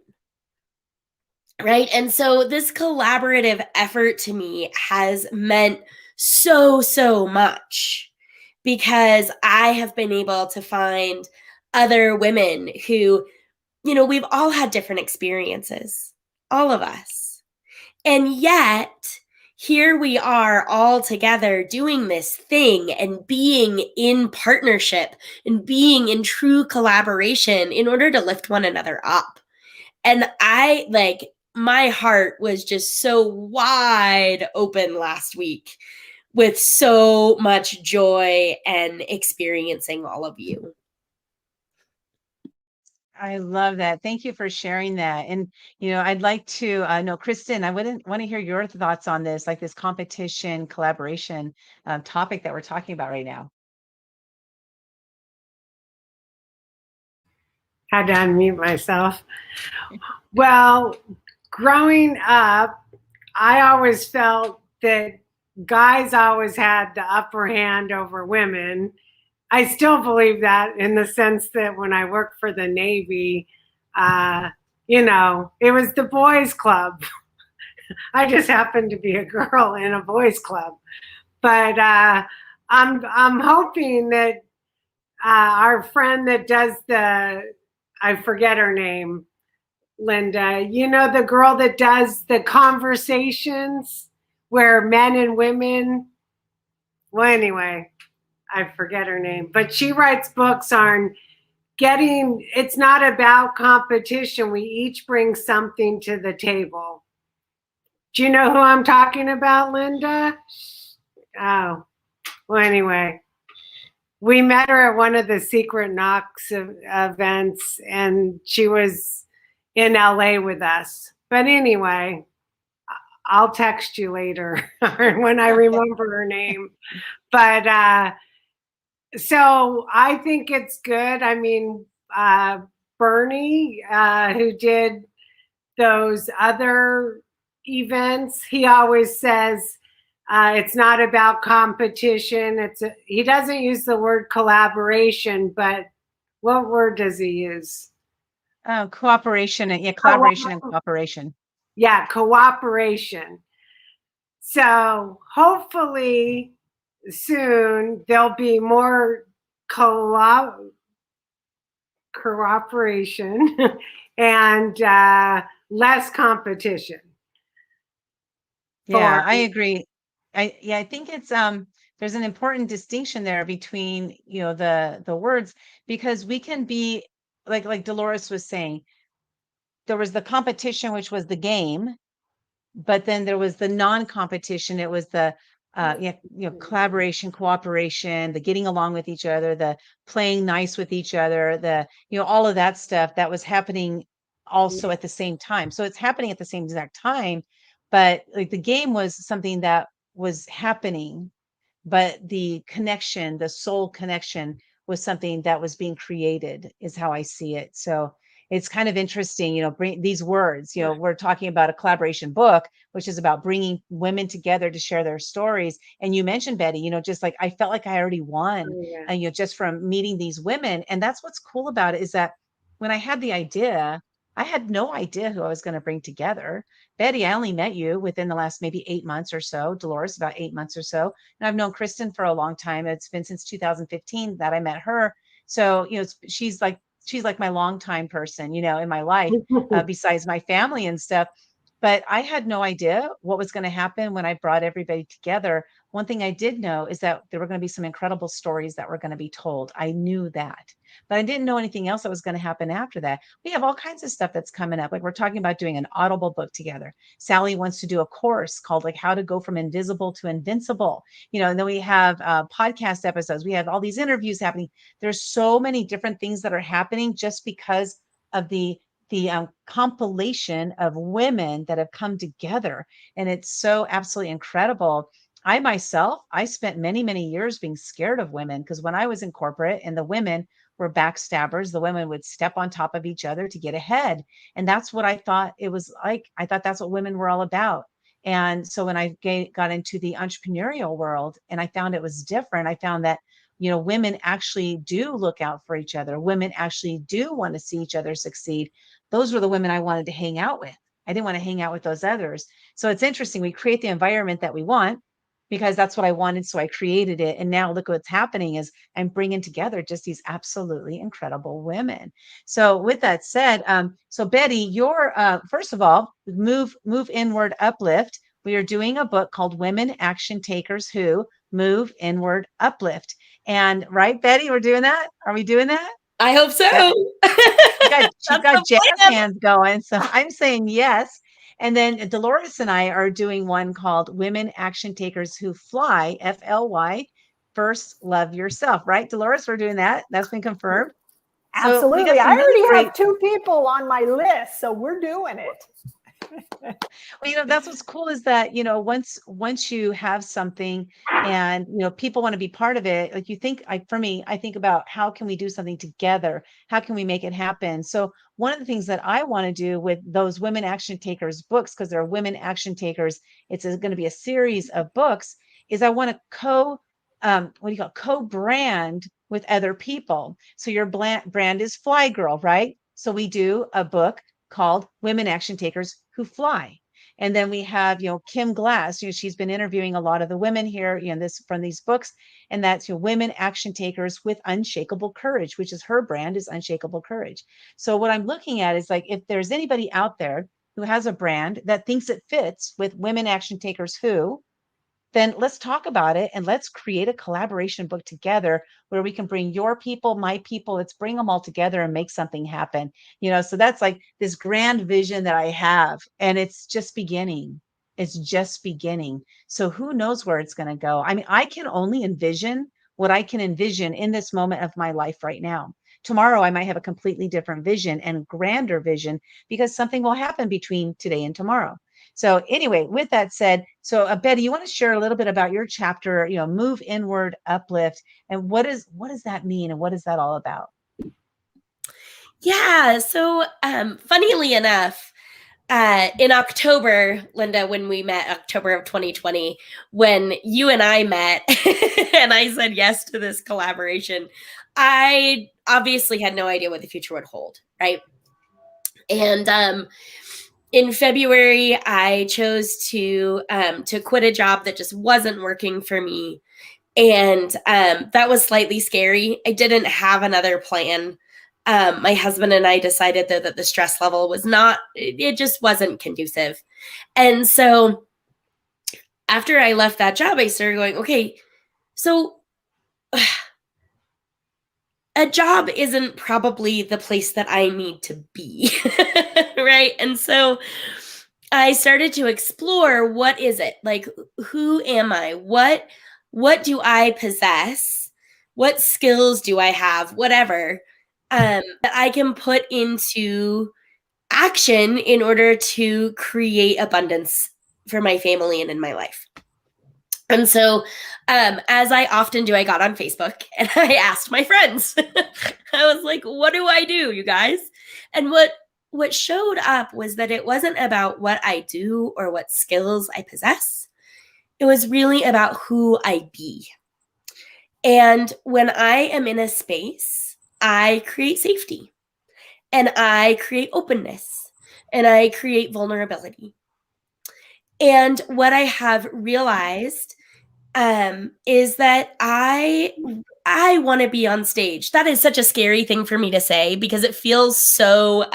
Right. And so this collaborative effort to me has meant so, so much because I have been able to find other women who, we've all had different experiences, all of us. And yet, here we are all together doing this thing and being in partnership and being in true collaboration in order to lift one another up. And my heart was just so wide open last week with so much joy and experiencing all of you. I love that. Thank you for sharing that. And, I'd like to know, Kristen, I want to hear your thoughts on this, like this competition, collaboration topic that we're talking about right now. Had to unmute myself. Well, growing up, I always felt that guys always had the upper hand over women. I still believe that in the sense that when I worked for the Navy, it was the boys' club. I just happened to be a girl in a boys' club. But I'm hoping that our friend that does I forget her name, Linda, the girl that does the conversations where men and women, well, anyway, I forget her name, but she writes books on it's not about competition. We each bring something to the table. Do you know who I'm talking about, Linda? Oh, well, anyway, we met her at one of the Secret Knocks events, and she was in LA with us. But anyway, I'll text you later when I remember her name. But so I think it's good. I mean, Bernie, who did those other events, he always says it's not about competition. He doesn't use the word collaboration, but what word does he use? Cooperation. Yeah, collaboration and cooperation. Yeah, cooperation. So hopefully soon there'll be more cooperation and less competition. Yeah, I agree. I think it's there's an important distinction there between the words, because we can be like Dolores was saying, there was the competition, which was the game, but then there was the non-competition. It was the collaboration, cooperation, the getting along with each other, the playing nice with each other, the all of that stuff that was happening also at the same time. So it's happening at the same exact time, but like the game was something that was happening, but the connection, the soul connection, was something that was being created, is how I see it. So it's kind of interesting, bring these words, we're talking about a collaboration book, which is about bringing women together to share their stories. And you mentioned, Betty, just like I felt like I already won, and just from meeting these women. And that's what's cool about it, is that when I had the idea, I had no idea who I was going to bring together. Betty, I only met you within the last maybe 8 months or so. Dolores, about 8 months or so. And I've known Kristen for a long time. It's been since 2015 that I met her. So, she's like my longtime person, in my life, besides my family and stuff. But I had no idea what was going to happen when I brought everybody together. One thing I did know is that there were going to be some incredible stories that were going to be told. I knew that, but I didn't know anything else that was going to happen after that. We have all kinds of stuff that's coming up. Like we're talking about doing an Audible book together. Sally wants to do a course called like how to go from invisible to invincible. And then we have podcast episodes. We have all these interviews happening. There's so many different things that are happening just because of the compilation of women that have come together. And it's so absolutely incredible. I spent many, many years being scared of women, because when I was in corporate and the women were backstabbers, the women would step on top of each other to get ahead. And that's what I thought it was like. I thought that's what women were all about. And so when I got into the entrepreneurial world and I found it was different, I found that women actually do look out for each other. Women actually do want to see each other succeed. Those were the women I wanted to hang out with. I didn't want to hang out with those others. So it's interesting. We create the environment that we want because that's what I wanted. So I created it. And now look what's happening is I'm bringing together just these absolutely incredible women. So with that said, so Betty, you're, first of all, move inward, uplift. We are doing a book called Women Action Takers Who Move Inward, Uplift. And right, Betty, we're doing that. Are we doing that? I hope so. She's got jazz hands going. So I'm saying yes. And then Dolores and I are doing one called Women Action Takers Who Fly, FLY, First Love Yourself, right? Dolores, we're doing that. That's been confirmed. Absolutely. So I already have 2 people on my list, so we're doing it. Well, that's what's cool is that, once you have something and, people want to be part of it, like for me, I think about how can we do something together? How can we make it happen? So one of the things that I want to do with those Women Action Takers books, because they're women action takers, it's going to be a series of books, is I want to co-brand with other people. So your brand is Fly Girl, right? So we do a book called Women Action Takers Who Fly. And then we have, Kim Glass, she's been interviewing a lot of the women here, from these books. And that's, Women Action Takers with Unshakable Courage, which is her brand, is Unshakable Courage. So what I'm looking at is like, if there's anybody out there who has a brand that thinks it fits with Women Action Takers Who, then let's talk about it and let's create a collaboration book together where we can bring your people, my people, let's bring them all together and make something happen. So that's like this grand vision that I have, and it's just beginning. It's just beginning. So who knows where it's going to go? I mean, I can only envision what I can envision in this moment of my life right now. Tomorrow, I might have a completely different vision and grander vision because something will happen between today and tomorrow. So anyway, with that said, so Betty, you want to share a little bit about your chapter, Move Inward, Uplift, and what does that mean, and what is that all about? Yeah. So funnily enough, in October, Linda, when we met, October of 2020, when you and I met and I said yes to this collaboration, I obviously had no idea what the future would hold, right? And in February, I chose to quit a job that just wasn't working for me. And that was slightly scary. I didn't have another plan. My husband and I decided, though, that the stress level was it just wasn't conducive. And so after I left that job, I started going, okay, so a job isn't probably the place that I need to be, right? And so I started to explore, what is it? Like, who am I? What do I possess? What skills do I have? Whatever, that I can put into action in order to create abundance for my family and in my life. And so, as I often do, I got on Facebook and I asked my friends. I was like, what do I do, you guys? And what showed up was that it wasn't about what I do or what skills I possess. It was really about who I be. And when I am in a space, I create safety and I create openness and I create vulnerability. And what I have realized is that I want to be on stage. That is such a scary thing for me to say because it feels so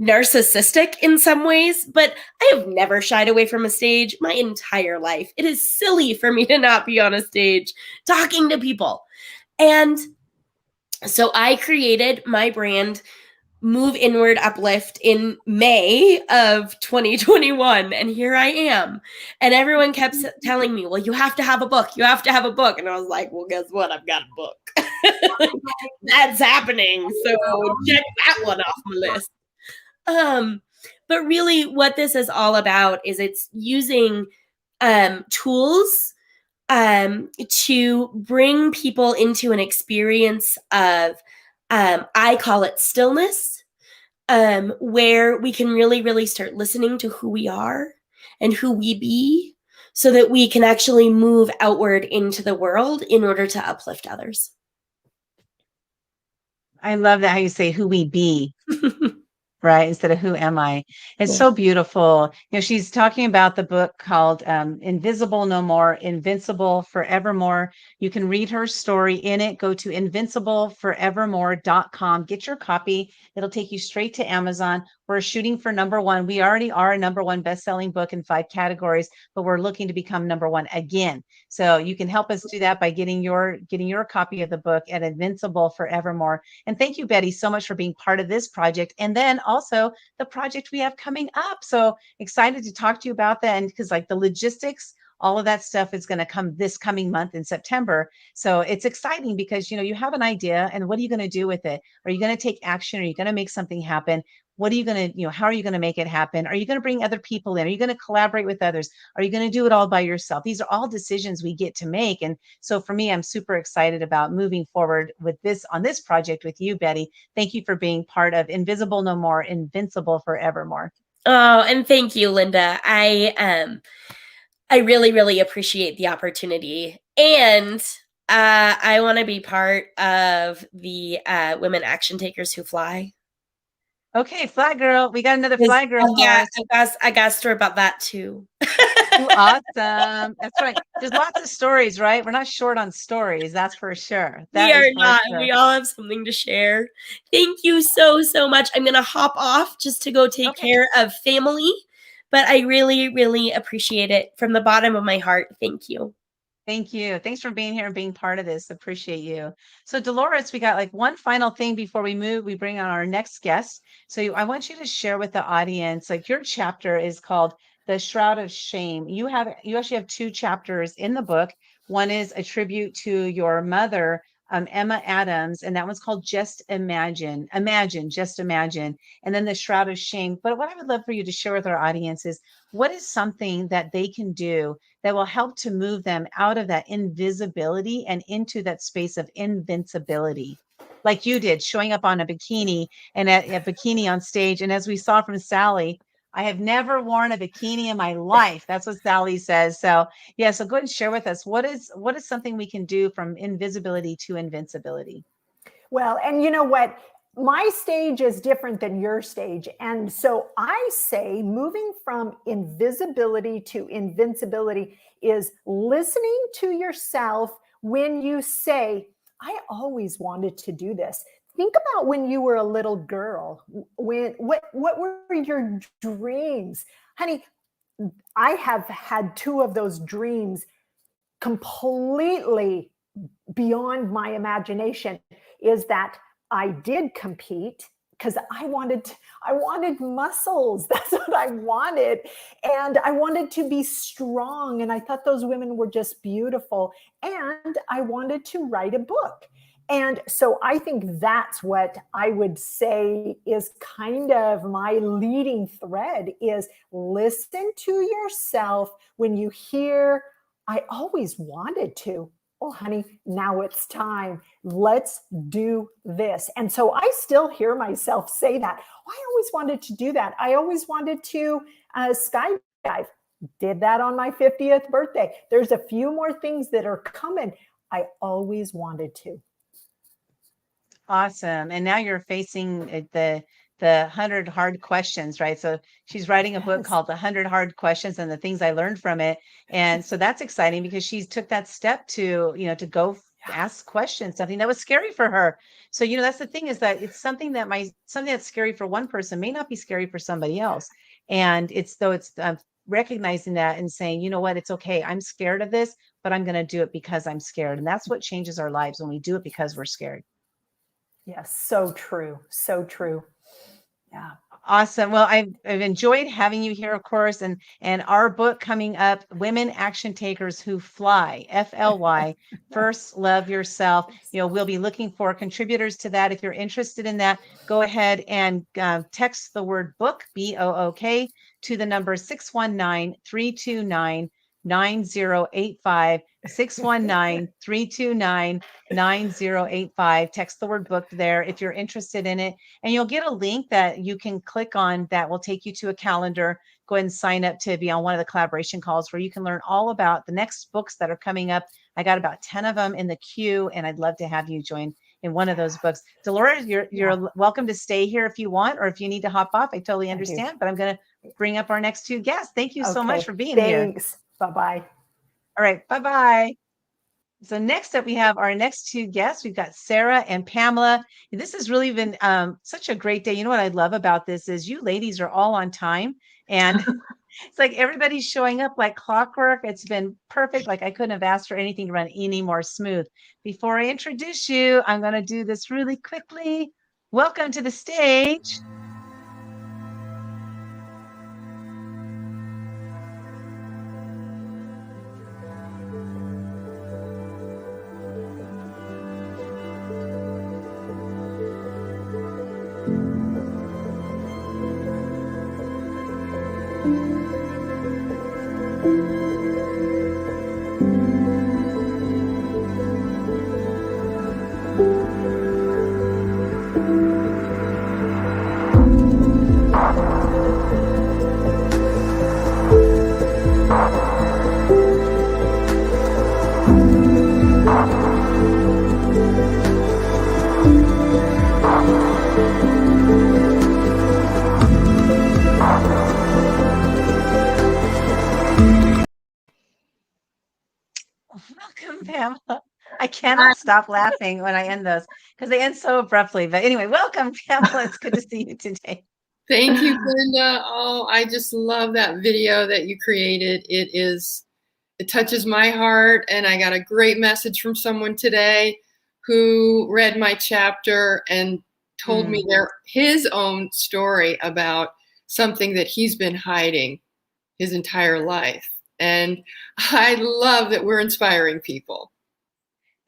narcissistic in some ways, but I have never shied away from a stage my entire life. It is silly for me to not be on a stage talking to people. And so I created my brand, Move Inward Uplift, in May of 2021. And here I am. And everyone kept telling me, well, you have to have a book. You have to have a book. And I was like, well, guess what? I've got a book. That's happening. So check that one off my list. But really what this is all about is it's using tools to bring people into an experience of, I call it stillness, where we can really, really start listening to who we are and who we be so that we can actually move outward into the world in order to uplift others. I love that how you say who we be. Right? Instead of who am I? It's so beautiful. You know, she's talking about the book called Invisible No More, Invincible Forevermore. You can read her story in it. Go to invincibleforevermore.com. Get your copy. It'll take you straight to Amazon. We're shooting for #1. We already are a #1 best-selling book in 5 categories, but we're looking to become #1 again. So you can help us do that by getting your copy of the book at Invincible Forevermore. And thank you, Betty, so much for being part of this project. And then also the project we have coming up. So excited to talk to you about that. And because like the logistics, all of that stuff is going to come this coming month in September. So it's exciting because, you know, you have an idea and what are you going to do with it? Are you going to take action? Are you going to make something happen? What are you going to, how are you going to make it happen? Are you going to bring other people in? Are you going to collaborate with others? Are you going to do it all by yourself? These are all decisions we get to make. And so for me, I'm super excited about moving forward with this on this project with you, Betty. Thank you for being part of Invisible No More, Invincible Forevermore. Oh, and thank you, Linda. I really, really appreciate the opportunity. And I want to be part of the Women Action Takers Who Fly. Okay, Fly Girl. We got another Fly Girl for us. I got a story about that too. Awesome. That's right. There's lots of stories, right? We're not short on stories. That's for sure. We are not. We all have something to share. Thank you so, so much. I'm going to hop off just to go take care of family, but I really, really appreciate it from the bottom of my heart. Thank you. Thank you. Thanks for being here and being part of this. Appreciate you. So Dolores, we got like one final thing before we move. We bring on our next guest. So I want you to share with the audience, like your chapter is called The Shroud of Shame. You actually have 2 chapters in the book. One is a tribute to your mother, Emma Adams, and that one's called Just Imagine. Just Imagine. And then The Shroud of Shame. But what I would love for you to share with our audience is what is something that they can do that will help to move them out of that invisibility and into that space of invincibility, like you did, showing up on a bikini and a bikini on stage. And as we saw from Sally, I have never worn a bikini in my life. That's what Sally says. So yeah, so go ahead and share with us what is something we can do from invisibility to invincibility. Well, and you know what? My stage is different than your stage. And so I say moving from invisibility to invincibility is listening to yourself when you say, I always wanted to do this. Think about when you were a little girl. What were your dreams? Honey, I have had 2 of those dreams completely beyond my imagination, is that I did compete because I wanted muscles. That's what I wanted. And I wanted to be strong. And I thought those women were just beautiful. And I wanted to write a book. And so I think that's what I would say is kind of my leading thread is listen to yourself when you hear, I always wanted to. Oh, honey, now it's time. Let's do this. And so I still hear myself say that. Oh, I always wanted to do that. I always wanted to skydive. Did that on my 50th birthday. There's a few more things that are coming. I always wanted to. Awesome. And now you're facing the 100 hard questions, right? So she's writing a book called The 100 Hard Questions and the Things I Learned from It. And so that's exciting because she took that step to, to go ask questions, something that was scary for her. So, that's the thing is that it's something that's scary for one person may not be scary for somebody else. And it's recognizing that and saying, you know what, it's okay. I'm scared of this, but I'm going to do it because I'm scared. And that's what changes our lives when we do it because we're scared. Yes, so true. So true. Yeah. Awesome. Well, I've enjoyed having you here, of course, and our book coming up, Women Action Takers Who Fly, FLY, First Love Yourself. We'll be looking for contributors to that. If you're interested in that, go ahead and text the word book, BOOK, to the number 619-329-9085, 619-329-9085. Text the word book there if you're interested in it. And you'll get a link that you can click on that will take you to a calendar. Go ahead and sign up to be on one of the collaboration calls where you can learn all about the next books that are coming up. I got about 10 of them in the queue, and I'd love to have you join in one of those books. Dolores, you're welcome to stay here if you want, or if you need to hop off, I totally understand, but I'm going to bring up our next two guests. Thank you so much for being here. Thanks. Bye-bye. All right. Bye-bye. So next up, we have our next two guests. We've got Sarah and Pamela. This has really been such a great day. You know what I love about this is you ladies are all on time. And it's like everybody's showing up like clockwork. It's been perfect. Like I couldn't have asked for anything to run any more smooth. Before I introduce you, I'm going to do this really quickly. Welcome to the stage. Welcome, Pamela. I cannot stop laughing when I end those because they end so abruptly. But anyway, welcome, Pamela. It's good to see you today. Thank you, Linda. Oh, I just love that video that you created. It touches my heart, and I got a great message from someone today who read my chapter and told me his own story about something that he's been hiding his entire life. And I love that we're inspiring people.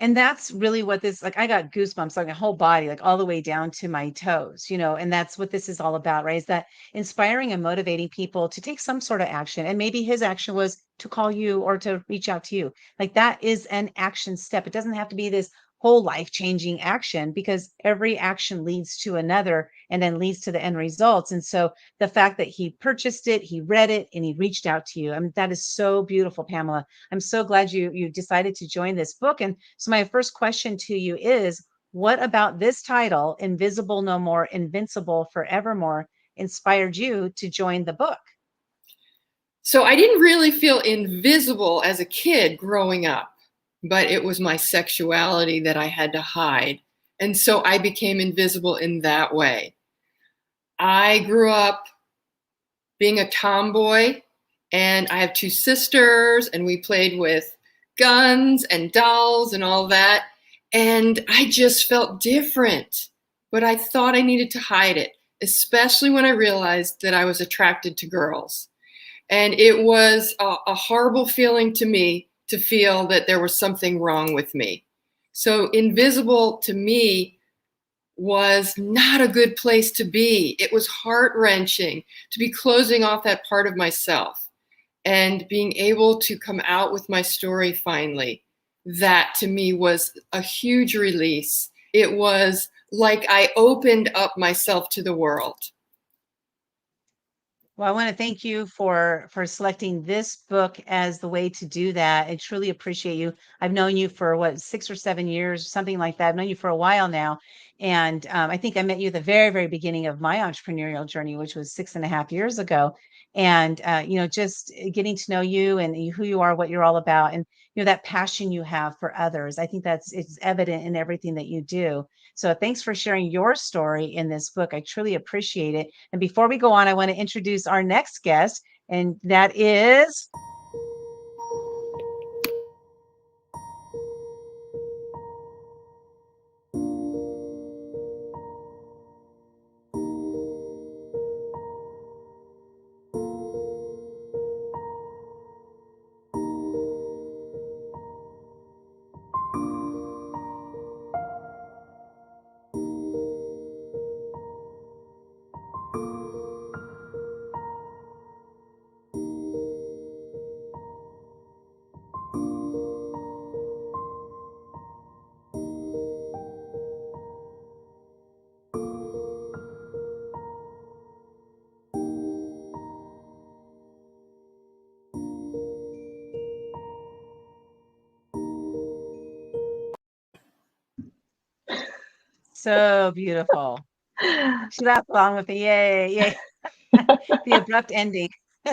And that's really what this, like, I got goosebumps, like my whole body, like all the way down to my toes, and that's what this is all about, right? Is that inspiring and motivating people to take some sort of action. And maybe his action was to call you or to reach out to you. Like that is an action step. It doesn't have to be this whole life-changing action because every action leads to another and then leads to the end results. And so the fact that he purchased it, he read it, and he reached out to you, I mean, that is so beautiful, Pamela. I'm so glad you decided to join this book. And so my first question to you is, what about this title, Invisible No More, Invincible Forevermore, inspired you to join the book? So I didn't really feel invisible as a kid growing up, but it was my sexuality that I had to hide. And so I became invisible in that way. I grew up being a tomboy, and I have two sisters, and we played with guns and dolls and all that. And I just felt different. but I thought I needed to hide it, especially when I realized that I was attracted to girls. And it was a horrible feeling to me to feel that there was something wrong with me. So Invisible to me was not a good place to be. It was heart-wrenching to be closing off that part of myself, and being able to come out with my story finally. That to me was a huge release. It was like I opened up myself to the world. Well, I want to thank you for selecting this book as the way to do that. I truly appreciate you. I've known you for what, 6 or 7 years, something like that. I've known you for a while now, and I think I met you at the very, very beginning of my entrepreneurial journey, which was 6.5 years ago. And just getting to know you and who you are, what you're all about, and that passion you have for others. I think it's evident in everything that you do. So thanks for sharing your story in this book. I truly appreciate it. And before we go on, I want to introduce our next guest, and that is so beautiful. She laughed along with me. Yay, yay. The abrupt ending.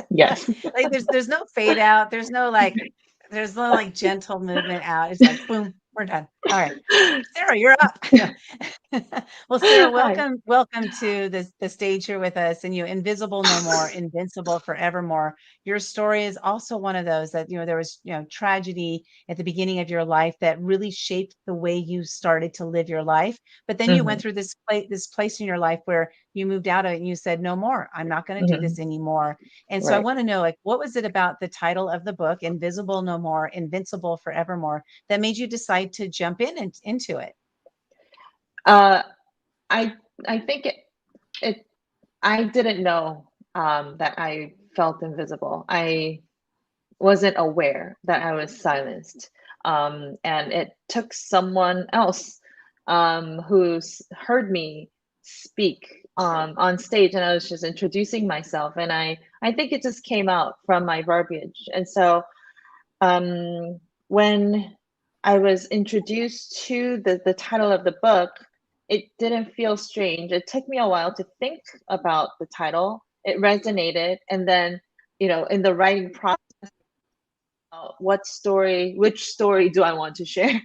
Yes. Like there's no fade out. There's no like gentle movement out. It's like boom, we're done. All right. Sarah, you're up. Well, Sarah, Hi. welcome to the stage here with us. And Invisible No More, Invincible Forevermore. Your story is also one of those that there was tragedy at the beginning of your life that really shaped the way you started to live your life. But then you went through this place in your life where you moved out of it and you said, no more. I'm not going to do this anymore. And so I Right. want to know, like, what was it about the title of the book, Invisible No More, Invincible Forevermore, that made you decide to jump into it? Uh, I I think I didn't know that I felt invisible. I wasn't aware that I was silenced. And it took someone else who's heard me speak on stage, and I was just introducing myself, and I think it just came out from my verbiage. And so when I was introduced to the title of the book, it didn't feel strange. It took me a while to think about the title. It resonated, and then in the writing process, which story do I want to share?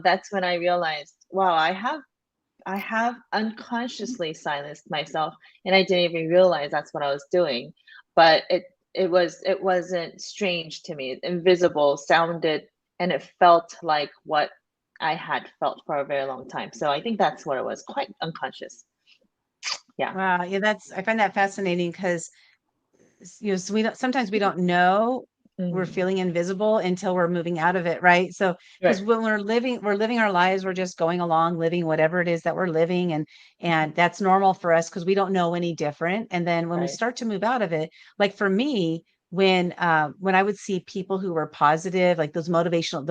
That's when I realized, wow, I have unconsciously silenced myself, and I didn't even realize that's what I was doing. But it wasn't strange to me. Invisible sounded, and it felt like what I had felt for a very long time. So I think that's what it was, quite unconscious. Yeah. Wow, yeah, I find that fascinating because so sometimes we don't know we're Mhm. feeling invisible until we're moving out of it, right? So because Right. when we're living our lives, we're just going along, living whatever it is that we're living, and that's normal for us because we don't know any different. And then when we Right. start to move out of it, like for me, when I would see people who were positive, like those motivational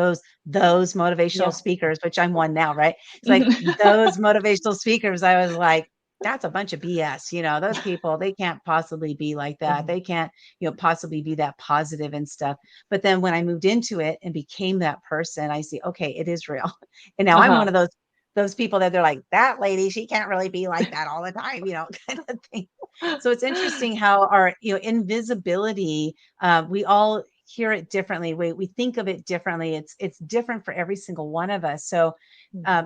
Yeah. speakers, which I'm one now, right? It's like those motivational speakers, I was like, that's a bunch of BS. Those people, they can't possibly be like that. Mhm. They can't, possibly be that positive and stuff. But then when I moved into it and became that person, I see, okay, it is real. And now I'm one Uh-huh. of those people that they're like, that lady, she can't really be like that all the time, kind of thing. So it's interesting how our, invisibility, we all hear it differently. We think of it differently. It's different for every single one of us. So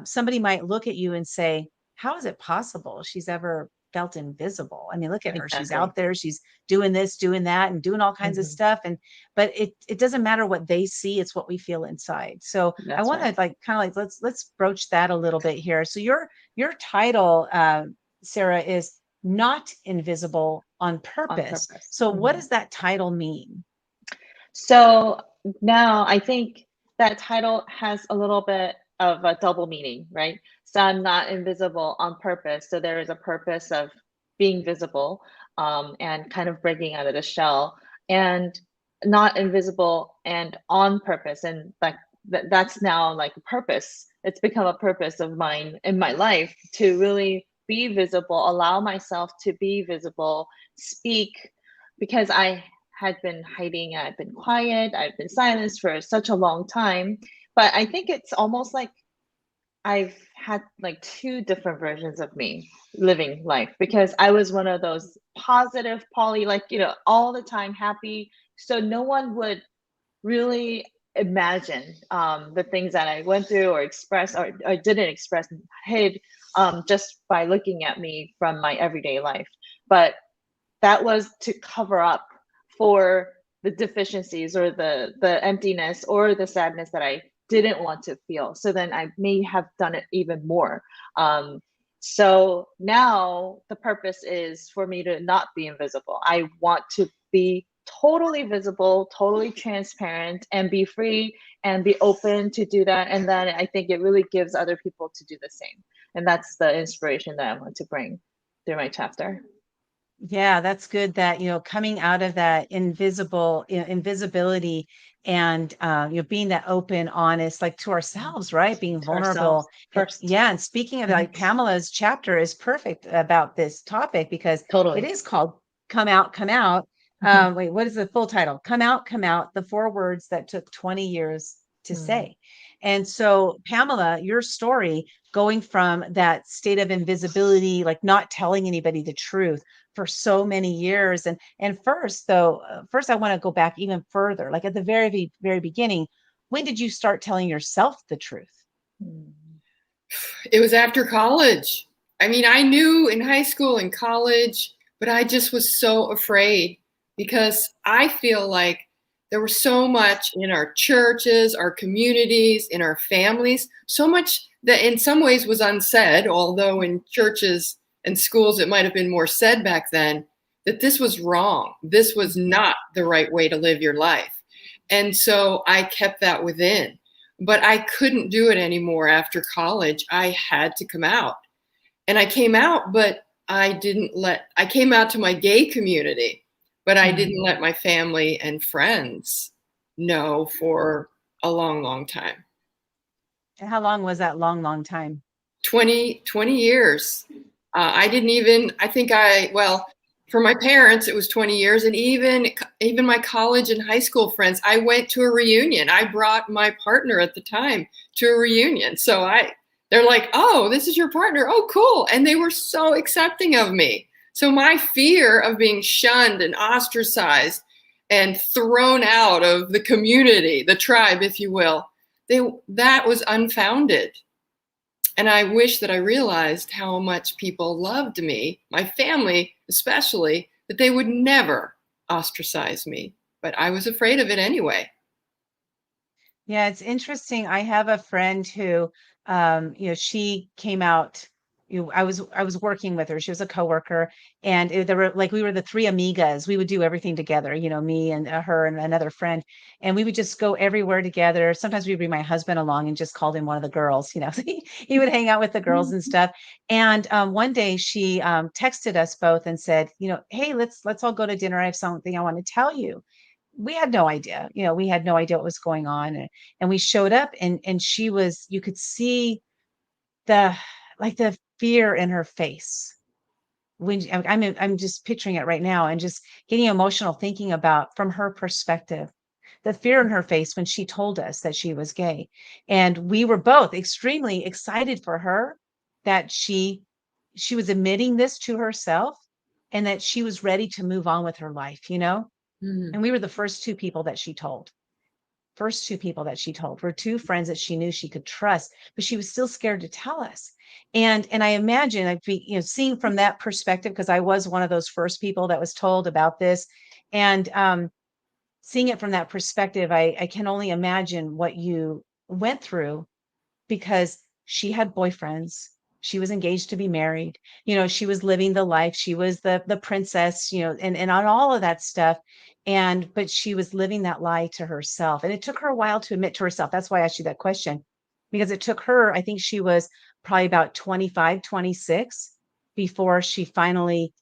somebody might look at you and say, how is it possible she's ever felt invisible. I mean, look at her. She's Exactly. out there, she's doing this, doing that, and doing all kinds of stuff. But it doesn't matter what they see, it's what we feel inside. So I That's want to right. like kind of like let's broach that a little bit here. So your title, Sarah, is Not Invisible on On Purpose. purpose. So what does that title mean? So now I think that title has a little bit of a double meaning, right? So I'm not invisible on purpose. So there is a purpose of being visible, and kind of breaking out of the shell, and not invisible and on purpose. And like that's now like a purpose. It's become a purpose of mine in my life to really be visible, allow myself to be visible, speak, because I had been hiding, I've been quiet, I've been silenced for such a long time. But I think it's almost like I've had like two different versions of me living life, because I was one of those positive Polly, like, all the time happy. So no one would really imagine the things that I went through or express or didn't express and hid, just by looking at me from my everyday life. But that was to cover up for the deficiencies or the emptiness or the sadness that I didn't want to feel. So then I may have done it even more. So now the purpose is for me to not be invisible. I want to be totally visible, totally transparent, and be free and be open to do that. And then I think it really gives other people to do the same. And that's the inspiration that I want to bring through my chapter. Yeah, that's good that, coming out of that invisibility and, being that open, honest, like to ourselves, right? Being To ourselves vulnerable. first. Yeah. And speaking of like Pamela's chapter is perfect about this topic because it Totally. is called Come Out, Come Out. Wait, what is the full title? Come Out, the 4 words that took 20 years to say. And so, Pamela, your story going from that state of invisibility, like not telling anybody the truth for so many years. And first though, first I want to go back even further, like at the very, very beginning. When did you start telling yourself the truth? It was after college. I mean, I knew in high school and college, but I just was so afraid because I feel like there was so much in our churches, our communities, in our families, so much that in some ways was unsaid, although in churches and schools it might have been more said back then, that this was wrong. This was not the right way to live your life. And so I kept that within. But I couldn't do it anymore after college. I had to come out. And I came out, but I came out to my gay community, but I didn't let my family and friends know for a long, long time. And how long was that long time? 20 years. For my parents, it was 20 years. And even my college and high school friends, I went to a reunion. I brought my partner at the time to a reunion. So they're like, oh, this is your partner. Oh, cool. And they were so accepting of me. So my fear of being shunned and ostracized and thrown out of the community, the tribe, if you will, that was unfounded. And I wish that I realized how much people loved me, my family especially, that they would never ostracize me. But I was afraid of it anyway. Yeah, it's interesting. I have a friend who, she came out. I was working with her. She was a coworker, and we were the 3 amigas. We would do everything together. Me and her and another friend, and we would just go everywhere together. Sometimes we'd bring my husband along and just called him one of the girls. So he would hang out with the girls and stuff. And one day she texted us both and said, hey, let's all go to dinner. I have something I want to tell you. We had no idea, we had no idea what was going on. And we showed up and you could see the fear in her face. I'm just picturing it right now and just getting emotional thinking about from her perspective, the fear in her face when she told us that she was gay. And we were both extremely excited for her that she was admitting this to herself and that she was ready to move on with her life. And we were the first 2 people that she told. first two people that she told were two friends that she knew she could trust, but she was still scared to tell us. And I imagine, like, seeing from that perspective, because I was one of those first people that was told about this, and seeing it from that perspective, I can only imagine what you went through, because she had boyfriends. She was engaged to be married. She was living the life. She was the princess, and on all of that stuff. But she was living that lie to herself. And it took her a while to admit to herself. That's why I asked you that question, because it took her, I think she was probably about 25, 26 before she finally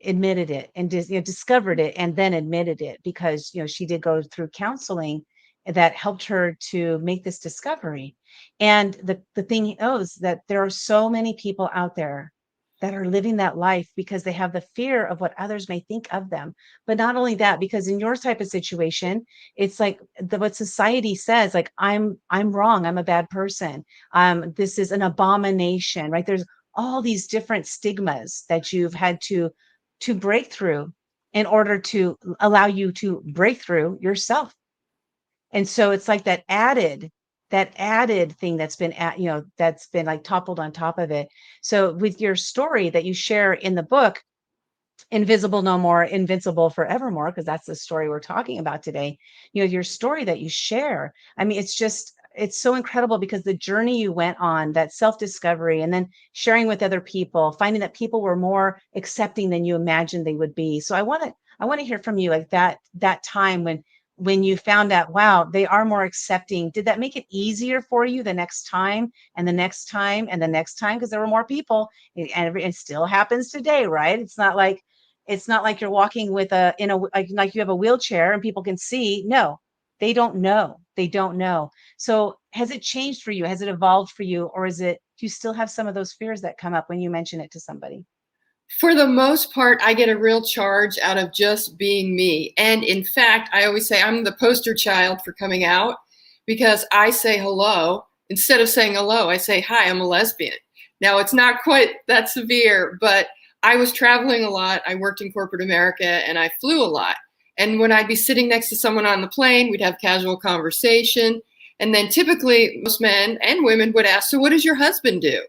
admitted it and discovered it, and then admitted it, because she did go through counseling that helped her to make this discovery. And the thing is that there are so many people out there that are living that life because they have the fear of what others may think of them. But not only that, because in your type of situation, it's like what society says, like, I'm wrong, I'm a bad person, this is an abomination, right? There's all these different stigmas that you've had to break through in order to allow you to break through yourself. And so it's like that added thing that's been that's been like toppled on top of it. So with your story that you share in the book, Invisible No More, Invincible Forevermore, because that's the story we're talking about today. Your story that you share, I mean, it's so incredible, because the journey you went on, that self-discovery, and then sharing with other people, finding that people were more accepting than you imagined they would be. So I want to hear from you, like that time when you found out, wow, they are more accepting. Did that make it easier for you the next time and the next time and the next time? Because there were more people, and it still happens today, right? It's not like you're walking with like you have a wheelchair and people can see. No, they don't know. They don't know. So has it changed for you? Has it evolved for you? Or do you still have some of those fears that come up when you mention it to somebody? For the most part, I get a real charge out of just being me. And in fact, I always say I'm the poster child for coming out, because I say hello. Instead of saying hello, I say, hi, I'm a lesbian. Now, it's not quite that severe, but I was traveling a lot. I worked in corporate America and I flew a lot. And when I'd be sitting next to someone on the plane, we'd have casual conversation. And then typically most men and women would ask, so what does your husband do?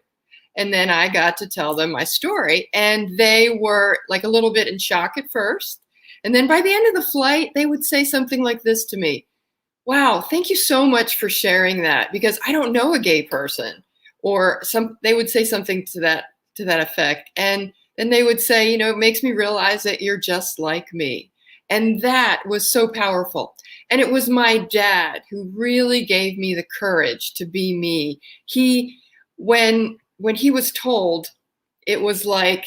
And then I got to tell them my story, and they were like a little bit in shock at first. And then by the end of the flight, they would say something like this to me: wow, thank you so much for sharing that, because I don't know a gay person. Or they would say something to that effect. And then they would say, it makes me realize that you're just like me. And that was so powerful. And it was my dad who really gave me the courage to be me. When he was told, it was like,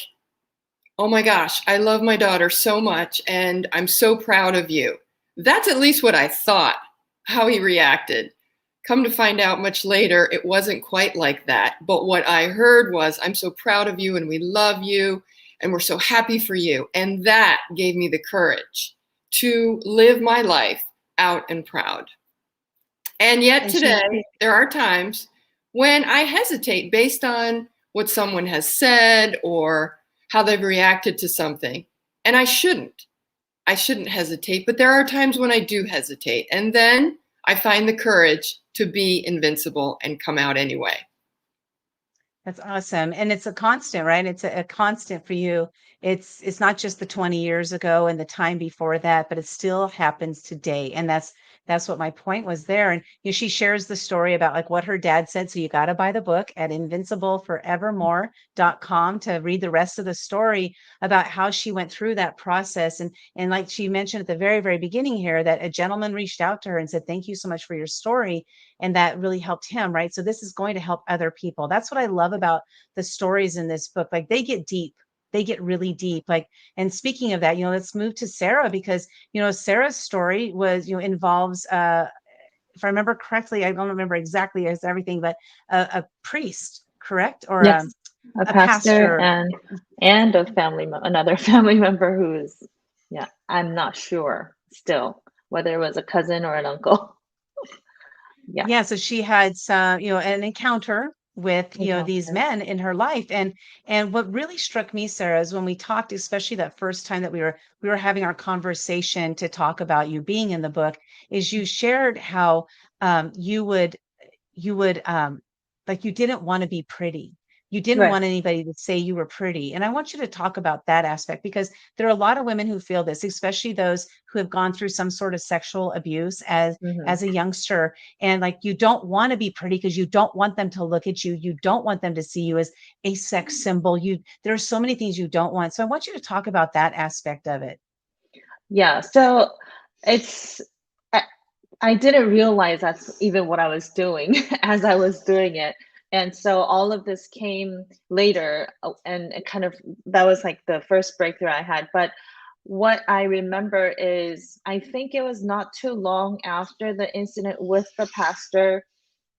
oh my gosh, I love my daughter so much and I'm so proud of you. That's at least what I thought, how he reacted. Come to find out much later, it wasn't quite like that. But what I heard was, I'm so proud of you and we love you and we're so happy for you. And that gave me the courage to live my life out and proud. And yet today, there are times when I hesitate based on what someone has said or how they've reacted to something. And I shouldn't hesitate, but there are times when I do hesitate. And then I find the courage to be invincible and come out anyway. That's awesome. And it's a constant, right? It's a constant for you. It's not just the 20 years ago and the time before that, but it still happens today. And that's what my point was there. And she shares the story about like what her dad said. So you got to buy the book at invincibleforevermore.com to read the rest of the story about how she went through that process. And like she mentioned at the very, very beginning here, that a gentleman reached out to her and said, thank you so much for your story. And that really helped him, right? So this is going to help other people. That's what I love about the stories in this book. Like they get deep. They get really deep. Like, and speaking of that, let's move to Sarah, because, Sarah's story was, involves, if I remember correctly, I don't remember exactly as everything, but a priest, correct? Or yes, a pastor and another family member who's, I'm not sure still whether it was a cousin or an uncle. Yeah. So she had some, an encounter with, these men in her life. And what really struck me, Sarah, is when we talked, especially that first time that we were having our conversation to talk about you being in the book, is you shared how you would like you didn't want to be pretty. You didn't Right. want anybody to say you were pretty. And I want you to talk about that aspect, because there are a lot of women who feel this, especially those who have gone through some sort of sexual abuse as a youngster. And like, you don't want to be pretty because you don't want them to look at you. You don't want them to see you as a sex symbol. There are so many things you don't want. So I want you to talk about that aspect of it. Yeah. So it's, I didn't realize that's even what I was doing as I was doing it. And so all of this came later, and it kind of, that was like the first breakthrough I had. But what I remember is, I think it was not too long after the incident with the pastor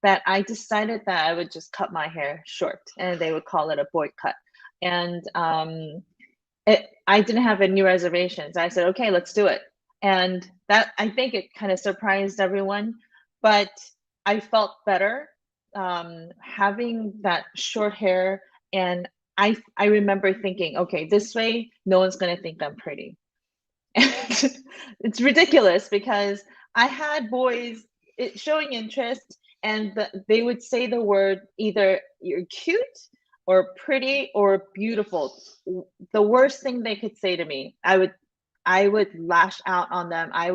that I decided that I would just cut my hair short, and they would call it a boy cut. And I didn't have any reservations. I said, okay, let's do it. And that, I think it kind of surprised everyone, but I felt better having that short hair. And I remember thinking, okay, this way, no one's going to think I'm pretty. And it's ridiculous because I had boys showing interest, and they would say the word either you're cute or pretty or beautiful. The worst thing they could say to me, I would lash out on them. I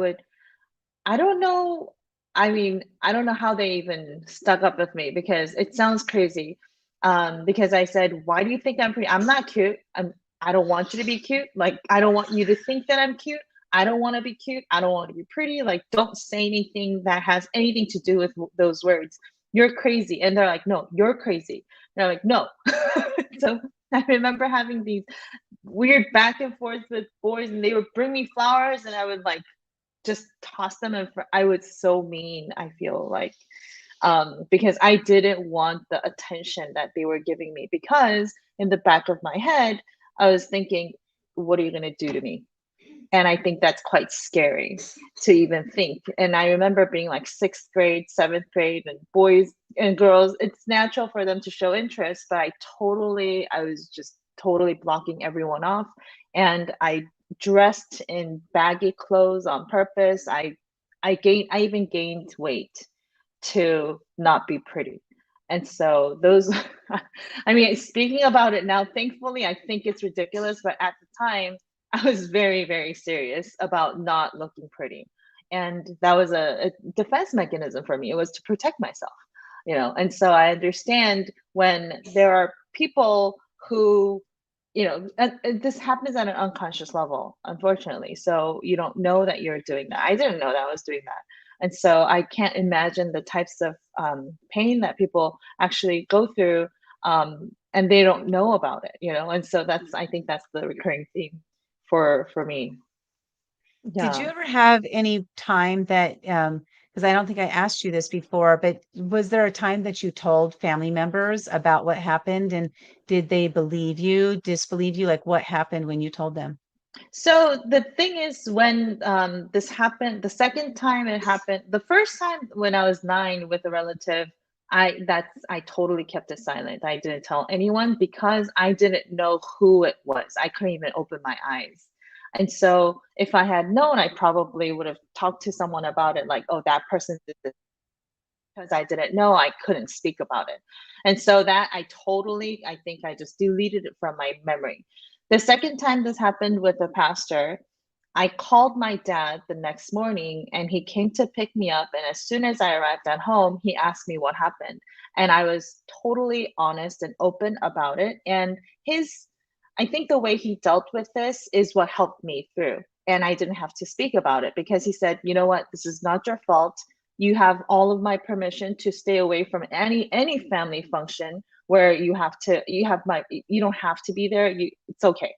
don't know. I mean, I don't know how they even stuck up with me, because it sounds crazy. Because I said, why do you think I'm pretty? I'm not cute. I don't want you to be cute. Like, I don't want you to think that I'm cute. I don't want to be cute. I don't want to be pretty. Like, don't say anything that has anything to do with those words. You're crazy. And they're like, no, you're crazy. They're like, no. So I remember having these weird back and forth with boys, and they would bring me flowers, and I would like just toss them. And I was so mean, I feel like, because I didn't want the attention that they were giving me, because in the back of my head, I was thinking, what are you going to do to me? And I think that's quite scary to even think. And I remember being like 6th grade, 7th grade, and boys and girls, it's natural for them to show interest, but I was just totally blocking everyone off. And I dressed in baggy clothes on purpose. I even gained weight to not be pretty. And so those, I mean, speaking about it now, thankfully, I think it's ridiculous, but at the time, I was very, very serious about not looking pretty. And that was a defense mechanism for me. It was to protect myself, And so I understand when there are people who, and this happens at an unconscious level, unfortunately. So you don't know that you're doing that. I didn't know that I was doing that. And so I can't imagine the types of pain that people actually go through, and they don't know about it, And so I think that's the recurring theme for me. Did you Yeah. ever have any time that, because I don't think I asked you this before, but was there a time that you told family members about what happened, and did they believe you, disbelieve you? Like, what happened when you told them? So the thing is, when this happened, the second time it happened, the first time when I was 9 with a relative, I totally kept it silent. I didn't tell anyone because I didn't know who it was. I couldn't even open my eyes. And so if I had known, I probably would have talked to someone about it, like, oh, that person did this. Because I didn't know, I couldn't speak about it. And so that I think I just deleted it from my memory. The second time this happened with the pastor, I called my dad the next morning, and he came to pick me up. And as soon as I arrived at home, he asked me what happened. And I was totally honest and open about it. And I think the way he dealt with this is what helped me through. And I didn't have to speak about it, because he said, you know what, this is not your fault. You have all of my permission to stay away from any family function where you don't have to be there. It's okay.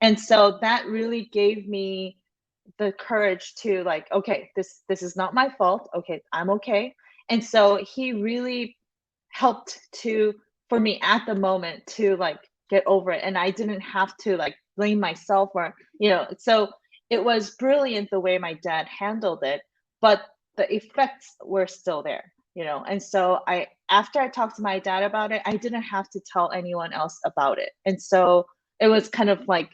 And so that really gave me the courage to, like, okay, this is not my fault. Okay, I'm okay. And so he really helped for me at the moment to like get over it. And I didn't have to like blame myself or, so it was brilliant the way my dad handled it, but the effects were still there, And so after I talked to my dad about it, I didn't have to tell anyone else about it. And so it was kind of like,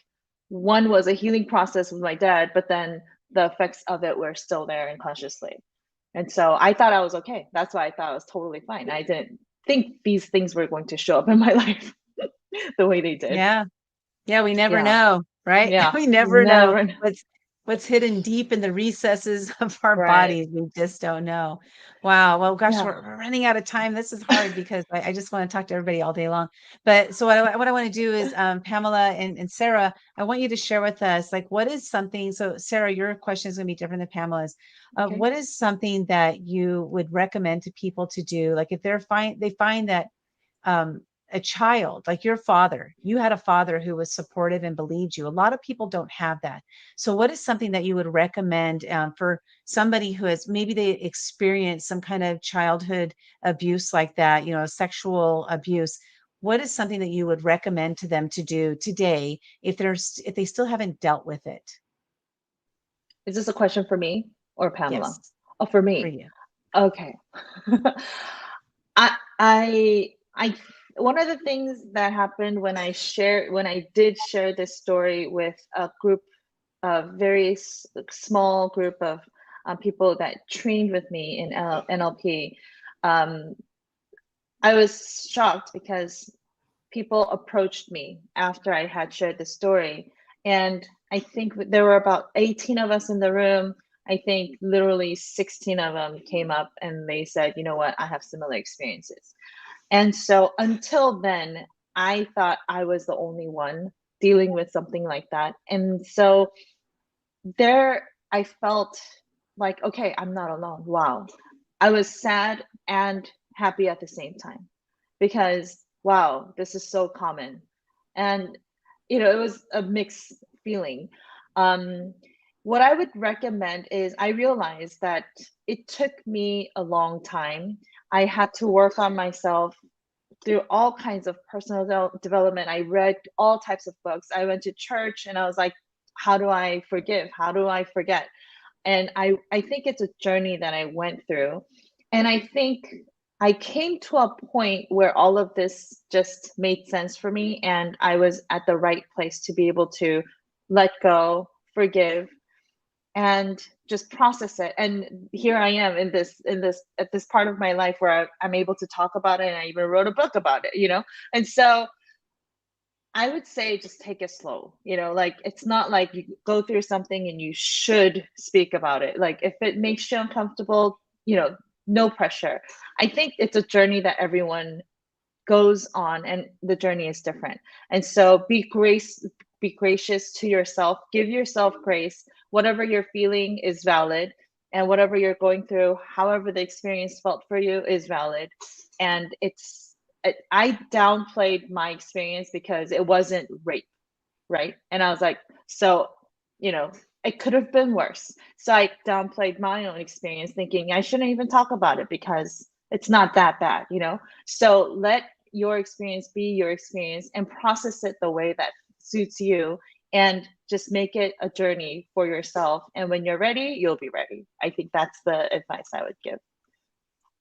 one was a healing process with my dad, but then the effects of it were still there unconsciously. And so I thought I was okay. That's why I thought I was totally fine. I didn't think these things were going to show up in my life the way they did. Yeah. Yeah, we never Yeah. know, right? Yeah. We never know Never. what's hidden deep in the recesses of our Right. bodies. We just don't know. Wow. Well, gosh, Yeah. we're running out of time. This is hard because I just want to talk to everybody all day long. But so what I want to do is, Pamela and Sarah, I want you to share with us, like, what is something, so Sarah, your question is going to be different than Pamela's. Okay. What is something that you would recommend to people to do? Like if they find that, um, a child like your father, you had a father who was supportive and believed you. A lot of people don't have that. So what is something that you would recommend, for somebody who has, maybe they experienced some kind of childhood abuse like that, sexual abuse? What is something that you would recommend to them to do today if they still haven't dealt with it? Is this a question for me or Pamela? Yes, Oh, for for me. you. Okay. I one of the things that happened when I did share this story with a group, a very small group of people that trained with me in NLP, I was shocked because people approached me after I had shared the story. And I think there were about 18 of us in the room. I think literally 16 of them came up and they said, you know what, I have similar experiences. And so until then, I thought I was the only one dealing with something like that. And so there, I felt like, okay, I'm not alone. Wow. I was sad and happy at the same time because, wow, this is so common. And, it was a mixed feeling. What I would recommend is I realized that it took me a long time. I had to work on myself through all kinds of personal development. I read all types of books. I went to church and I was like, how do I forgive? How do I forget? And I think it's a journey that I went through. And I think I came to a point where all of this just made sense for me. And I was at the right place to be able to let go, forgive, and just process it. And here I am at this part of my life where I'm able to talk about it, and I even wrote a book about it. And so I would say just take it slow. Like it's not like you go through something and you should speak about it. Like if it makes you uncomfortable, no pressure. I think it's a journey that everyone goes on, and the journey is different. And so be gracious to yourself. Give yourself grace. Whatever you're feeling is valid, and whatever you're going through, however the experience felt for you, is valid. And I downplayed my experience because it wasn't rape, right? And I was like, so, it could have been worse. So I downplayed my own experience, thinking I shouldn't even talk about it because it's not that bad, So let your experience be your experience and process it the way that suits you, and just make it a journey for yourself. And when you're ready, you'll be ready. I think that's the advice I would give.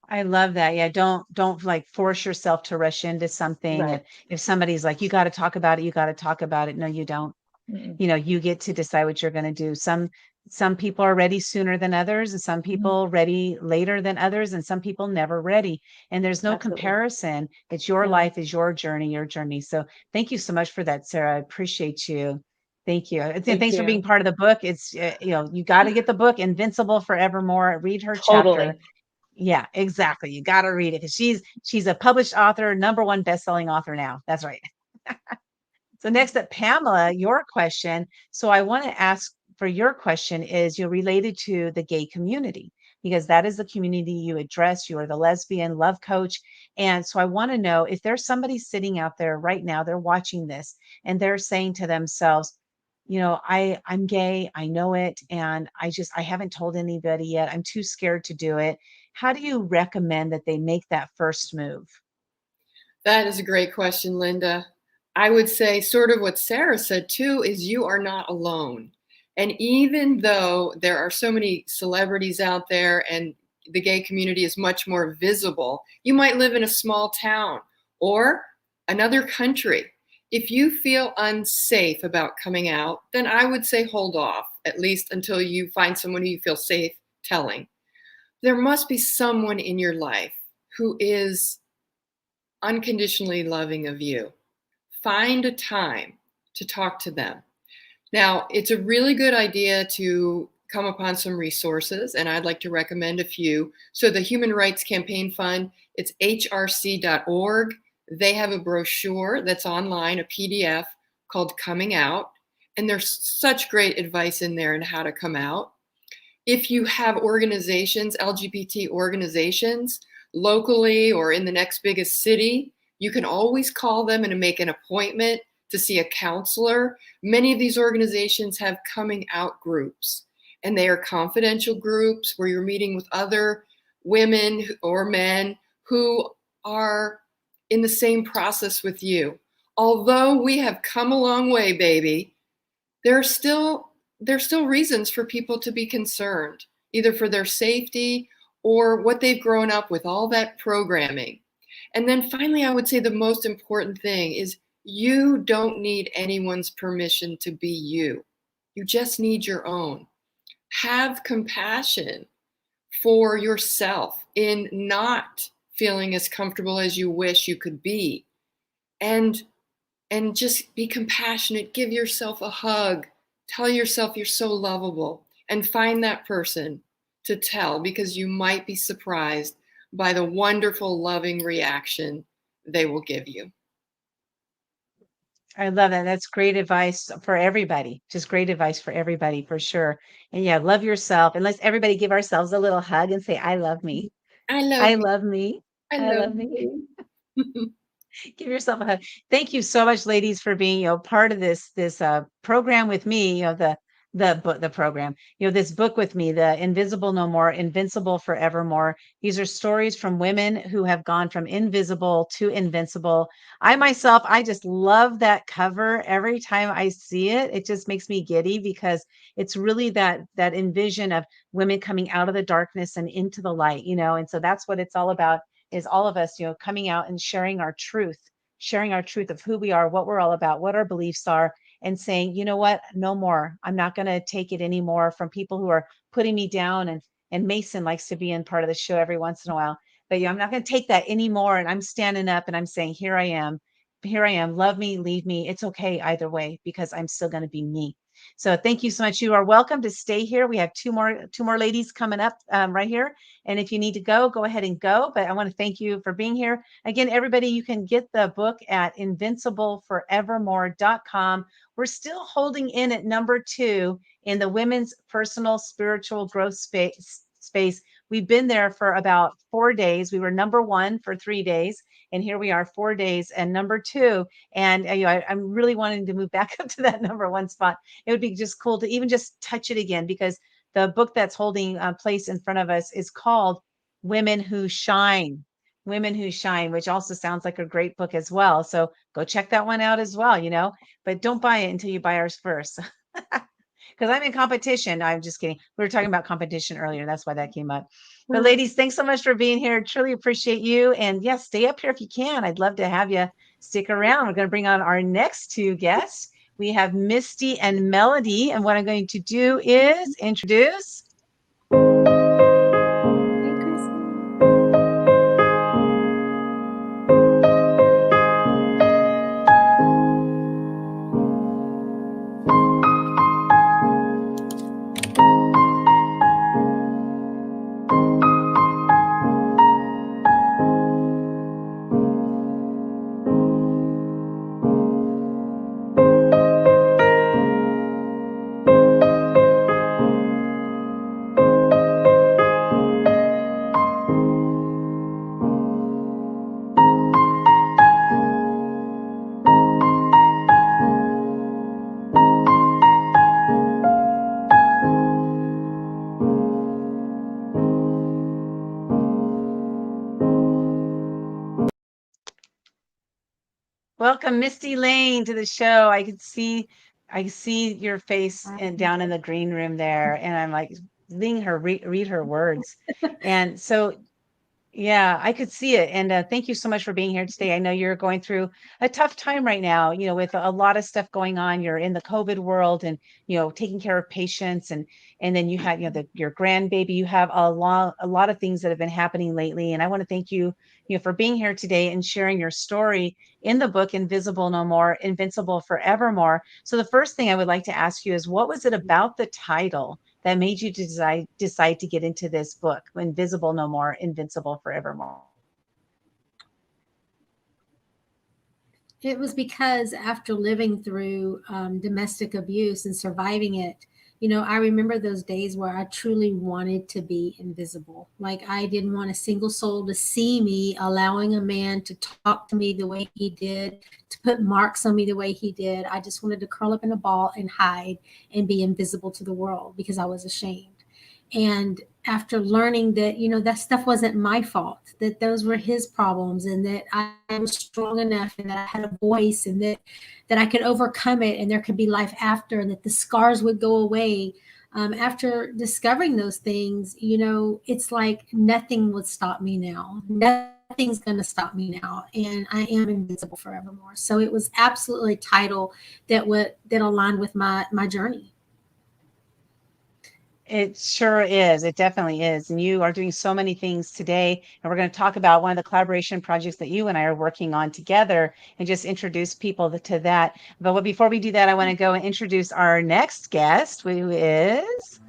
I love that. Yeah, don't like force yourself to rush into something. And Right. if somebody's like, you got to talk about it, you got to talk about it. No, you don't. Mm-mm. You get to decide what you're going to do. Some people are ready sooner than others, and some people ready later than others, and some people never ready. And there's no Absolutely. comparison. It's your Yeah. life, is your journey. So thank you so much for that, Sarah. I appreciate you. Thank you. And Thank thanks for being you. part of the book. It's, you got to get the book Invincible Forevermore. Read her chapter. Totally. Yeah, exactly. You got to read it because she's a published author, #1 best-selling author now. That's right. So next up, Pamela, your question. So I want to ask for your question is you're related to the gay community because that is the community you address. You are the lesbian love coach. And so I want to know if there's somebody sitting out there right now, they're watching this and they're saying to themselves, I'm gay, I know it, and I haven't told anybody yet. I'm too scared to do it. How do you recommend that they make that first move? That is a great question, Linda. I would say sort of what Sarah said too is you are not alone. And even though there are so many celebrities out there and the gay community is much more visible, you might live in a small town or another country. If you feel unsafe about coming out, then I would say hold off at least until you find someone who you feel safe telling. There must be someone in your life who is unconditionally loving of you. Find a time to talk to them. Now, it's a really good idea to come upon some resources, and I'd like to recommend a few. So the Human Rights Campaign Fund, it's hrc.org. They have a brochure that's online, a PDF called Coming Out, and there's such great advice in there on how to come out. If you have organizations, LGBT organizations, locally or in the next biggest city, you can always call them and make an appointment to see a counselor. Many of these organizations have coming out groups, and they are confidential groups where you're meeting with other women or men who are in the same process with you. Although we have come a long way, baby, there's still reasons for people to be concerned, either for their safety or what they've grown up with, all that programming. And then finally, I would say the most important thing is you don't need anyone's permission to be you. You just need your own. Have compassion for yourself in not feeling as comfortable as you wish you could be. And just be compassionate. Give yourself a hug. Tell yourself you're so lovable, and find that person to tell, because you might be surprised by the wonderful, loving reaction they will give you. I love that. That's great advice for everybody. Just great advice for everybody, for sure. And yeah, love yourself. And let's everybody give ourselves a little hug and say, I love me. I love I me. love me. I I love love me. me. Give yourself a hug. Thank you so much, ladies, for being, part of this program with me, the program, this book with me, the Invisible No More, Invincible Forevermore. These are stories from women who have gone from invisible to invincible. I just love that cover. Every time I see it, it just makes me giddy, because it's really that envision of women coming out of the darkness and into the light, and so that's what it's all about, is all of us, coming out and sharing our truth of who we are, what we're all about, what our beliefs are, and saying, you know what, no more. I'm not going to take it anymore from people who are putting me down. And Mason likes to be in part of the show every once in a while, but I'm not going to take that anymore. And I'm standing up and I'm saying, here I am, love me, leave me. It's okay either way, because I'm still going to be me. So thank you so much. You are welcome to stay here. We have two more ladies coming up right here. And if you need to go ahead and go. But I want to thank you for being here. Again, everybody, you can get the book at invincibleforevermore.com. We're still holding in at number 2 in the women's personal spiritual growth space. We've been there for about 4 days. We were number 1 for 3 days. And here we are 4 days and number 2. And I'm really wanting to move back up to that number 1 spot. It would be just cool to even just touch it again, because the book that's holding place in front of us is called Women Who Shine. Women Who Shine, which also sounds like a great book as well. So go check that one out as well, but don't buy it until you buy ours first. Because I'm in competition. No, I'm just kidding. We were talking about competition earlier. That's why that came up. But ladies, thanks so much for being here. Truly appreciate you. And yes, stay up here if you can. I'd love to have you stick around. We're going to bring on our next 2 guests. We have Misty and Melody. And what I'm going to do is introduce. Welcome, Misty Lane, to the show. I see your face and down in the green room there, and I'm like letting her read her words. And so Yeah, I could see it. And thank you so much for being here today. I know you're going through a tough time right now, with a lot of stuff going on. You're in the COVID world and, taking care of patients and then you have, your grandbaby, you have a lot of things that have been happening lately. And I want to thank you, for being here today and sharing your story in the book, Invisible No More, Invincible Forevermore. So the first thing I would like to ask you is, what was it about the title that made you decide to get into this book, Invisible No More, Invincible Forevermore? It was because after living through domestic abuse and surviving it, I remember those days where I truly wanted to be invisible. Like I didn't want a single soul to see me, allowing a man to talk to me the way he did, to put marks on me the way he did. I just wanted to curl up in a ball and hide and be invisible to the world because I was ashamed. And after learning that, that stuff wasn't my fault, that those were his problems, and that I was strong enough and that I had a voice, and that I could overcome it, and there could be life after, and that the scars would go away. After discovering those things, it's like nothing would stop me now. Nothing's going to stop me now, and I am invincible forevermore. So it was absolutely a title that aligned with my journey. It sure is. It definitely is. And you are doing so many things today. And we're going to talk about one of the collaboration projects that you and I are working on together and just introduce people to that. But before we do that, I want to go and introduce our next guest, who is...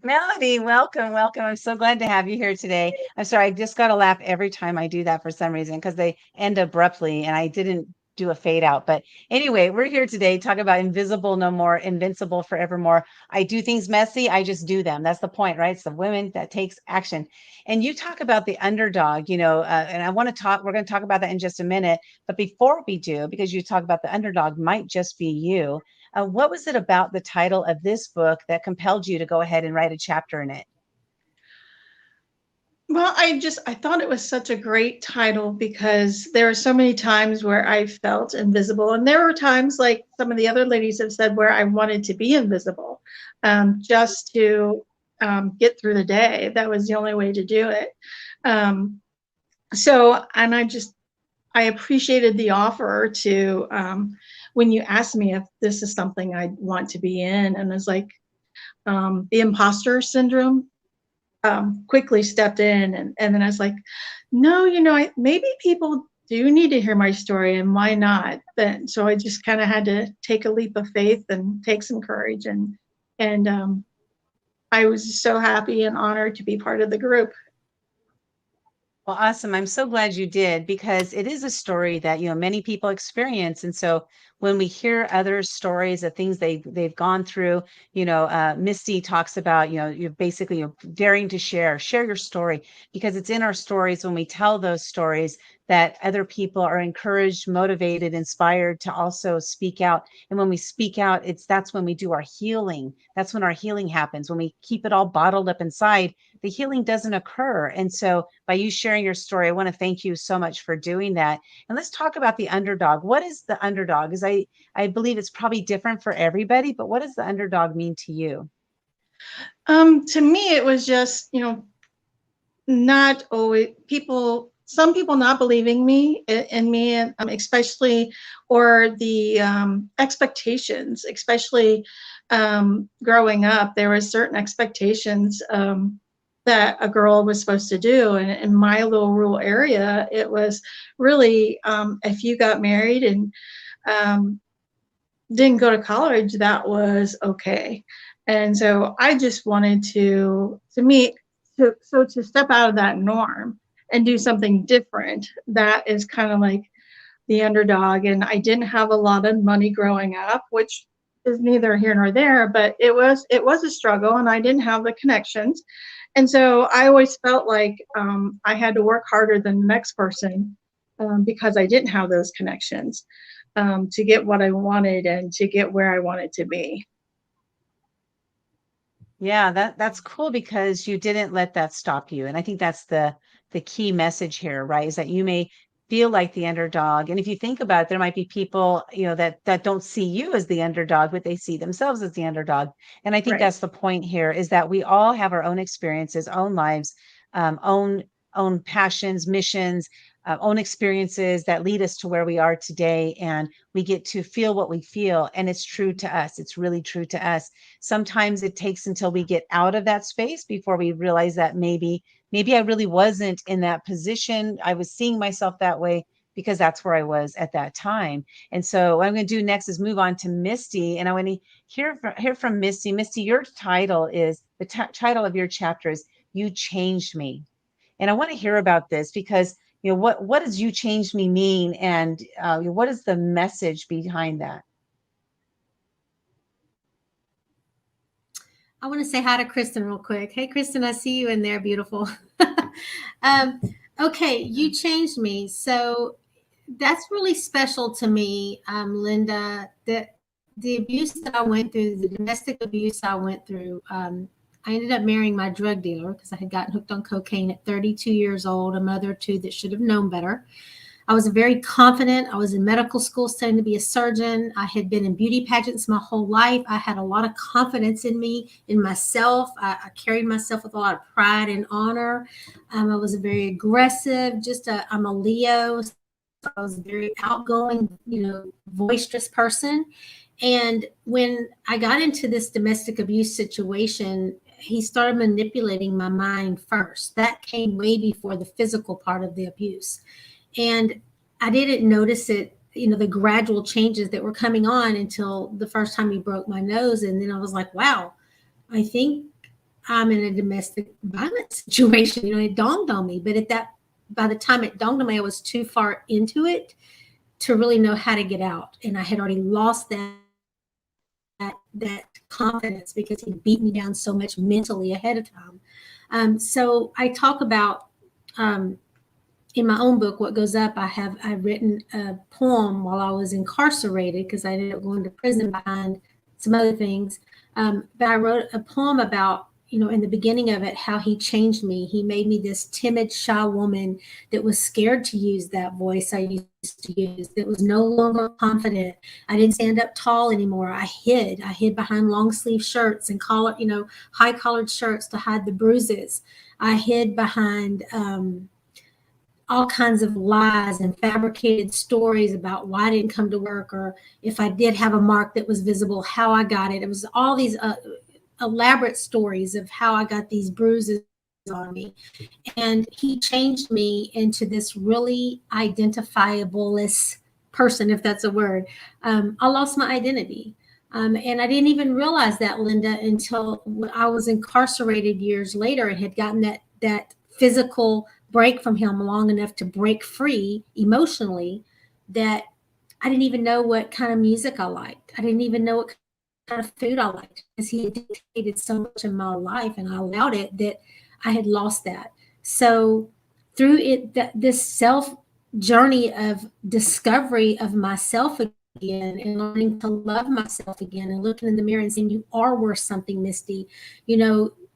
Melody, welcome, welcome. I'm so glad to have you here today. I'm sorry, I just got to laugh every time I do that for some reason because they end abruptly and I didn't do a fade out. But anyway, we're here today talking about Invisible No More, Invincible Forevermore. I do things messy, I just do them. That's the point, right? It's the women that takes action. And you talk about the underdog, and we're going to talk about that in just a minute. But before we do, because you talk about the underdog might just be you, what was it about the title of this book that compelled you to go ahead and write a chapter in it? Well, I thought it was such a great title because there are so many times where I felt invisible. And there were times, like some of the other ladies have said, where I wanted to be invisible just to get through the day. That was the only way to do it. And I appreciated the offer to, when you asked me if this is something I want to be in, and it's like the imposter syndrome quickly stepped in, and then I was like, no, maybe people do need to hear my story, and why not? Then so I just kind of had to take a leap of faith and take some courage, and I was so happy and honored to be part of the group. Well, awesome. I'm so glad you did because it is a story that, many people experience. And so when we hear other stories of things they've gone through, Misty talks about, you're basically daring to share your story, because it's in our stories when we tell those stories that other people are encouraged, motivated, inspired to also speak out. And when we speak out, that's when we do our healing. That's when our healing happens. When we keep it all bottled up inside, the healing doesn't occur. And so by you sharing your story, I want to thank you so much for doing that. And let's talk about the underdog. What is the underdog? Because I believe it's probably different for everybody, but what does the underdog mean to you? To me, it was just, not always some people not believing in me, and especially, or the expectations, especially growing up, there were certain expectations that a girl was supposed to do. And in my little rural area, it was really, if you got married and didn't go to college, that was okay. And so I just wanted to step out of that norm and do something different that is kind of like the underdog. And I didn't have a lot of money growing up, which is neither here nor there, but it was a struggle, and I didn't have the connections. And so I always felt like I had to work harder than the next person because I didn't have those connections to get what I wanted and to get where I wanted to be. Yeah, that's cool because you didn't let that stop you. And I think that's the key message here, right? Is that you may feel like the underdog. And if you think about it, there might be people, that don't see you as the underdog, but they see themselves as the underdog. And I think that's the point here, is that we all have our own experiences, own lives, own passions, missions, own experiences that lead us to where we are today. And we get to feel what we feel. And it's true to us. It's really true to us. Sometimes it takes until we get out of that space before we realize that maybe I really wasn't in that position. I was seeing myself that way because that's where I was at that time. And so what I'm going to do next is move on to Misty. And I want to hear from Misty. Misty, your title is, the title of your chapter is You Changed Me. And I want to hear about this because, what does You Changed Me mean? And what is the message behind that? I want to say hi to Kristen real quick. Hey, Kristen, I see you in there. Beautiful. Okay, You Changed Me. So that's really special to me, Linda. The abuse that I went through, the domestic abuse I went through, I ended up marrying my drug dealer because I had gotten hooked on cocaine at 32 years old, a mother of two that should have known better. I was very confident. I was in medical school studying to be a surgeon. I had been in beauty pageants my whole life. I had a lot of confidence in me, in myself. I carried myself with a lot of pride and honor. I was very aggressive. I'm a Leo. So I was a very outgoing, boisterous person. And when I got into this domestic abuse situation, he started manipulating my mind first. That came way before the physical part of the abuse. And I didn't notice it, the gradual changes that were coming on until the first time he broke my nose. And then I was like, wow, I think I'm in a domestic violence situation. It dawned on me. But by the time it dawned on me, I was too far into it to really know how to get out. And I had already lost that confidence because he beat me down so much mentally ahead of time. So I talk about, in my own book, What Goes Up, I've written a poem while I was incarcerated because I ended up going to prison behind some other things. But I wrote a poem about, in the beginning of it, how he changed me. He made me this timid, shy woman that was scared to use that voice I used to use, that was no longer confident. I didn't stand up tall anymore. I hid behind long sleeve shirts and high collared shirts to hide the bruises. I hid behind, all kinds of lies and fabricated stories about why I didn't come to work, or if I did have a mark that was visible, how I got it. It was all these elaborate stories of how I got these bruises on me. And he changed me into this really identifiable-less person, if that's a word. I lost my identity. And I didn't even realize that, Linda, until I was incarcerated years later and had gotten that physical break from him long enough to break free emotionally, that I didn't even know what kind of music I liked. I didn't even know what kind of food I liked because he had dictated so much in my life and I allowed it, that I had lost that. So through it, this self journey of discovery of myself again and learning to love myself again and looking in the mirror and saying, you are worth something, Misty.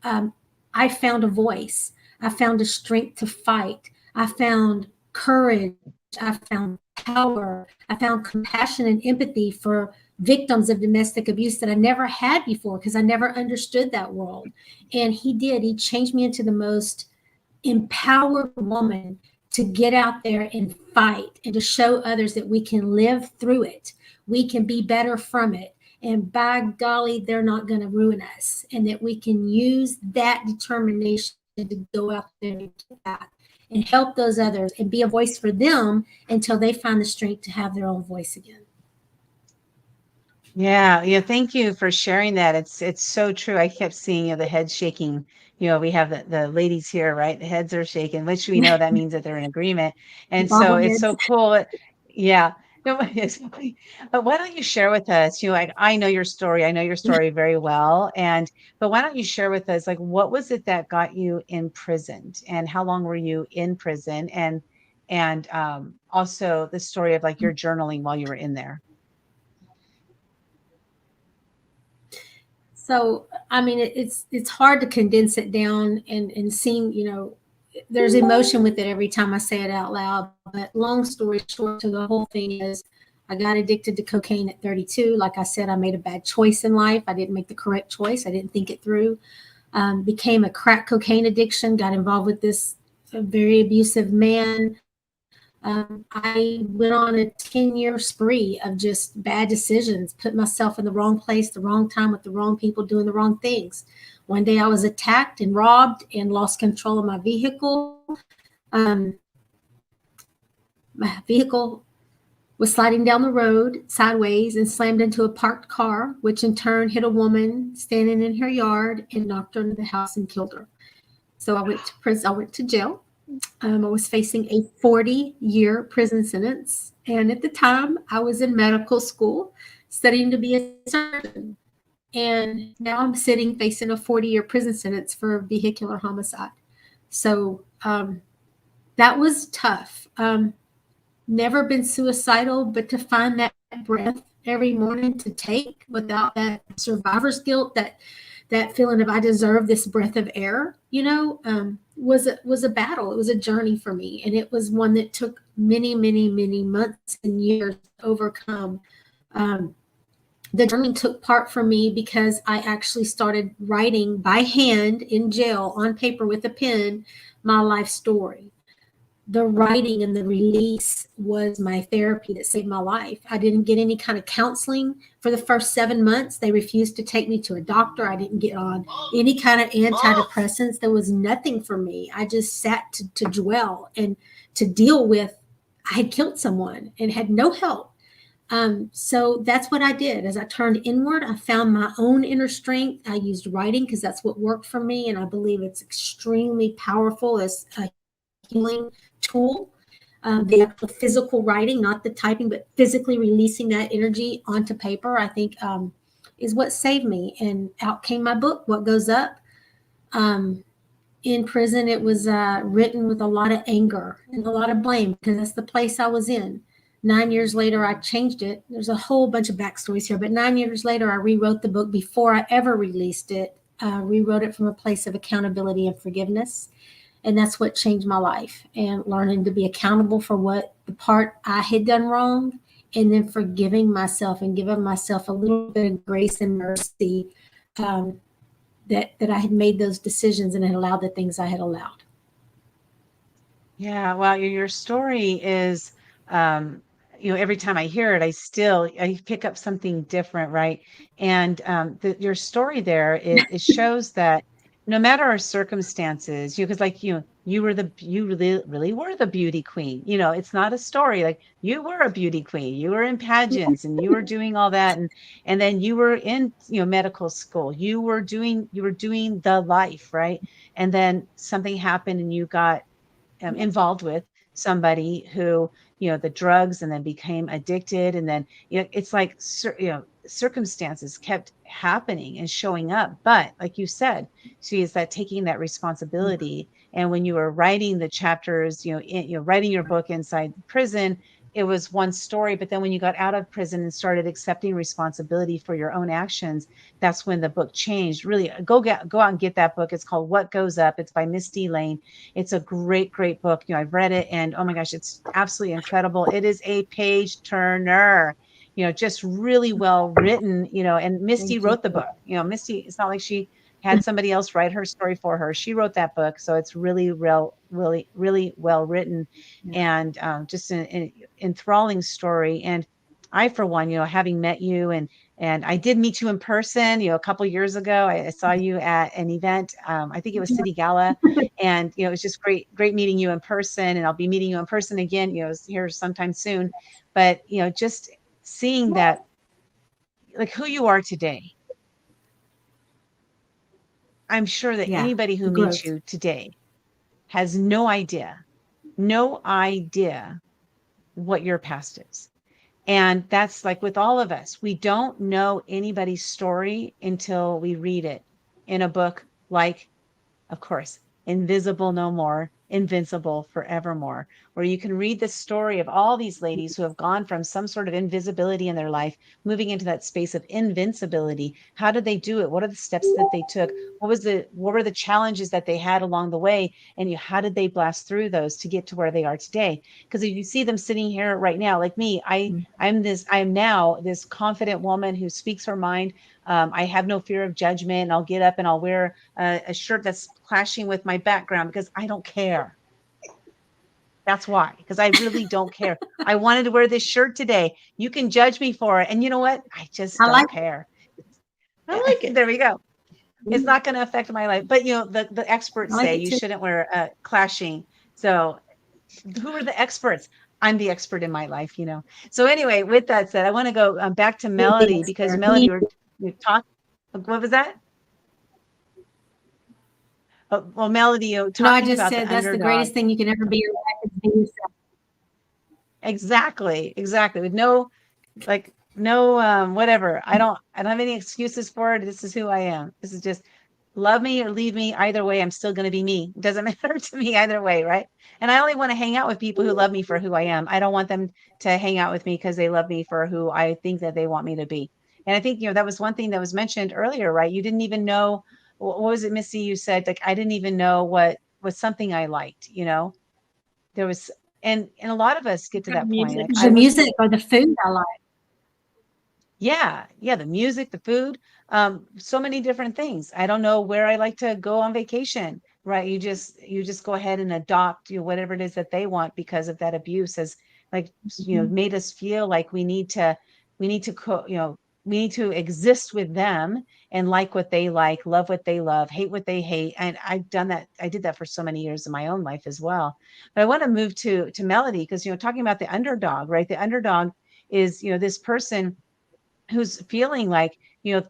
I found a voice. I found a strength to fight. I found courage. I found power. I found compassion and empathy for victims of domestic abuse that I never had before because I never understood that world. And he did. He changed me into the most empowered woman to get out there and fight and to show others that we can live through it. We can be better from it. And by golly, they're not going to ruin us. And that we can use that determination to go out there and get that and help those others and be a voice for them until they find the strength to have their own voice again. Yeah, yeah. Thank you for sharing that. It's so true. I kept seeing the heads shaking. We have the ladies here, right? The heads are shaking, which we know that means that they're in agreement. And so it's Bobbleheads. so cool. Yeah. No, it's, but why don't you share with us? Like I know your story. I know your story very well. But why don't you share with us, like, what was it that got you imprisoned, and how long were you in prison, and also the story of like your journaling while you were in there. So, I mean, it's hard to condense it down and seeing, there's emotion with it every time I say it out loud. But long story short, to the whole thing is, I got addicted to cocaine at 32. Like I said, I made a bad choice in life. I didn't make the correct choice. I didn't think it through. Became a crack cocaine addiction. Got involved with this very abusive man. I went on a 10-year spree of just bad decisions, put myself in the wrong place, the wrong time with the wrong people, doing the wrong things. One day I was attacked and robbed and lost control of my vehicle. My vehicle was sliding down the road sideways and slammed into a parked car, which in turn hit a woman standing in her yard and knocked her into the house and killed her. So I went to prison. I went to jail. I was facing a 40-year prison sentence. And at the time, I was in medical school studying to be a surgeon. And now I'm sitting facing a 40-year prison sentence for vehicular homicide. So that was tough. Never been suicidal, but to find that breath every morning to take without that survivor's guilt, that feeling of I deserve this breath of air, was a battle. It was a journey for me, and it was one that took many, many, many months and years to overcome. The journey took part for me because I actually started writing by hand in jail on paper with a pen my life story. The writing and the release was my therapy that saved my life. I didn't get any kind of counseling for the first 7 months. They refused to take me to a doctor. I didn't get on any kind of antidepressants. There was nothing for me. I just sat to dwell and to deal with, I had killed someone and had no help. So that's what I did. As I turned inward, I found my own inner strength. I used writing because that's what worked for me. And I believe it's extremely powerful as a healing tool. The actual physical writing, not the typing, but physically releasing that energy onto paper, I think is what saved me. And out came my book, What Goes Up. In prison, it was written with a lot of anger and a lot of blame because that's the place I was in. 9 years later, I changed it. There's a whole bunch of backstories here, but 9 years later, I rewrote the book before I ever released it. Rewrote it from a place of accountability and forgiveness. And that's what changed my life, and learning to be accountable for what the part I had done wrong, and then forgiving myself and giving myself a little bit of grace and mercy that I had made those decisions and had allowed the things I had allowed. Yeah, well, your story is, every time I hear it, I pick up something different, right? And your story there, it shows that no matter our circumstances, because like you really were the beauty queen. It's not a story. Like you were a beauty queen. You were in pageants and you were doing all that, and then you were in medical school. You were doing the life, right? And then something happened and you got involved with somebody who the drugs, and then became addicted, and then it's like circumstances kept happening and showing up, but like you said, she is that taking that responsibility. And when you were writing the chapters, writing your book inside prison, it was one story, but then when you got out of prison and started accepting responsibility for your own actions, that's when the book changed. Really, go out and get that book. It's called What Goes Up. It's by Misty Lane. It's a great book. I've read it, and oh my gosh, it's absolutely incredible. It is a page turner, just really well written, and Misty wrote the book. Misty, it's not like she had somebody else write her story for her. She wrote that book. So it's really really well written, and just an enthralling story. And I, for one, having met you, and I did meet you in person, a couple years ago. I saw you at an event. I think it was City Gala, and it was just great meeting you in person. And I'll be meeting you in person again, here sometime soon. But just seeing that, like who you are today. I'm sure that Yeah, anybody who the meets growth. you today has no idea what your past is. And that's like with all of us, we don't know anybody's story until we read it in a book like, of course, Invisible No More, Invincible Forevermore, where you can read the story of all these ladies who have gone from some sort of invisibility in their life, moving into that space of invincibility. How did they do it? What are the steps that they took? What were the challenges that they had along the way? And how did they blast through those to get to where they are today? Because if you see them sitting here right now, like me, I am now this confident woman who speaks her mind. I have no fear of judgment. I'll get up and I'll wear a shirt that's clashing with my background because I don't care. That's why, because I really don't care. I wanted to wear this shirt today. You can judge me for it. And you know what? I just don't care. I like it. There we go. It's not going to affect my life. But, the experts I like say it you too. shouldn't wear clashing. So who are the experts? I'm the expert in my life. So anyway, with that said, I want to go back to You're the Melody because expert. Melody, we talked. What was that? Well, Melody, No, I talking just about the said that's the underdog. greatest thing you can ever be in life is being yourself. Exactly. With no whatever. I don't have any excuses for it. This is who I am. This is just love me or leave me. Either way, I'm still going to be me. It doesn't matter to me either way, right? And I only want to hang out with people who love me for who I am. I don't want them to hang out with me because they love me for who I think that they want me to be. And I think, that was one thing that was mentioned earlier, right? You didn't even know, what was it, Missy? You said, like, I didn't even know what was something I liked, there was, and a lot of us get to that point. Like The music or the food I like. Yeah, the music, the food, so many different things. I don't know where I like to go on vacation, right? You just go ahead and adopt, whatever it is that they want because of that abuse has, like, made us feel like we need to we need to exist with them and like what they like, love what they love, hate what they hate. And I've done that. I did that for so many years in my own life as well. But I want to move to Melody because, talking about the underdog, right? The underdog is, this person who's feeling like, yeah,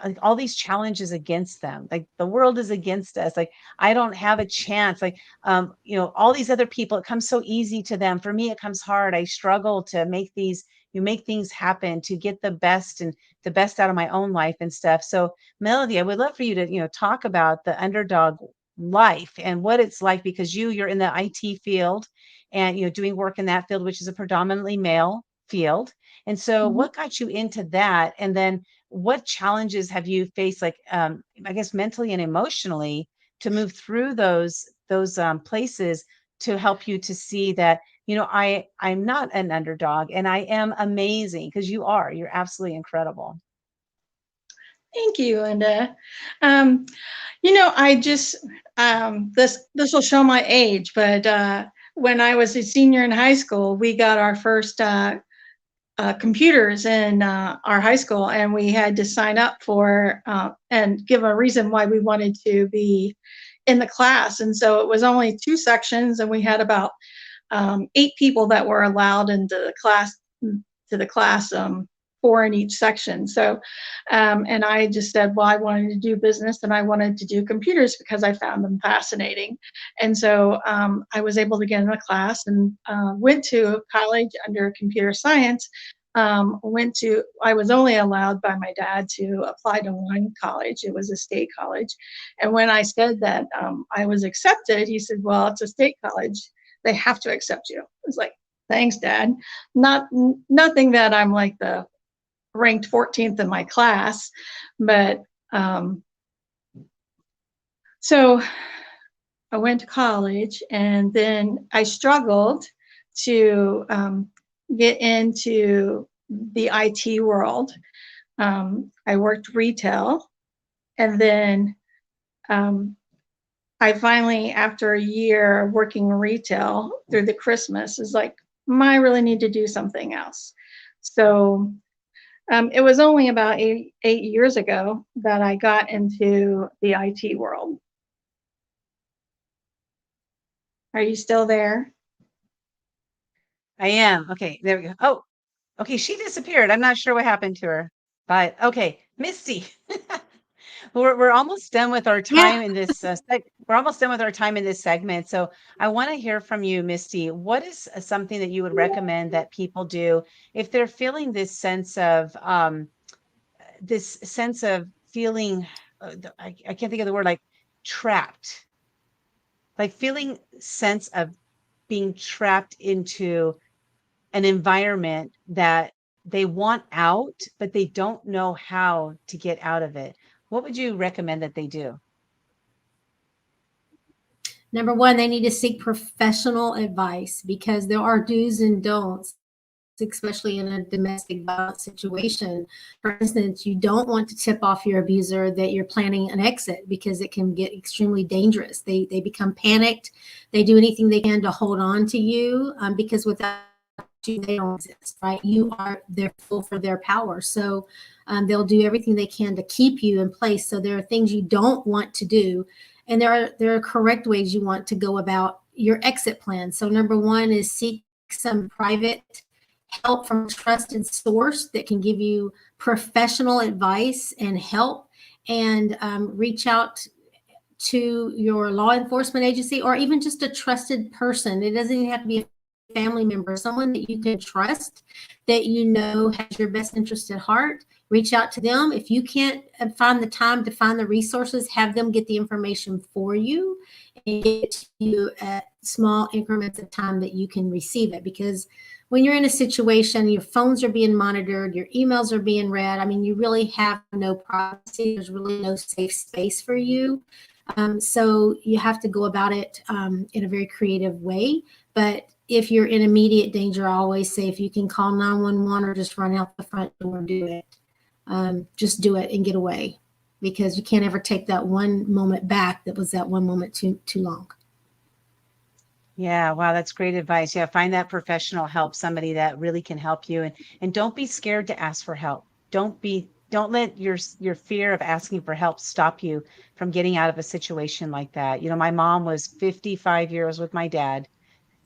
like all these challenges against them, like the world is against us, like I don't have a chance, like all these other people, it comes so easy to them. For me, it comes hard. I struggle to make make things happen, to get the best and the best out of my own life and stuff. So Melody, I would love for you to talk about the underdog life and what it's like, because you're in the IT field and doing work in that field, which is a predominantly male field. And so what got you into that? And then what challenges have you faced, like, I guess mentally and emotionally, to move through those places to help you to see that, I'm not an underdog and I am amazing, because you're absolutely incredible. Thank you, Linda. I just this will show my age, but when I was a senior in high school, we got our first computers in our high school, and we had to sign up for and give a reason why we wanted to be in the class. And so it was only 2 sections, and we had about 8 people that were allowed into the class, 4 in each section. So, and I just said, well, I wanted to do business and I wanted to do computers because I found them fascinating. And so I was able to get in the class and went to college under computer science. I was only allowed by my dad to apply to one college. It was a state college. And when I said that I was accepted, he said, well, it's a state college. They have to accept you. I was like, thanks, Dad. Nothing that I'm like the ranked 14th in my class, but so I went to college, and then I struggled to get into the IT world. I worked retail, and then I finally, after a year working retail through the Christmas, is like, I really need to do something else. So it was only about eight years ago that I got into the IT world. Are you still there? I am. Okay, there we go. Oh, okay, she disappeared. I'm not sure what happened to her. Bye. Okay, Misty. We're almost done with our Yeah. time in this. We're almost done with our time in this segment. So I want to hear from you, Misty. What is something that you would recommend that people do if they're feeling this sense of feeling? I can't think of the word, like trapped, like feeling sense of being trapped into an environment that they want out, but they don't know how to get out of it. What would you recommend that they do? Number one, they need to seek professional advice because there are do's and don'ts, especially in a domestic violence situation. For instance, you don't want to tip off your abuser that you're planning an exit because it can get extremely dangerous. They become panicked. They do anything they can to hold on to you because without you, they don't exist, right? You are their full for their power. So they'll do everything they can to keep you in place. So there are things you don't want to do. And there are correct ways you want to go about your exit plan. So number one is seek some private help from a trusted source that can give you professional advice and help, and reach out to your law enforcement agency or even just a trusted person. It doesn't even have to be a family member, someone that you can trust, that you know has your best interest at heart. Reach out to them. If you can't find the time to find the resources, have them get the information for you and get it to you at small increments of time that you can receive it. Because when you're in a situation, your phones are being monitored, your emails are being read. I mean, you really have no privacy. There's really no safe space for you. So you have to go about it in a very creative way. But if you're in immediate danger, I always say if you can call 911 or just run out the front door, do it. Just do it and get away, because you can't ever take that one moment back that was that one moment too long. Yeah, wow, that's great advice. Yeah, find that professional help, somebody that really can help you, and don't be scared to ask for help. Don't let your fear of asking for help stop you from getting out of a situation like that. You know, my mom was 55 years with my dad.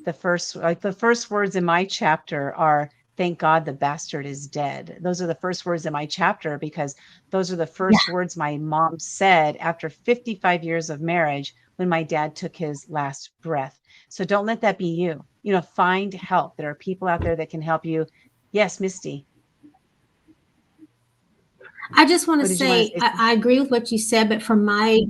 The first words in my chapter are, thank God the bastard is dead. Those are the first words in my chapter because those are the first words my mom said after 55 years of marriage when my dad took his last breath. So don't let that be you. You know, find help. There are people out there that can help you. Yes, Misty. I just want What to did you want to say, say? I agree with what you said, but from my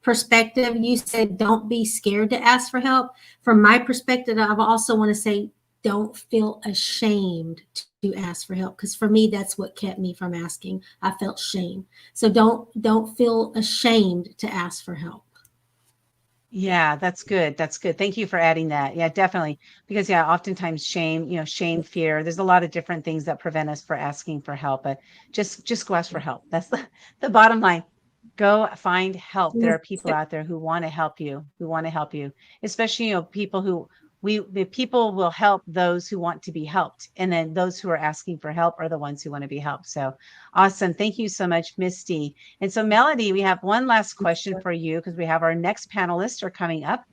perspective, you said don't be scared to ask for help. From my perspective, I also want to say don't feel ashamed to ask for help, because for me that's what kept me from asking. I felt shame. So don't feel ashamed to ask for help. Yeah, that's good. That's good. Thank you for adding that. Yeah, definitely. Because yeah, oftentimes shame, shame, fear, there's a lot of different things that prevent us from asking for help, but just go ask for help. That's the bottom line. Go find help. There are people out there who want to help you, especially, people who the people will help those who want to be helped. And then those who are asking for help are the ones who want to be helped. So awesome. Thank you so much, Misty. And so Melody, we have one last question for you because we have our next panelists are coming up.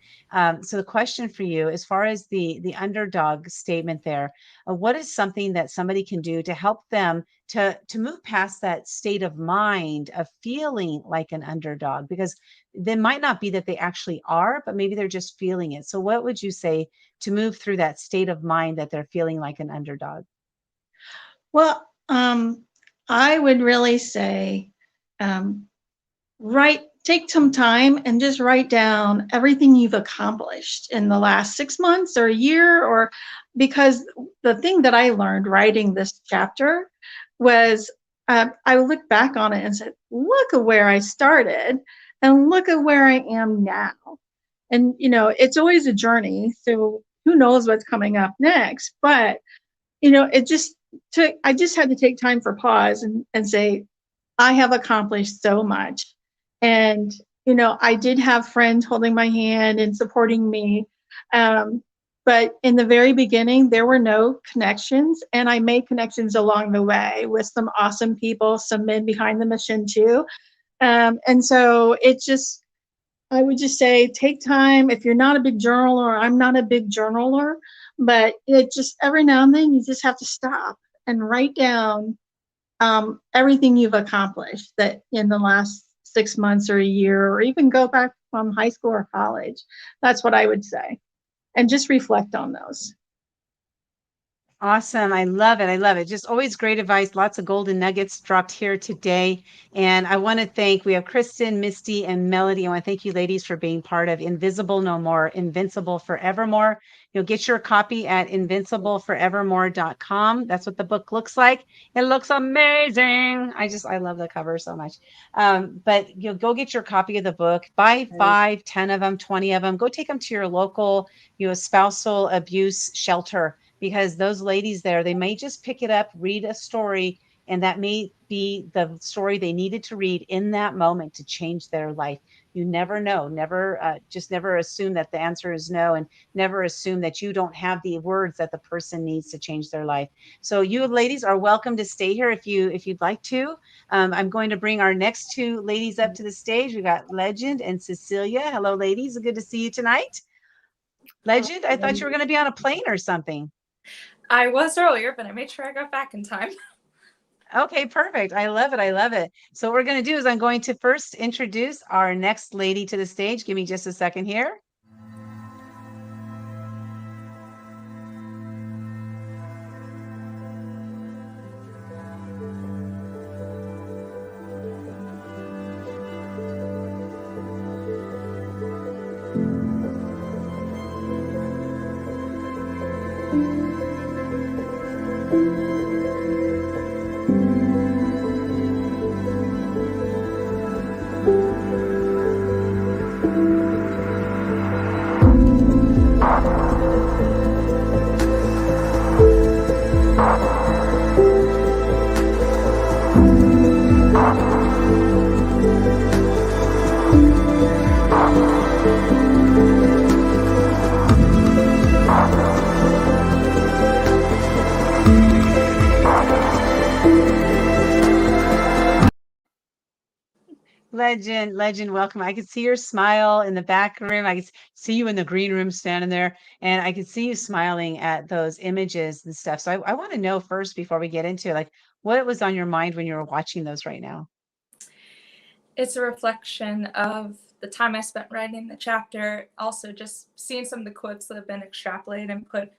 So the question for you, as far as the underdog statement there, what is something that somebody can do to help them to move past that state of mind of feeling like an underdog? Because they might not be that they actually are, but maybe they're just feeling it. So what would you say to move through that state of mind that they're feeling like an underdog? Well, I would really say, take some time and just write down everything you've accomplished in the last 6 months or a year, or because the thing that I learned writing this chapter was, I looked back on it and said, look at where I started and look at where I am now. And, it's always a journey. So who knows what's coming up next, but I just had to take time for pause and say, I have accomplished so much. And, I did have friends holding my hand and supporting me. But in the very beginning, there were no connections, and I made connections along the way with some awesome people, some men behind the mission too. And so I would just say, take time. If you're not a big journaler, I'm not a big journaler, but it just every now and then you just have to stop and write down everything you've accomplished that in the last 6 months or a year, or even go back from high school or college. That's what I would say. And just reflect on those. Awesome. I love it. I love it. Just always great advice. Lots of golden nuggets dropped here today. And I want to thank, we have Kristen, Misty, and Melody. I want to thank you ladies for being part of Invisible No More, Invincible Forevermore. You'll get your copy at invincibleforevermore.com. That's what the book looks like. It looks amazing. I love the cover so much. But you'll go get your copy of the book, buy 5, 10 of them, 20 of them, go take them to your local, spousal abuse shelter, because those ladies there, they may just pick it up, read a story, and that may be the story they needed to read in that moment to change their life. You never know. Never assume that the answer is no, and never assume that you don't have the words that the person needs to change their life. So you ladies are welcome to stay here if you'd like to. I'm going to bring our next 2 ladies up to the stage. We got Legend and Cecilia. Hello, ladies. Good to see you tonight. Legend, I thought you were going to be on a plane or something. I was earlier, but I made sure I got back in time. Okay, perfect. I love it. I love it. So what we're going to do is I'm going to first introduce our next lady to the stage. Give me just a second here. Legend, welcome. I could see your smile in the back room. I could see you in the green room standing there, and I could see you smiling at those images and stuff. So I want to know first, before we get into it, like, what was on your mind when you were watching those right now? It's a reflection of the time I spent writing the chapter, also just seeing some of the quotes that have been extrapolated and put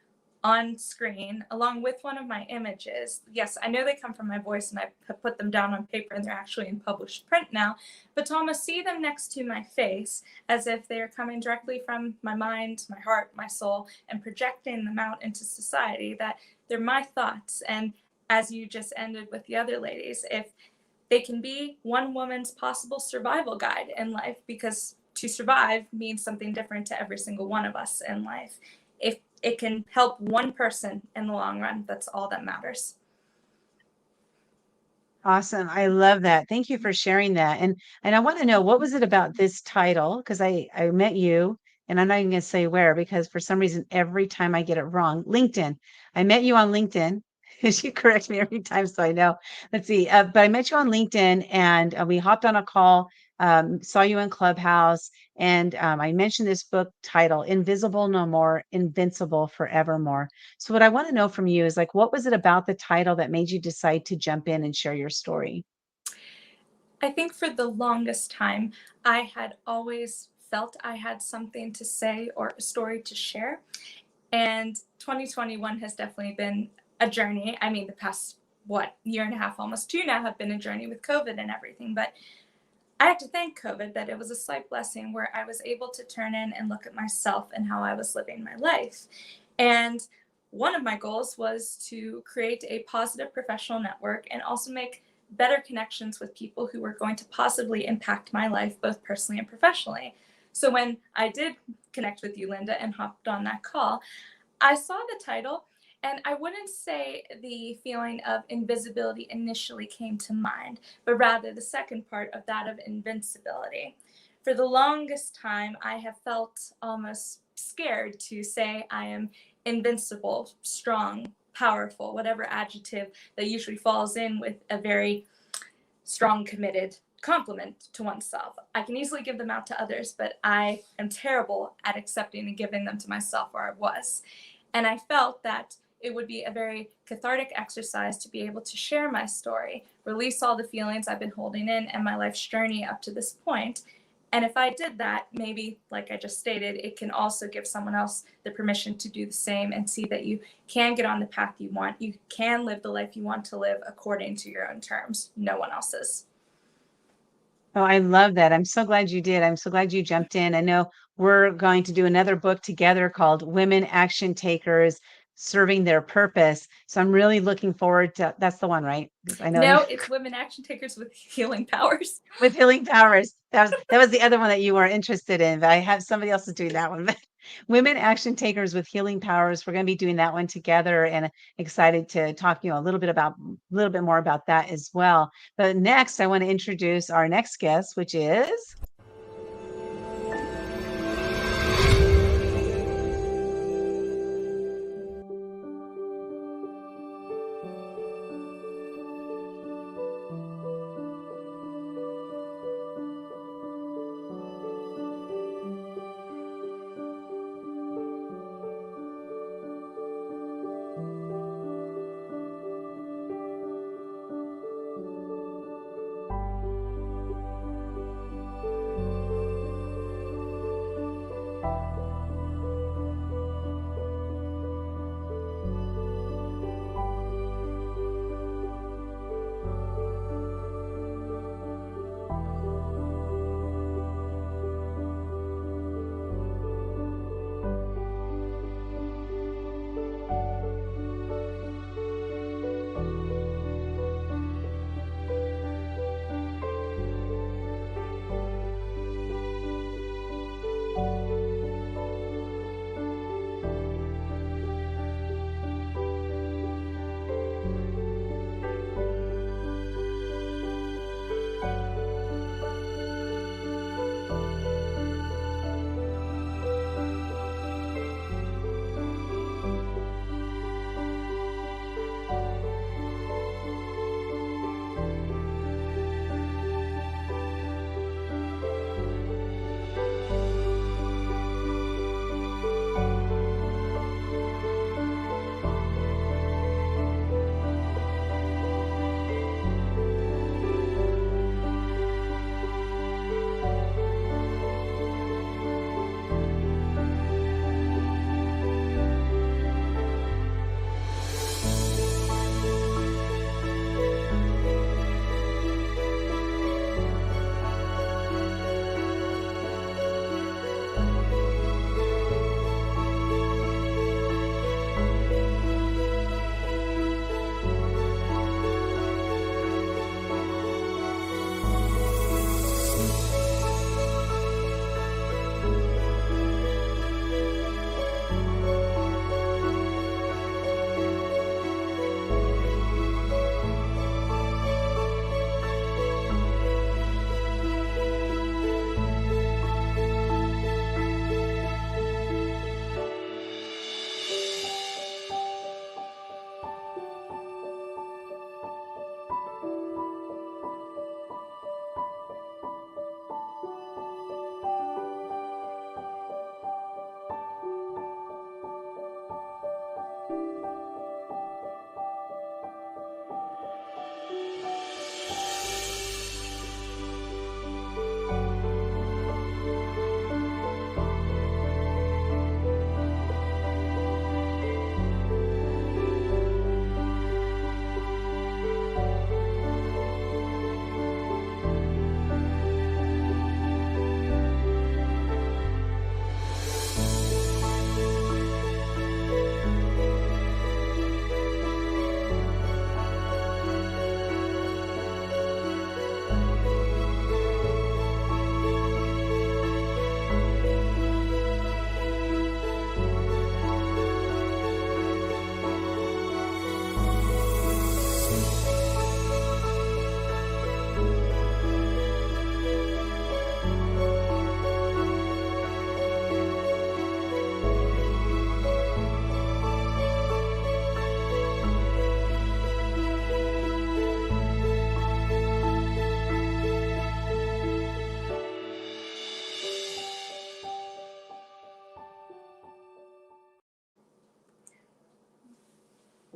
on screen along with one of my images. Yes, I know they come from my voice and I put them down on paper and they're actually in published print now, but to almost see them next to my face as if they are coming directly from my mind, my heart, my soul, and projecting them out into society, that they're my thoughts. And as you just ended with the other ladies, if they can be one woman's possible survival guide in life, because to survive means something different to every single one of us in life. If it can help one person in the long run, that's all that matters. Awesome. I love that. Thank you for sharing that. And I want to know, what was it about this title? Because I met you, and I'm not even going to say where, because for some reason, every time I get it wrong, LinkedIn. I met you on LinkedIn. She corrects me every time, so I know. Let's see. But I met you on LinkedIn, and we hopped on a call, saw you in Clubhouse, and I mentioned this book title, Invisible No More, Invincible Forevermore. So what I want to know from you is, like, what was it about the title that made you decide to jump in and share your story? I think for the longest time, I had always felt I had something to say or a story to share. And 2021 has definitely been a journey. I mean, the past, year and a half, almost 2 now, have been a journey with COVID and everything. But I have to thank COVID that it was a slight blessing where I was able to turn in and look at myself and how I was living my life. And one of my goals was to create a positive professional network and also make better connections with people who were going to positively impact my life, both personally and professionally. So when I did connect with you, Linda, and hopped on that call, I saw the title, and I wouldn't say the feeling of invisibility initially came to mind, but rather the second part of that of invincibility. For the longest time, I have felt almost scared to say I am invincible, strong, powerful, whatever adjective that usually falls in with a very strong, committed compliment to oneself. I can easily give them out to others, but I am terrible at accepting and giving them to myself, or I was. And I felt that it would be a very cathartic exercise to be able to share my story, release all the feelings I've been holding in and my life's journey up to this point. And if I did that, maybe, like I just stated, it can also give someone else the permission to do the same and see that you can get on the path you want. You can live the life you want to live according to your own terms, no one else's. Oh, I love that. I'm so glad you did. I'm so glad you jumped in. I know we're going to do another book together called Women Action Takers Serving Their Purpose. So I'm really looking forward to, that's the one, right? I know. No, it's Women Action Takers with Healing Powers. With Healing Powers. That was the other one that you were interested in, but I have somebody else is doing that one. But Women Action Takers with Healing Powers. We're going to be doing that one together, and excited to talk, a little bit more about that as well. But next, I want to introduce our next guest, which is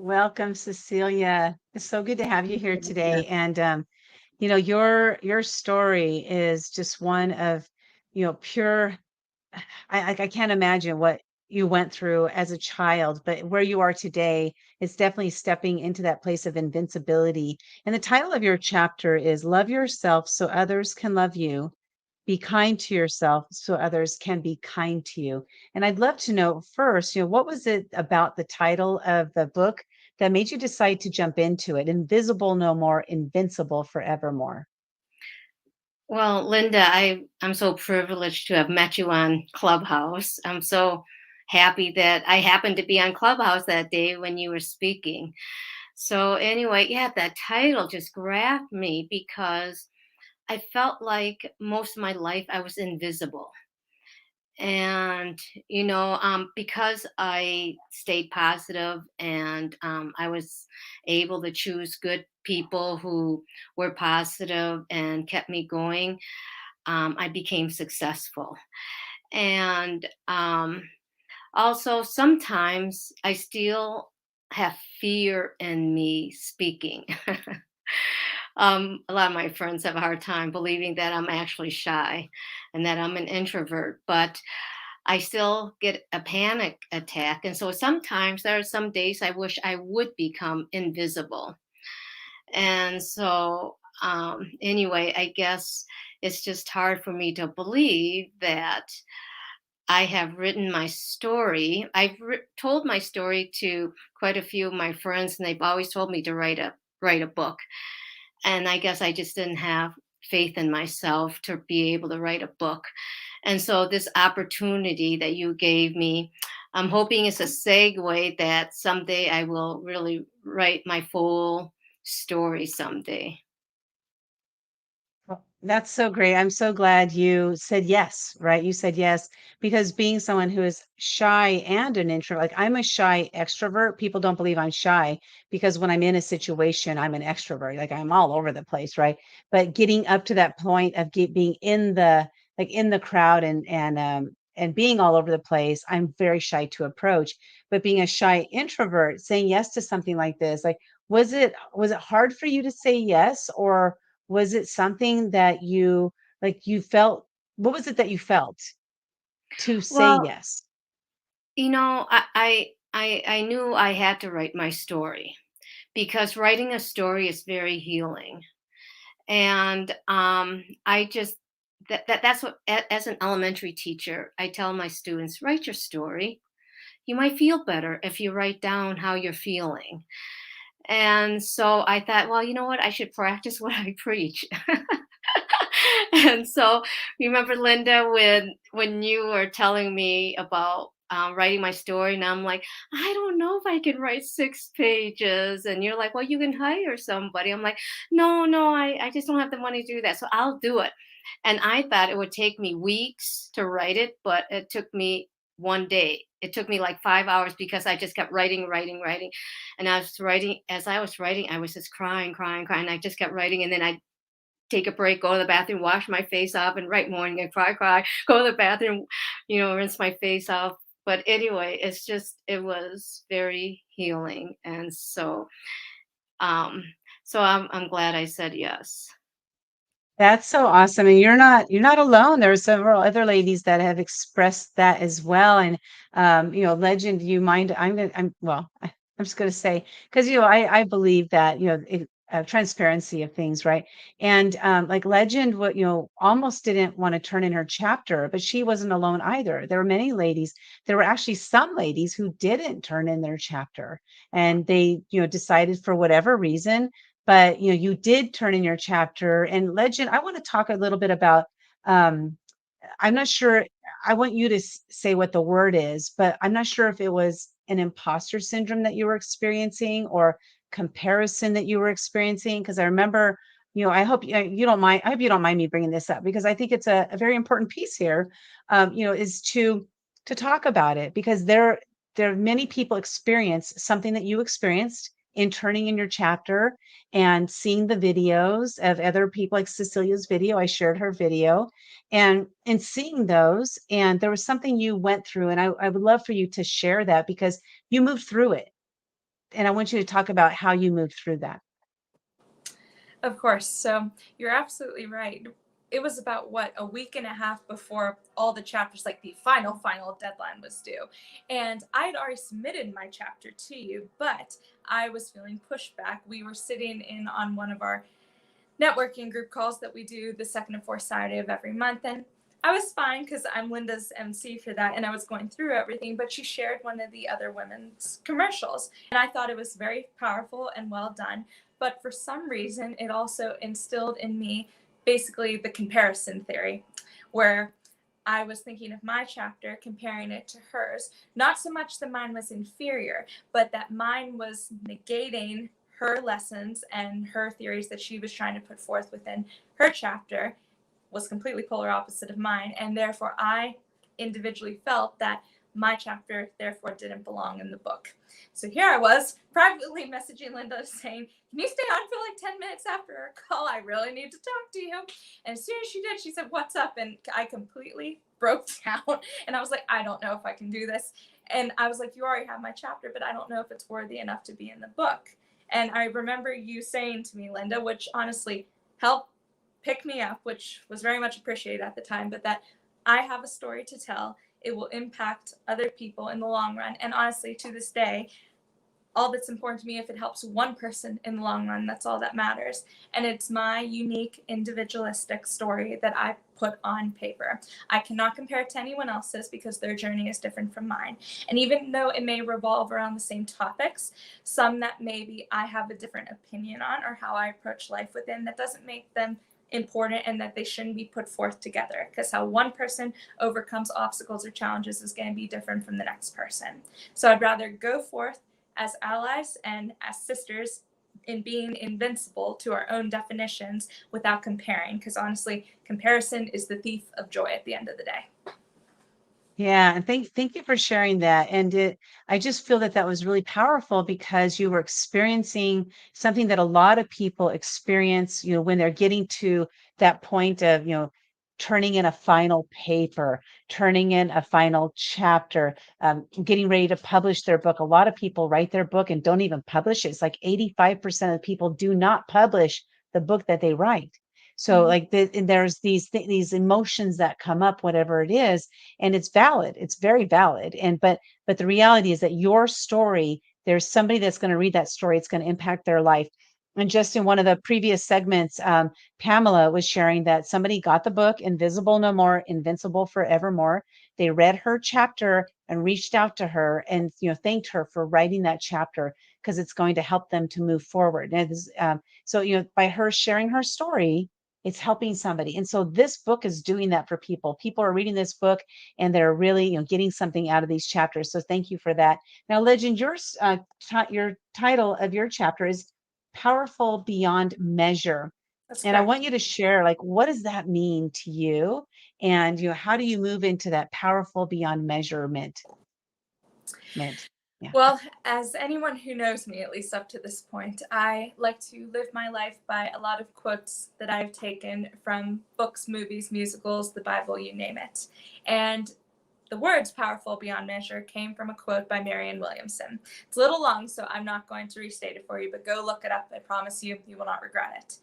Welcome, Cecilia. It's so good to have you here today. And your story is just one of, pure. I can't imagine what you went through as a child, but where you are today is definitely stepping into that place of invincibility. And the title of your chapter is "Love Yourself So Others Can Love You." Be kind to yourself so others can be kind to you. And I'd love to know first, what was it about the title of the book that made you decide to jump into it? Invisible no more, invincible forevermore. Well, Linda, I'm so privileged to have met you on Clubhouse. I'm so happy that I happened to be on Clubhouse that day when you were speaking. So anyway, yeah, that title just grabbed me because I felt like most of my life I was invisible. And because I stayed positive and I was able to choose good people who were positive and kept me going, I became successful. And also, sometimes I still have fear in me speaking. A lot of my friends have a hard time believing that I'm actually shy and that I'm an introvert, but I still get a panic attack. And so sometimes there are some days I wish I would become invisible. And so, anyway, I guess it's just hard for me to believe that I have written my story. I've told my story to quite a few of my friends, and they've always told me to write a book. And I guess I just didn't have faith in myself to be able to write a book. And so this opportunity that you gave me, I'm hoping it's a segue that someday I will really write my full story someday. Well, that's so great. I'm so glad you said yes, right? You said yes, because being someone who is shy and an introvert, like I'm a shy extrovert. People don't believe I'm shy because when I'm in a situation, I'm an extrovert. Like I'm all over the place, right? But getting up to that point of being in the in the crowd and being all over the place, I'm very shy to approach. But being a shy introvert, saying yes to something like this, like was it hard for you to say yes, or was it something that you felt? What was it that you felt to say Well, yes? I knew I had to write my story because writing a story is very healing. And I just that's what as an elementary teacher, I tell my students, write your story. You might feel better if you write down how you're feeling. And so I thought, well, you know what? I should practice what I preach. And so remember, Linda, when you were telling me about writing my story, and I'm like, I don't know if I can write 6 pages. And you're like, well, you can hire somebody. I'm like, no, I just don't have the money to do that. So I'll do it. And I thought it would take me weeks to write it, but it took me one day. It took me like 5 hours because I just kept writing. And as I was writing, I was just crying. I just kept writing. And then I take a break, go to the bathroom, wash my face off, and write more and cry, go to the bathroom, rinse my face off. But anyway, it was very healing. And um, so I'm glad I said yes. That's so awesome. And you're not alone. There are several other ladies that have expressed that as well. And Legend, you mind? I'm just gonna say, because I believe that transparency of things, right? And like Legend, what almost didn't want to turn in her chapter, but she wasn't alone either. There were many ladies. There were actually some ladies who didn't turn in their chapter, and they decided for whatever reason, but you did turn in your chapter. And Legend, I want to talk a little bit about um I'm not sure, I want you to say what the word is, but I'm not sure if it was an imposter syndrome that you were experiencing or comparison that you were experiencing, because I remember, I hope you don't mind, I hope you don't mind me bringing this up, because I think it's a very important piece here, is to talk about it, because there are many people experience something that you experienced in turning in your chapter and seeing the videos of other people, like Cecilia's video. I shared her video, and in seeing those, and there was something you went through, and I would love for you to share that, because you moved through it. I want you to talk about how you moved through that. Of course. So you're absolutely right. It was about a week and a half before all the chapters, like the final deadline was due. And I had already submitted my chapter to you, but I was feeling pushback. We were sitting in on one of our networking group calls that we do the second and fourth Saturday of every month. And I was fine because I'm Linda's MC for that, and I was going through everything, but she shared one of the other women's commercials. And I thought it was very powerful and well done. But for some reason, it also instilled in me basically the comparison theory, where I was thinking of my chapter, comparing it to hers. Not so much that mine was inferior, but that mine was negating her lessons and her theories that she was trying to put forth within her chapter was completely polar opposite of mine. And therefore, I individually felt that my chapter therefore didn't belong in the book. So here I was privately messaging Linda saying, can you stay on for like 10 minutes after our call? I really need to talk to you. And as soon as she did, she said, what's up? And I completely broke down. And I was like, I don't know if I can do this. And I was like, you already have my chapter, but I don't know if it's worthy enough to be in the book. And I remember you saying to me, Linda, which honestly helped pick me up, which was very much appreciated at the time, but that I have a story to tell. It will impact other people in the long run. And honestly, to this day, all that's important to me, if it helps one person in the long run, that's all that matters. And it's my unique individualistic story that I put on paper. I cannot compare it to anyone else's because their journey is different from mine. And even though it may revolve around the same topics, some that maybe I have a different opinion on or how I approach life within, that doesn't make them important and that they shouldn't be put forth together, because how one person overcomes obstacles or challenges is going to be different from the next person. So I'd rather go forth as allies and as sisters in being invincible to our own definitions without comparing, because honestly, comparison is the thief of joy at the end of the day. Yeah, and thank you for sharing that. And I just feel that that was really powerful because you were experiencing something that a lot of people experience, when they're getting to that point of, turning in a final paper, turning in a final chapter, getting ready to publish their book. A lot of people write their book and don't even publish it. It's like 85% of people do not publish the book that they write. So like and there's these emotions that come up, whatever it is, and it's valid. It's very valid. But the reality is that your story, there's somebody that's going to read that story. It's going to impact their life. And just in one of the previous segments, Pamela was sharing that somebody got the book Invisible No More, Invincible Forevermore. They read her chapter and reached out to her and thanked her for writing that chapter because it's going to help them to move forward. And so by her sharing her story, it's helping somebody. And so this book is doing that for people. People are reading this book and they're really, getting something out of these chapters. So thank you for that. Now, Legend, your title of your chapter is Powerful Beyond Measure. That's and correct. I want you to share, like, what does that mean to you? And, how do you move into that powerful beyond measurement? Yeah. Well, as anyone who knows me, at least up to this point, I like to live my life by a lot of quotes that I've taken from books, movies, musicals, the Bible, you name it. And the words powerful beyond measure came from a quote by Marianne Williamson. It's a little long, so I'm not going to restate it for you, but go look it up. I promise you, you will not regret it.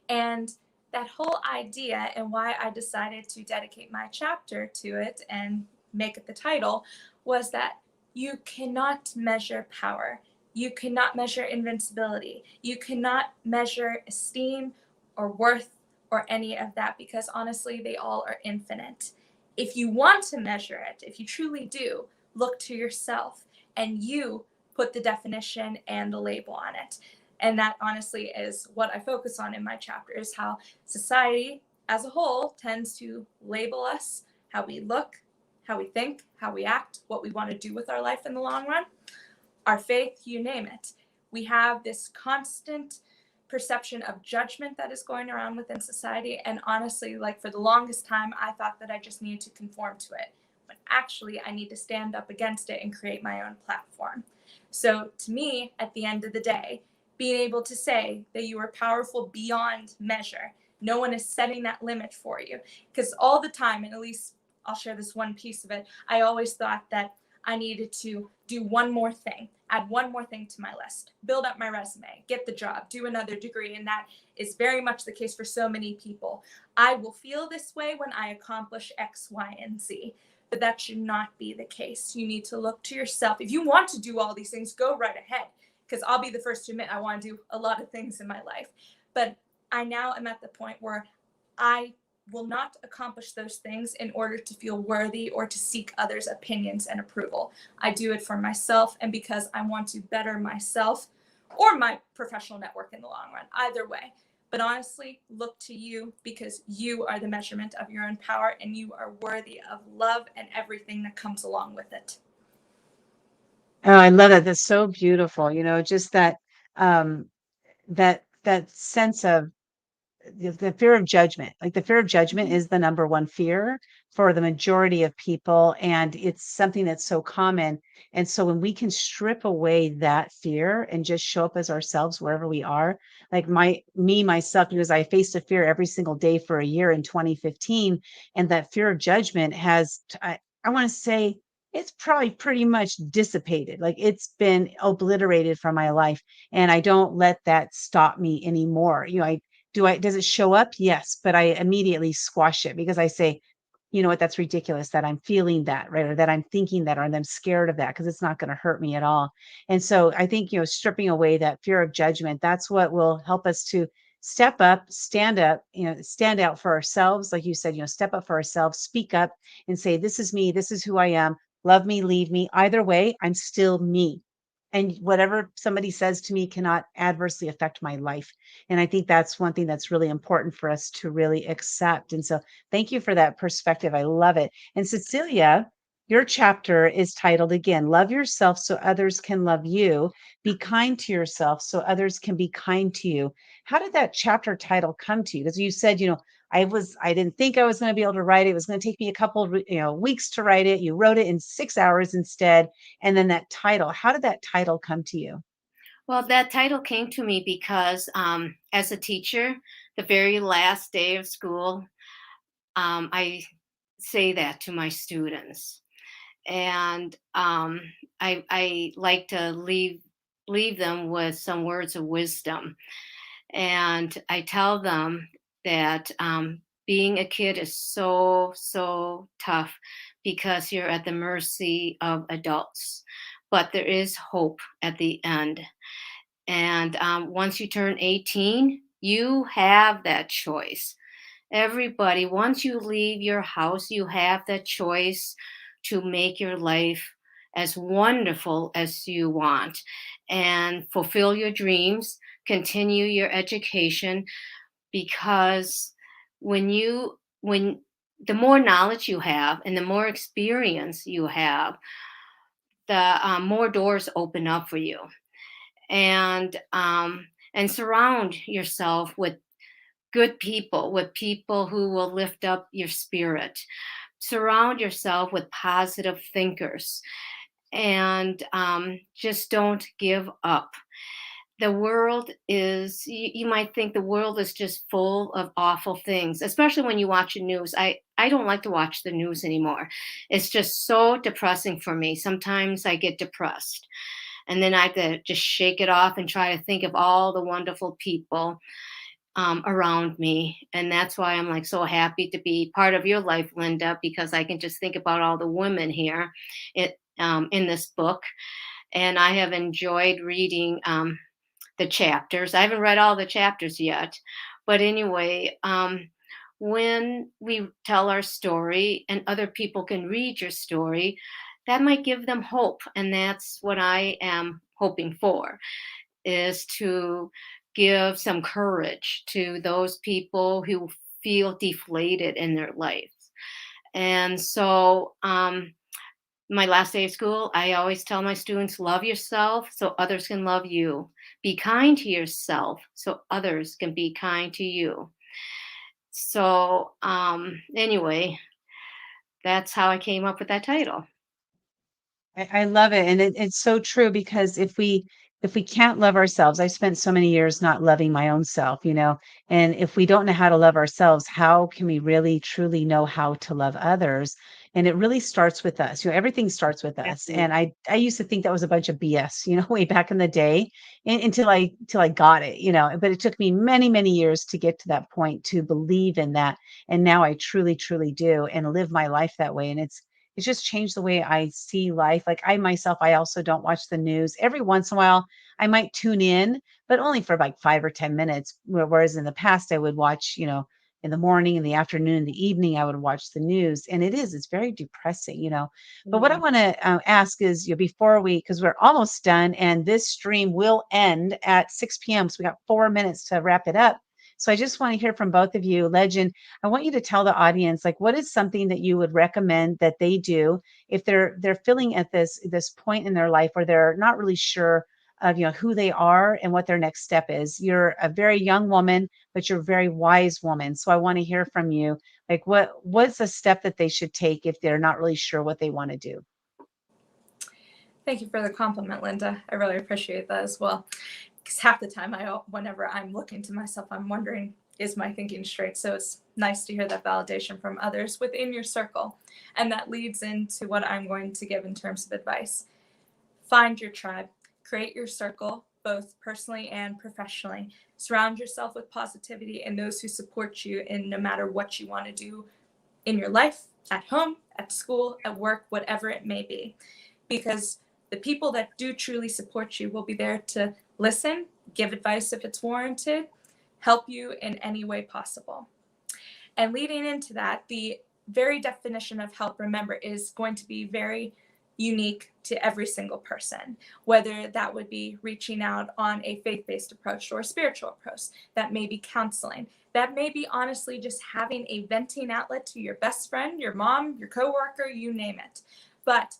And that whole idea and why I decided to dedicate my chapter to it and make it the title was that you cannot measure power. You cannot measure invincibility. You cannot measure esteem or worth or any of that, because honestly, they all are infinite. If you want to measure it, if you truly do, look to yourself and you put the definition and the label on it. And that honestly is what I focus on in my chapter, is how society as a whole tends to label us, how we look, how we think, how we act, what we want to do with our life in the long run, our faith, you name it. We have this constant perception of judgment that is going around within society. And honestly, like for the longest time, I thought that I just needed to conform to it. But actually, I need to stand up against it and create my own platform. So to me, at the end of the day, being able to say that you are powerful beyond measure, no one is setting that limit for you. Because all the time, and at least I'll share this one piece of it, I always thought that I needed to do one more thing, add one more thing to my list, build up my resume, get the job, do another degree. And that is very much the case for so many people. I will feel this way when I accomplish X, Y, and Z. But that should not be the case. You need to look to yourself. If you want to do all these things, go right ahead. Because I'll be the first to admit I want to do a lot of things in my life. But I now am at the point where I will not accomplish those things in order to feel worthy or to seek others' opinions and approval. I do it for myself and because I want to better myself or my professional network in the long run, either way. But honestly, look to you because you are the measurement of your own power and you are worthy of love and everything that comes along with it. Oh, I love that. That's so beautiful. Just that sense of the fear of judgment. Like the fear of judgment is the number one fear for the majority of people. And it's something that's so common. And so when we can strip away that fear and just show up as ourselves wherever we are, like myself, because I faced a fear every single day for a year in 2015. And that fear of judgment I want to say it's probably pretty much dissipated. Like it's been obliterated from my life. And I don't let that stop me anymore. Does it show up? Yes, but I immediately squash it because I say, you know what, that's ridiculous that I'm feeling that, right? Or that I'm thinking that, or I'm scared of that because it's not going to hurt me at all. And so I think, stripping away that fear of judgment, that's what will help us to step up, stand out for ourselves. Like you said, step up for ourselves, speak up and say, this is me, this is who I am. Love me, leave me. Either way, I'm still me. And whatever somebody says to me cannot adversely affect my life. And I think that's one thing that's really important for us to really accept. And so thank you for that perspective. I love it. And Cecilia, your chapter is titled again, Love Yourself So Others Can Love You. Be kind to yourself so others can be kind to you. How did that chapter title come to you? Because you said, I didn't think I was going to be able to write it. It was going to take me a couple of, weeks to write it. You wrote it in 6 hours instead. And then that title, how did that title come to you? Well, that title came to me because as a teacher, the very last day of school, I say that to my students. And I like to leave them with some words of wisdom. And I tell them that being a kid is so, so tough because you're at the mercy of adults. But there is hope at the end. And once you turn 18, you have that choice. Everybody, once you leave your house, you have that choice to make your life as wonderful as you want and fulfill your dreams, continue your education, because when the more knowledge you have and the more experience you have, the more doors open up for you. And surround yourself with good people, with people who will lift up your spirit. Surround yourself with positive thinkers, and just don't give up. The world is, you might think the world is just full of awful things, especially when you watch the news. I don't like to watch the news anymore. It's just so depressing for me. Sometimes I get depressed. And then I have to just shake it off and try to think of all the wonderful people around me. And that's why I'm like so happy to be part of your life, Linda, because I can just think about all the women here in this book. And I have enjoyed reading the chapters. I haven't read all the chapters yet. But anyway, when we tell our story and other people can read your story, that might give them hope. And that's what I am hoping for, is to give some courage to those people who feel deflated in their lives. And so my last day of school, I always tell my students, love yourself so others can love you. Be kind to yourself so others can be kind to you. So anyway, that's how I came up with that title. I love it. And it's so true, because if we can't love ourselves, I spent so many years not loving my own self, and if we don't know how to love ourselves, how can we really truly know how to love others? And it really starts with us. Everything starts with us. And I used to think that was a bunch of BS, way back in the day, until I got it, but it took me many, many years to get to that point, to believe in that. And now I truly, truly do, and live my life that way. And it's just changed the way I see life. Like I myself, I also don't watch the news. Every once in a while, I might tune in, but only for like 5 or 10 minutes. Whereas in the past, I would watch, in the morning, in the afternoon, in the evening, I would watch the news. And it's very depressing. But what I want to ask is, because we're almost done and this stream will end at 6 p.m. So we got 4 minutes to wrap it up. So I just want to hear from both of you. Legend, I want you to tell the audience, like, what is something that you would recommend that they do if they're feeling at this point in their life where they're not really sure of who they are and what their next step is. You're a very young woman, but you're a very wise woman. So I want to hear from you. Like, what's a step that they should take if they're not really sure what they want to do? Thank you for the compliment, Linda. I really appreciate that as well. Because half the time, whenever I'm looking to myself, I'm wondering, is my thinking straight? So it's nice to hear that validation from others within your circle. And that leads into what I'm going to give in terms of advice. Find your tribe. Create your circle, both personally and professionally. Surround yourself with positivity and those who support you in no matter what you want to do in your life, at home, at school, at work, whatever it may be. Because the people that do truly support you will be there to listen, give advice if it's warranted, help you in any way possible. And leading into that, the very definition of help, remember, is going to be very unique to every single person, whether that would be reaching out on a faith-based approach or a spiritual approach, that may be counseling, that may be honestly just having a venting outlet to your best friend, your mom, your coworker, you name it. But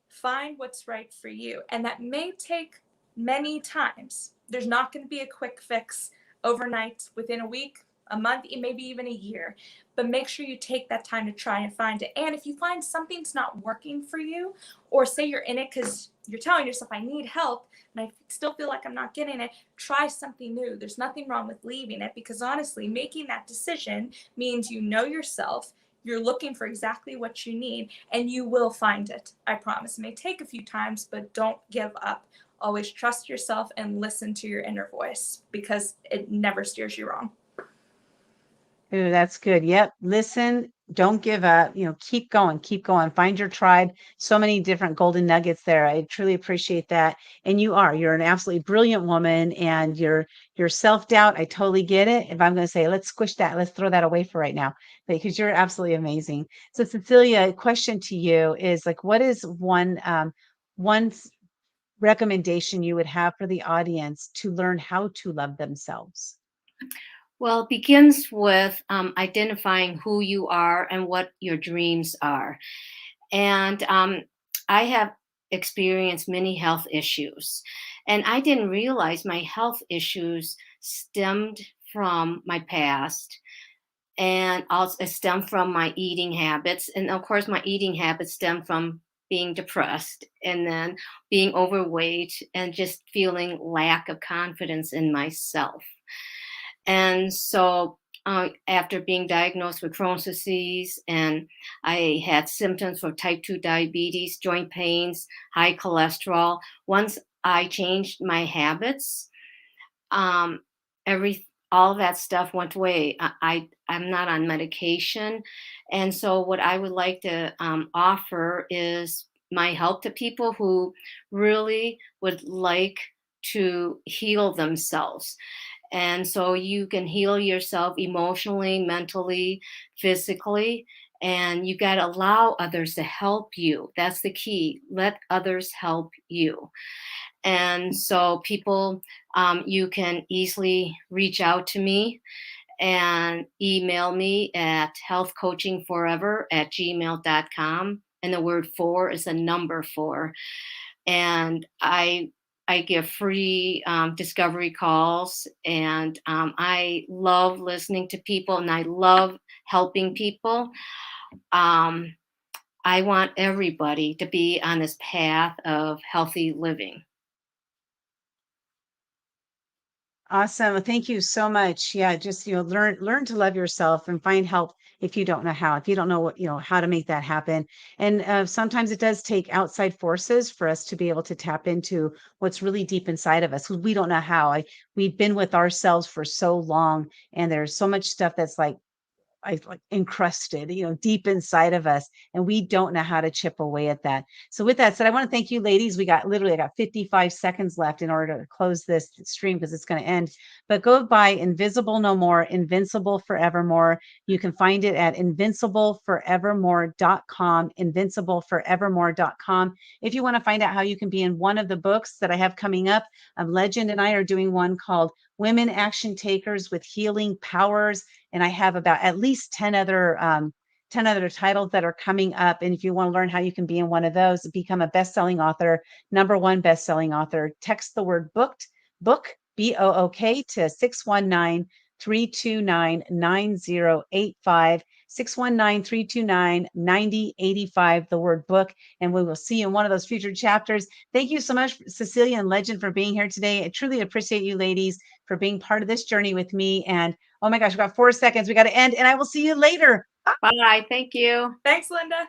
find what's right for you. And that may take many times. There's not going to be a quick fix overnight, within a week, a month, maybe even a year. But make sure you take that time to try and find it. And if you find something's not working for you, or say you're in it because you're telling yourself, I need help, and I still feel like I'm not getting it, try something new. There's nothing wrong with leaving it, because honestly, making that decision means you know yourself, you're looking for exactly what you need, and you will find it. I promise. It may take a few times, but don't give up. Always trust yourself and listen to your inner voice, because it never steers you wrong. Ooh, that's good. Yep. Listen, don't give up, keep going, find your tribe. So many different golden nuggets there. I truly appreciate that. And you're an absolutely brilliant woman, and your self-doubt, I totally get it. If I'm going to say, let's squish that, let's throw that away for right now, because you're absolutely amazing. So Cecilia, a question to you is, like, what is one recommendation you would have for the audience to learn how to love themselves? Well, it begins with identifying who you are and what your dreams are. And I have experienced many health issues, and I didn't realize my health issues stemmed from my past, and also stem from my eating habits. And of course, my eating habits stem from being depressed, and then being overweight, and just feeling lack of confidence in myself. And so after being diagnosed with Crohn's disease, and I had symptoms for type 2 diabetes, joint pains, high cholesterol, once I changed my habits, um, all that stuff went away. I'm not on medication. And so what I would like to offer is my help to people who really would like to heal themselves. And so you can heal yourself emotionally, mentally, physically, and you got to allow others to help you. That's the key. Let others help you. And so people, you can easily reach out to me and email me at healthcoachingforever@gmail.com. And the word "for" is a number 4. And I give free discovery calls, and I love listening to people, and I love helping people. I want everybody to be on this path of healthy living. Awesome. Thank you so much. Yeah, just, learn to love yourself and find help if you don't know how, if you don't know what, how to make that happen. And sometimes it does take outside forces for us to be able to tap into what's really deep inside of us, because we don't know how. We've been with ourselves for so long, and there's so much stuff that's like encrusted, deep inside of us, and we don't know how to chip away at that. So with that said, I want to thank you ladies. I got 55 seconds left in order to close this stream because it's going to end, but go buy Invisible No More, Invincible Forevermore. You can find it at invincibleforevermore.com, invincibleforevermore.com. If you want to find out how you can be in one of the books that I have coming up, Legend and I are doing one called Women Action Takers with Healing Powers. And I have about at least 10 other titles that are coming up. And if you want to learn how you can be in one of those, become a best-selling author, #1 best-selling author, text the word book, BOOK, to 619-329-9085, 619-329-9085, the word book, and we will see you in one of those future chapters. Thank you so much, Cecilia and Legend, for being here today. I truly appreciate you ladies for being part of this journey with me. And oh my gosh, we got 4 seconds. We got to end, and I will see you later. Bye. Thank you. Thanks, Linda.